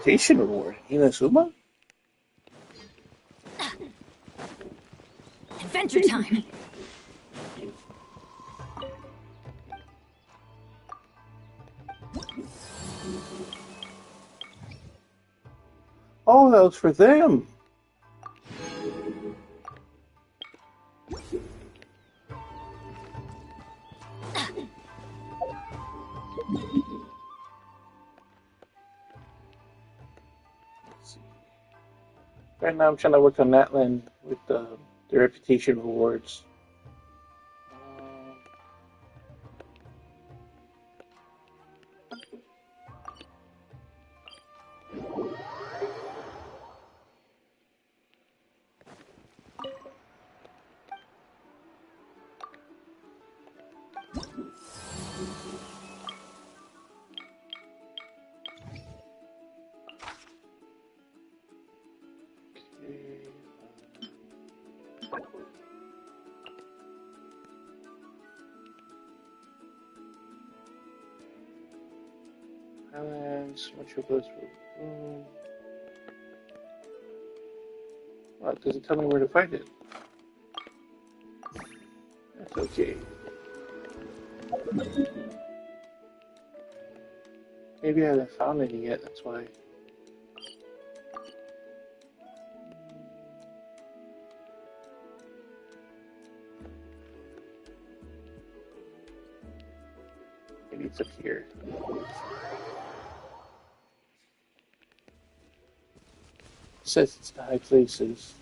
Station reward, Inazuma? Adventure time! Oh, that was for them. Right now I'm trying to work on Natland with the reputation rewards. Highlands, Metropolis. Well, it doesn't tell me where to find it. That's okay. Maybe I haven't found any yet, that's why. Maybe it's up here. It says it's the high places.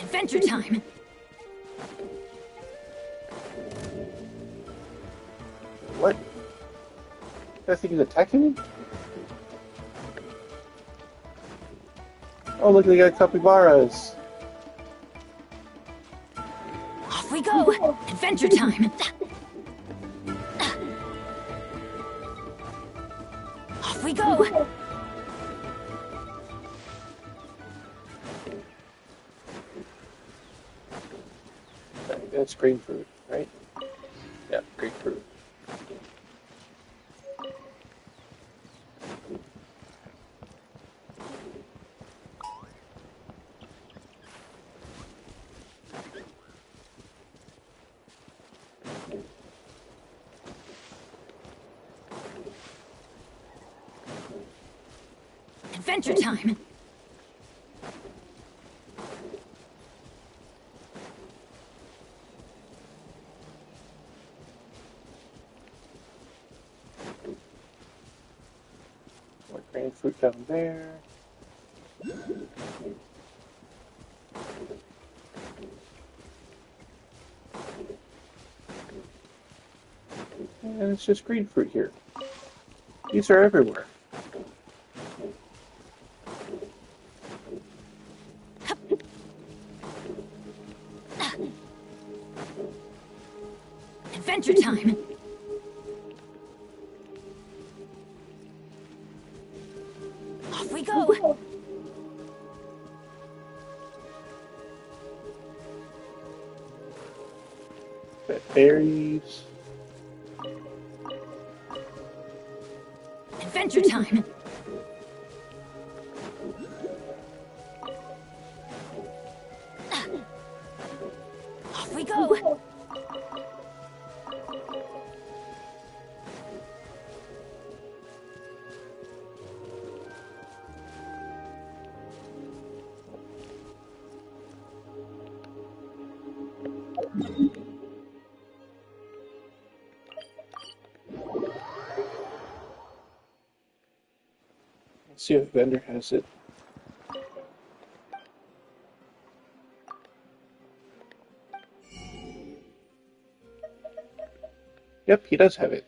Adventure time! What? That thing is attacking me? Oh, look, they got capybaras. Off we go! Adventure time! Off we go! That's grapefruit, right? Yeah, grapefruit. Adventure time! More grapefruit down there. And it's just green fruit here. These are everywhere. Adventure time! Off we go! Got berries. Adventure time! Off we go! Let's see if vendor has it. Yep, he does have it.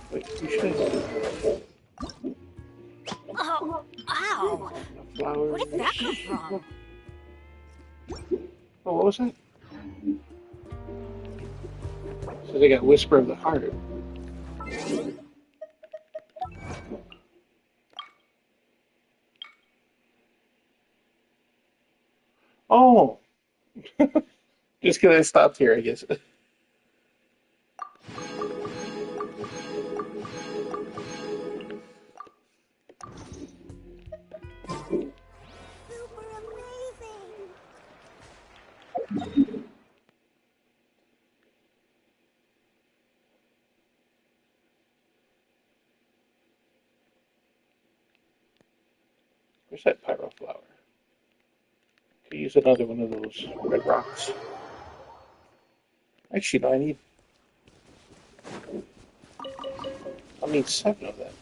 Wait, you should. Oh, ow! Flowers. Where did that come from? Oh, what was that? So they got Whisper of the Heart. Oh! Just because I stopped here, I guess. Where's that pyro flower? Could use another one of those red rocks. Actually, no, I need 7 of them.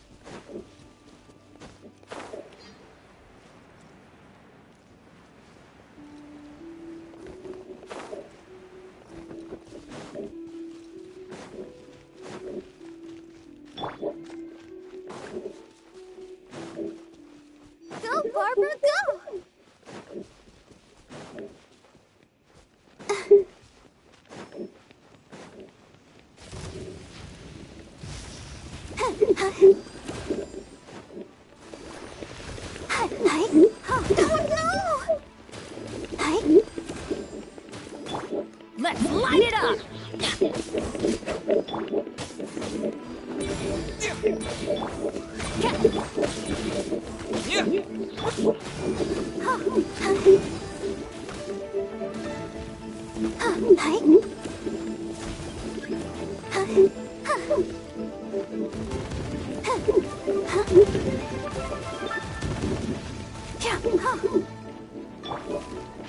Go, Barbara, go! Let's light it up!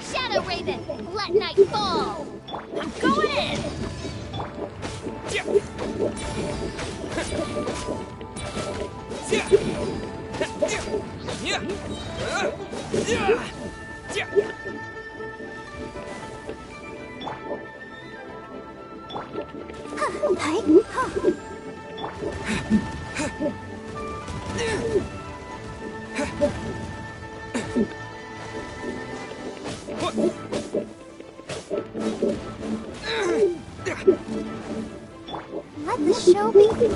Shadow Raven, let night fall! I'm going in! Let the show begin.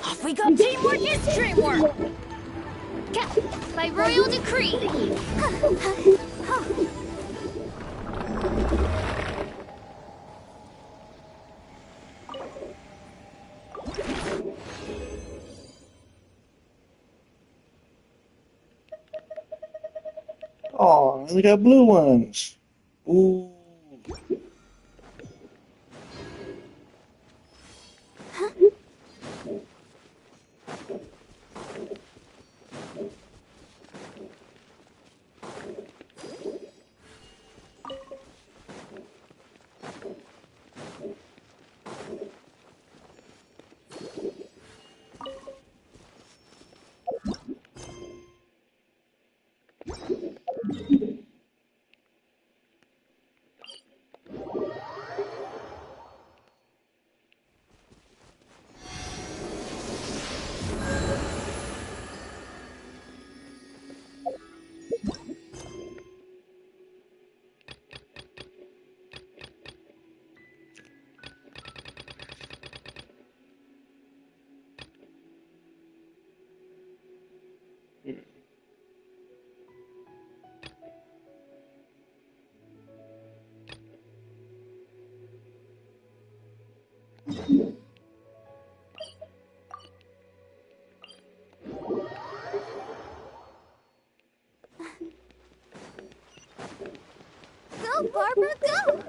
Off we go! Teamwork is dreamwork! By royal decree. Oh, we got blue ones. Ooh. Go, Barbara, go!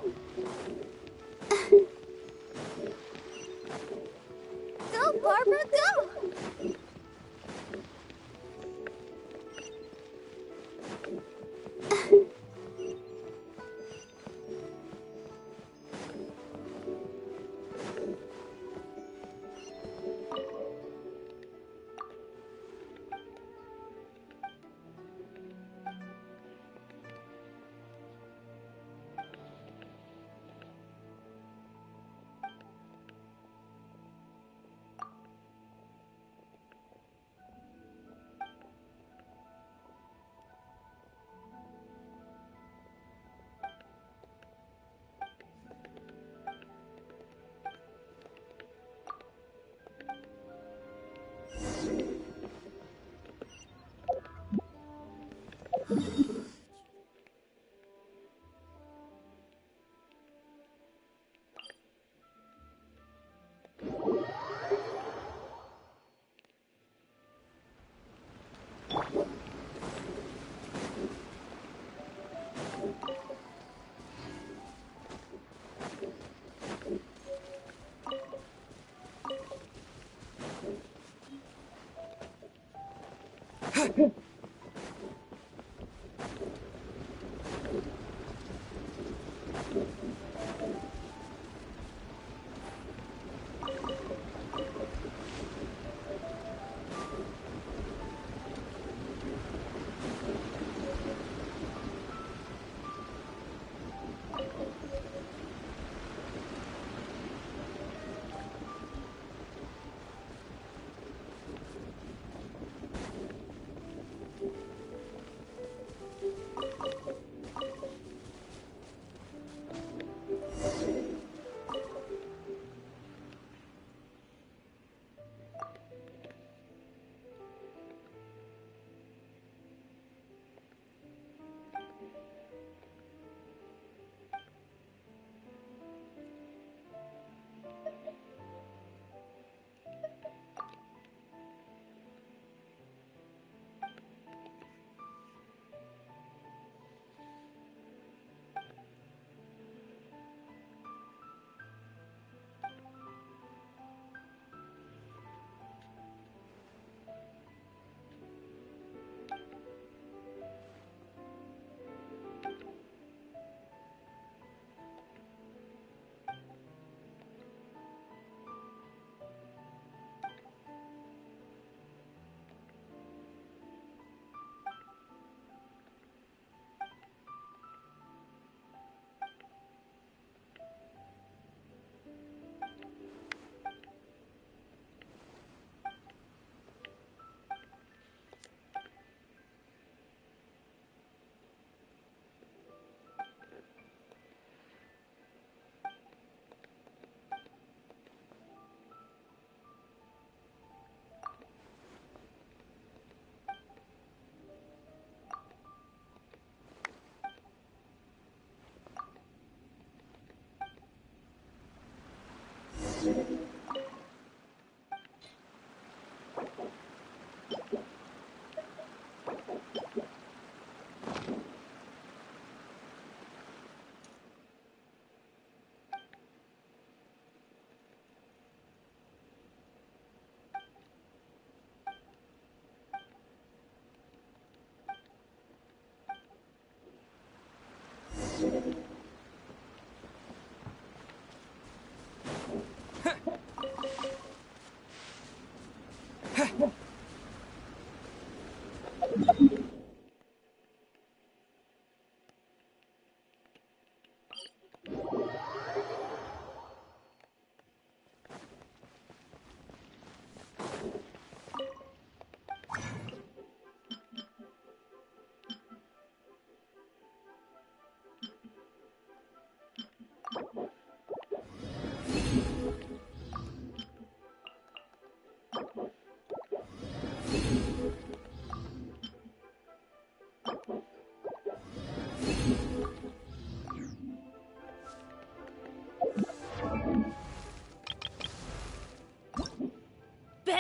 Go, Barbara, go!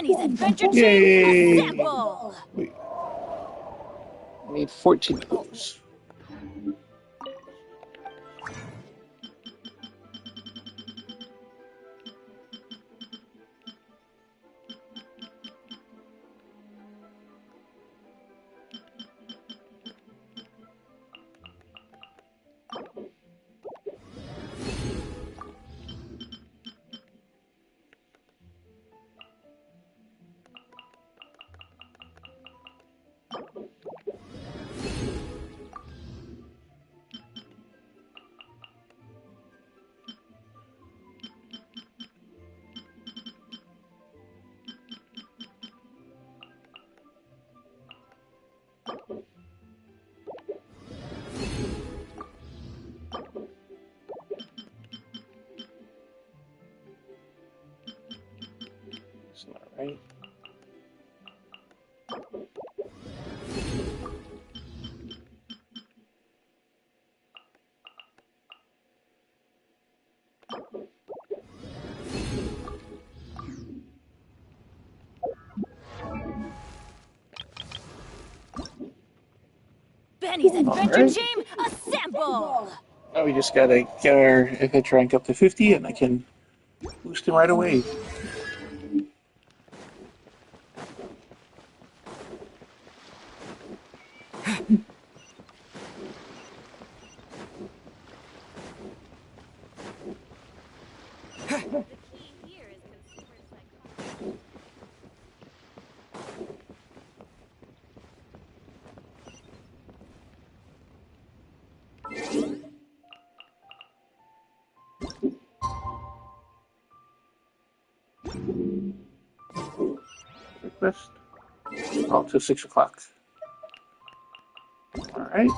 Benny's Adventure Yay! Team Assemble! Wait. I need 14 of those. It's not right. Benny's Adventure Alright. Team Assemble! Now we just gotta get our FH rank up to 50 and I can boost him right away. Request. Oh, till 6 o'clock. Alright.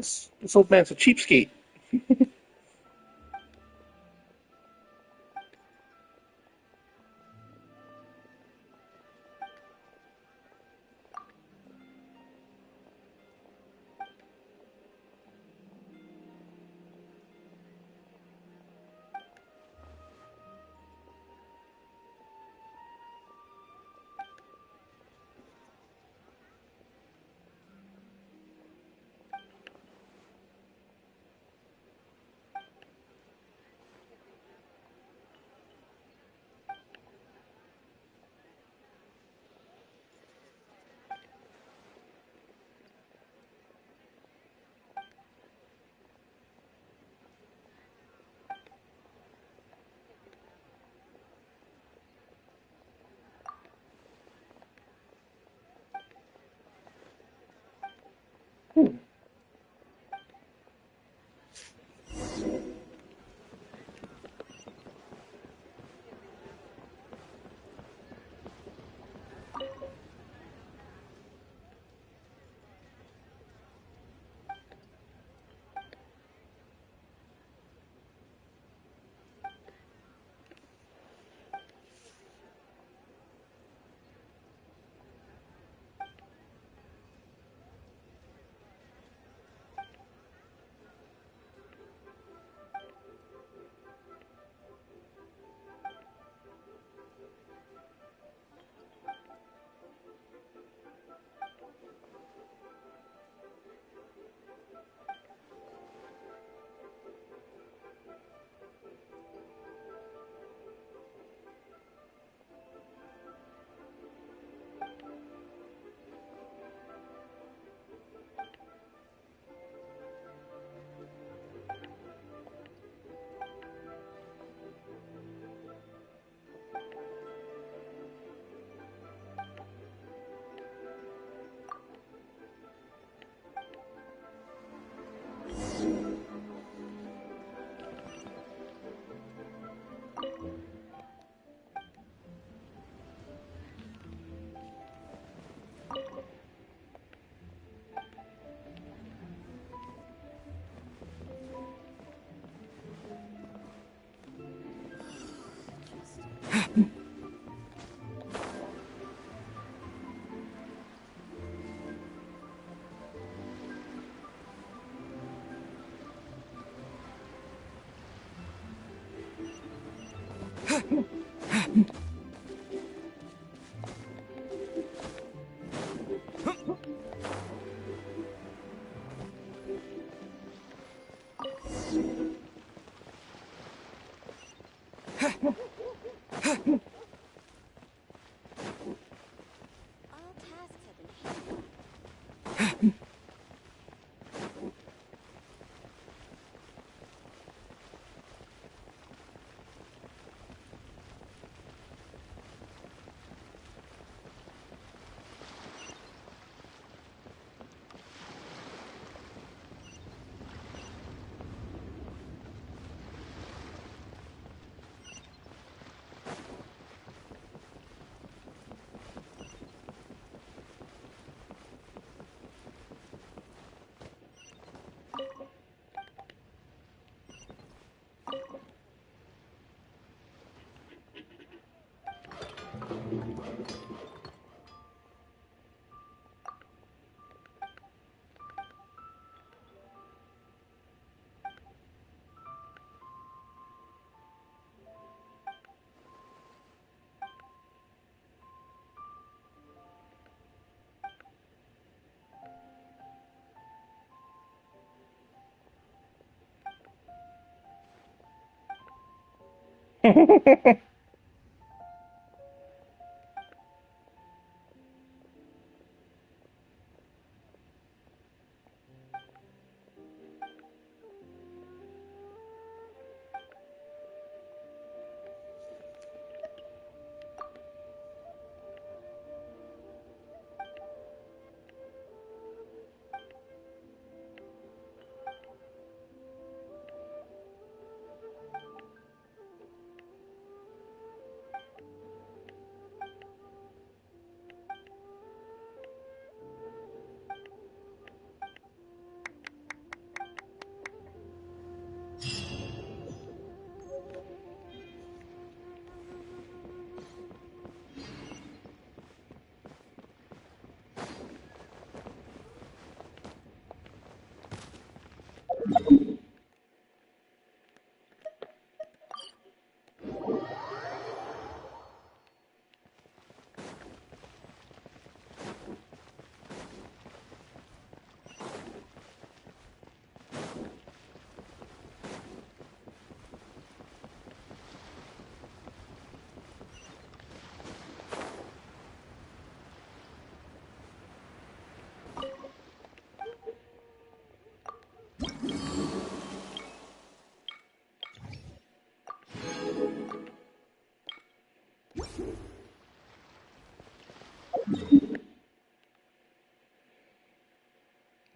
This old man's a cheapskate.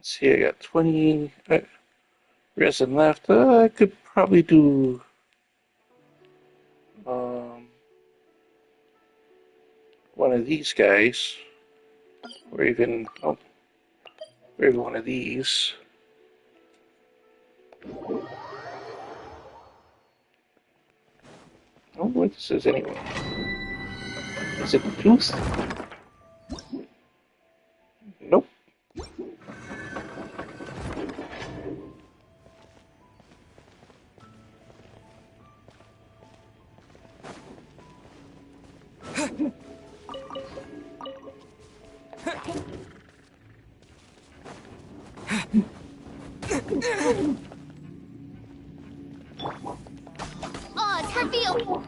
see, I got 20 resin left. I could probably do one of these guys, or even one of these. I don't know what this is anyway. Is it a tooth? Nope. Odds revealed.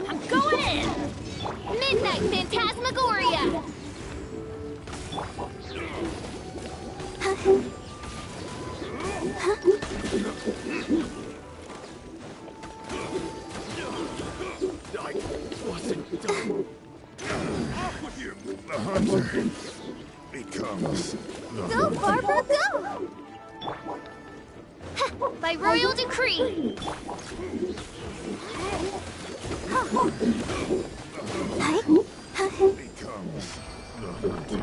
I'm going in! Midnight Phantasmagoria! I wasn't done. Off with you! The hunter becomes the Go, Barbara, go! By royal decree! becomes the hunter.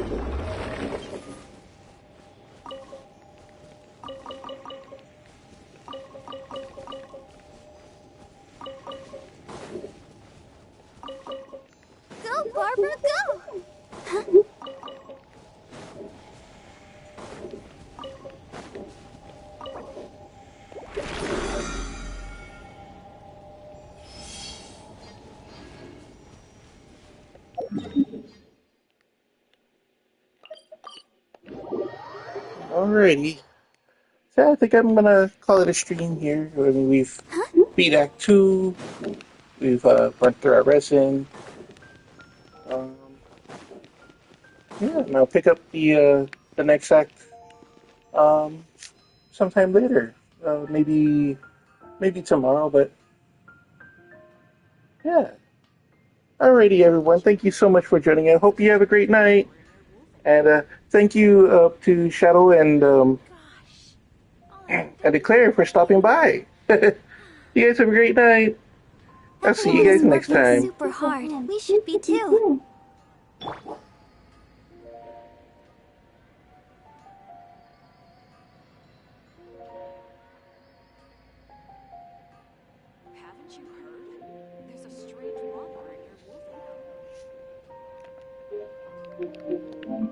Go, Barbara, go! Alrighty. So I think I'm gonna call it a stream here. I mean, we've beat Act 2. We've burnt through our resin. Yeah, and I'll pick up the next act sometime later. Maybe tomorrow, but yeah. Alrighty, everyone. Thank you so much for joining. I hope you have a great night. And thank you to Shadow and Declare for stopping by. You guys have a great night. I'll see you guys next time. Super hard. We should be too. Haven't you heard? There's a strange wanderer near Wolf.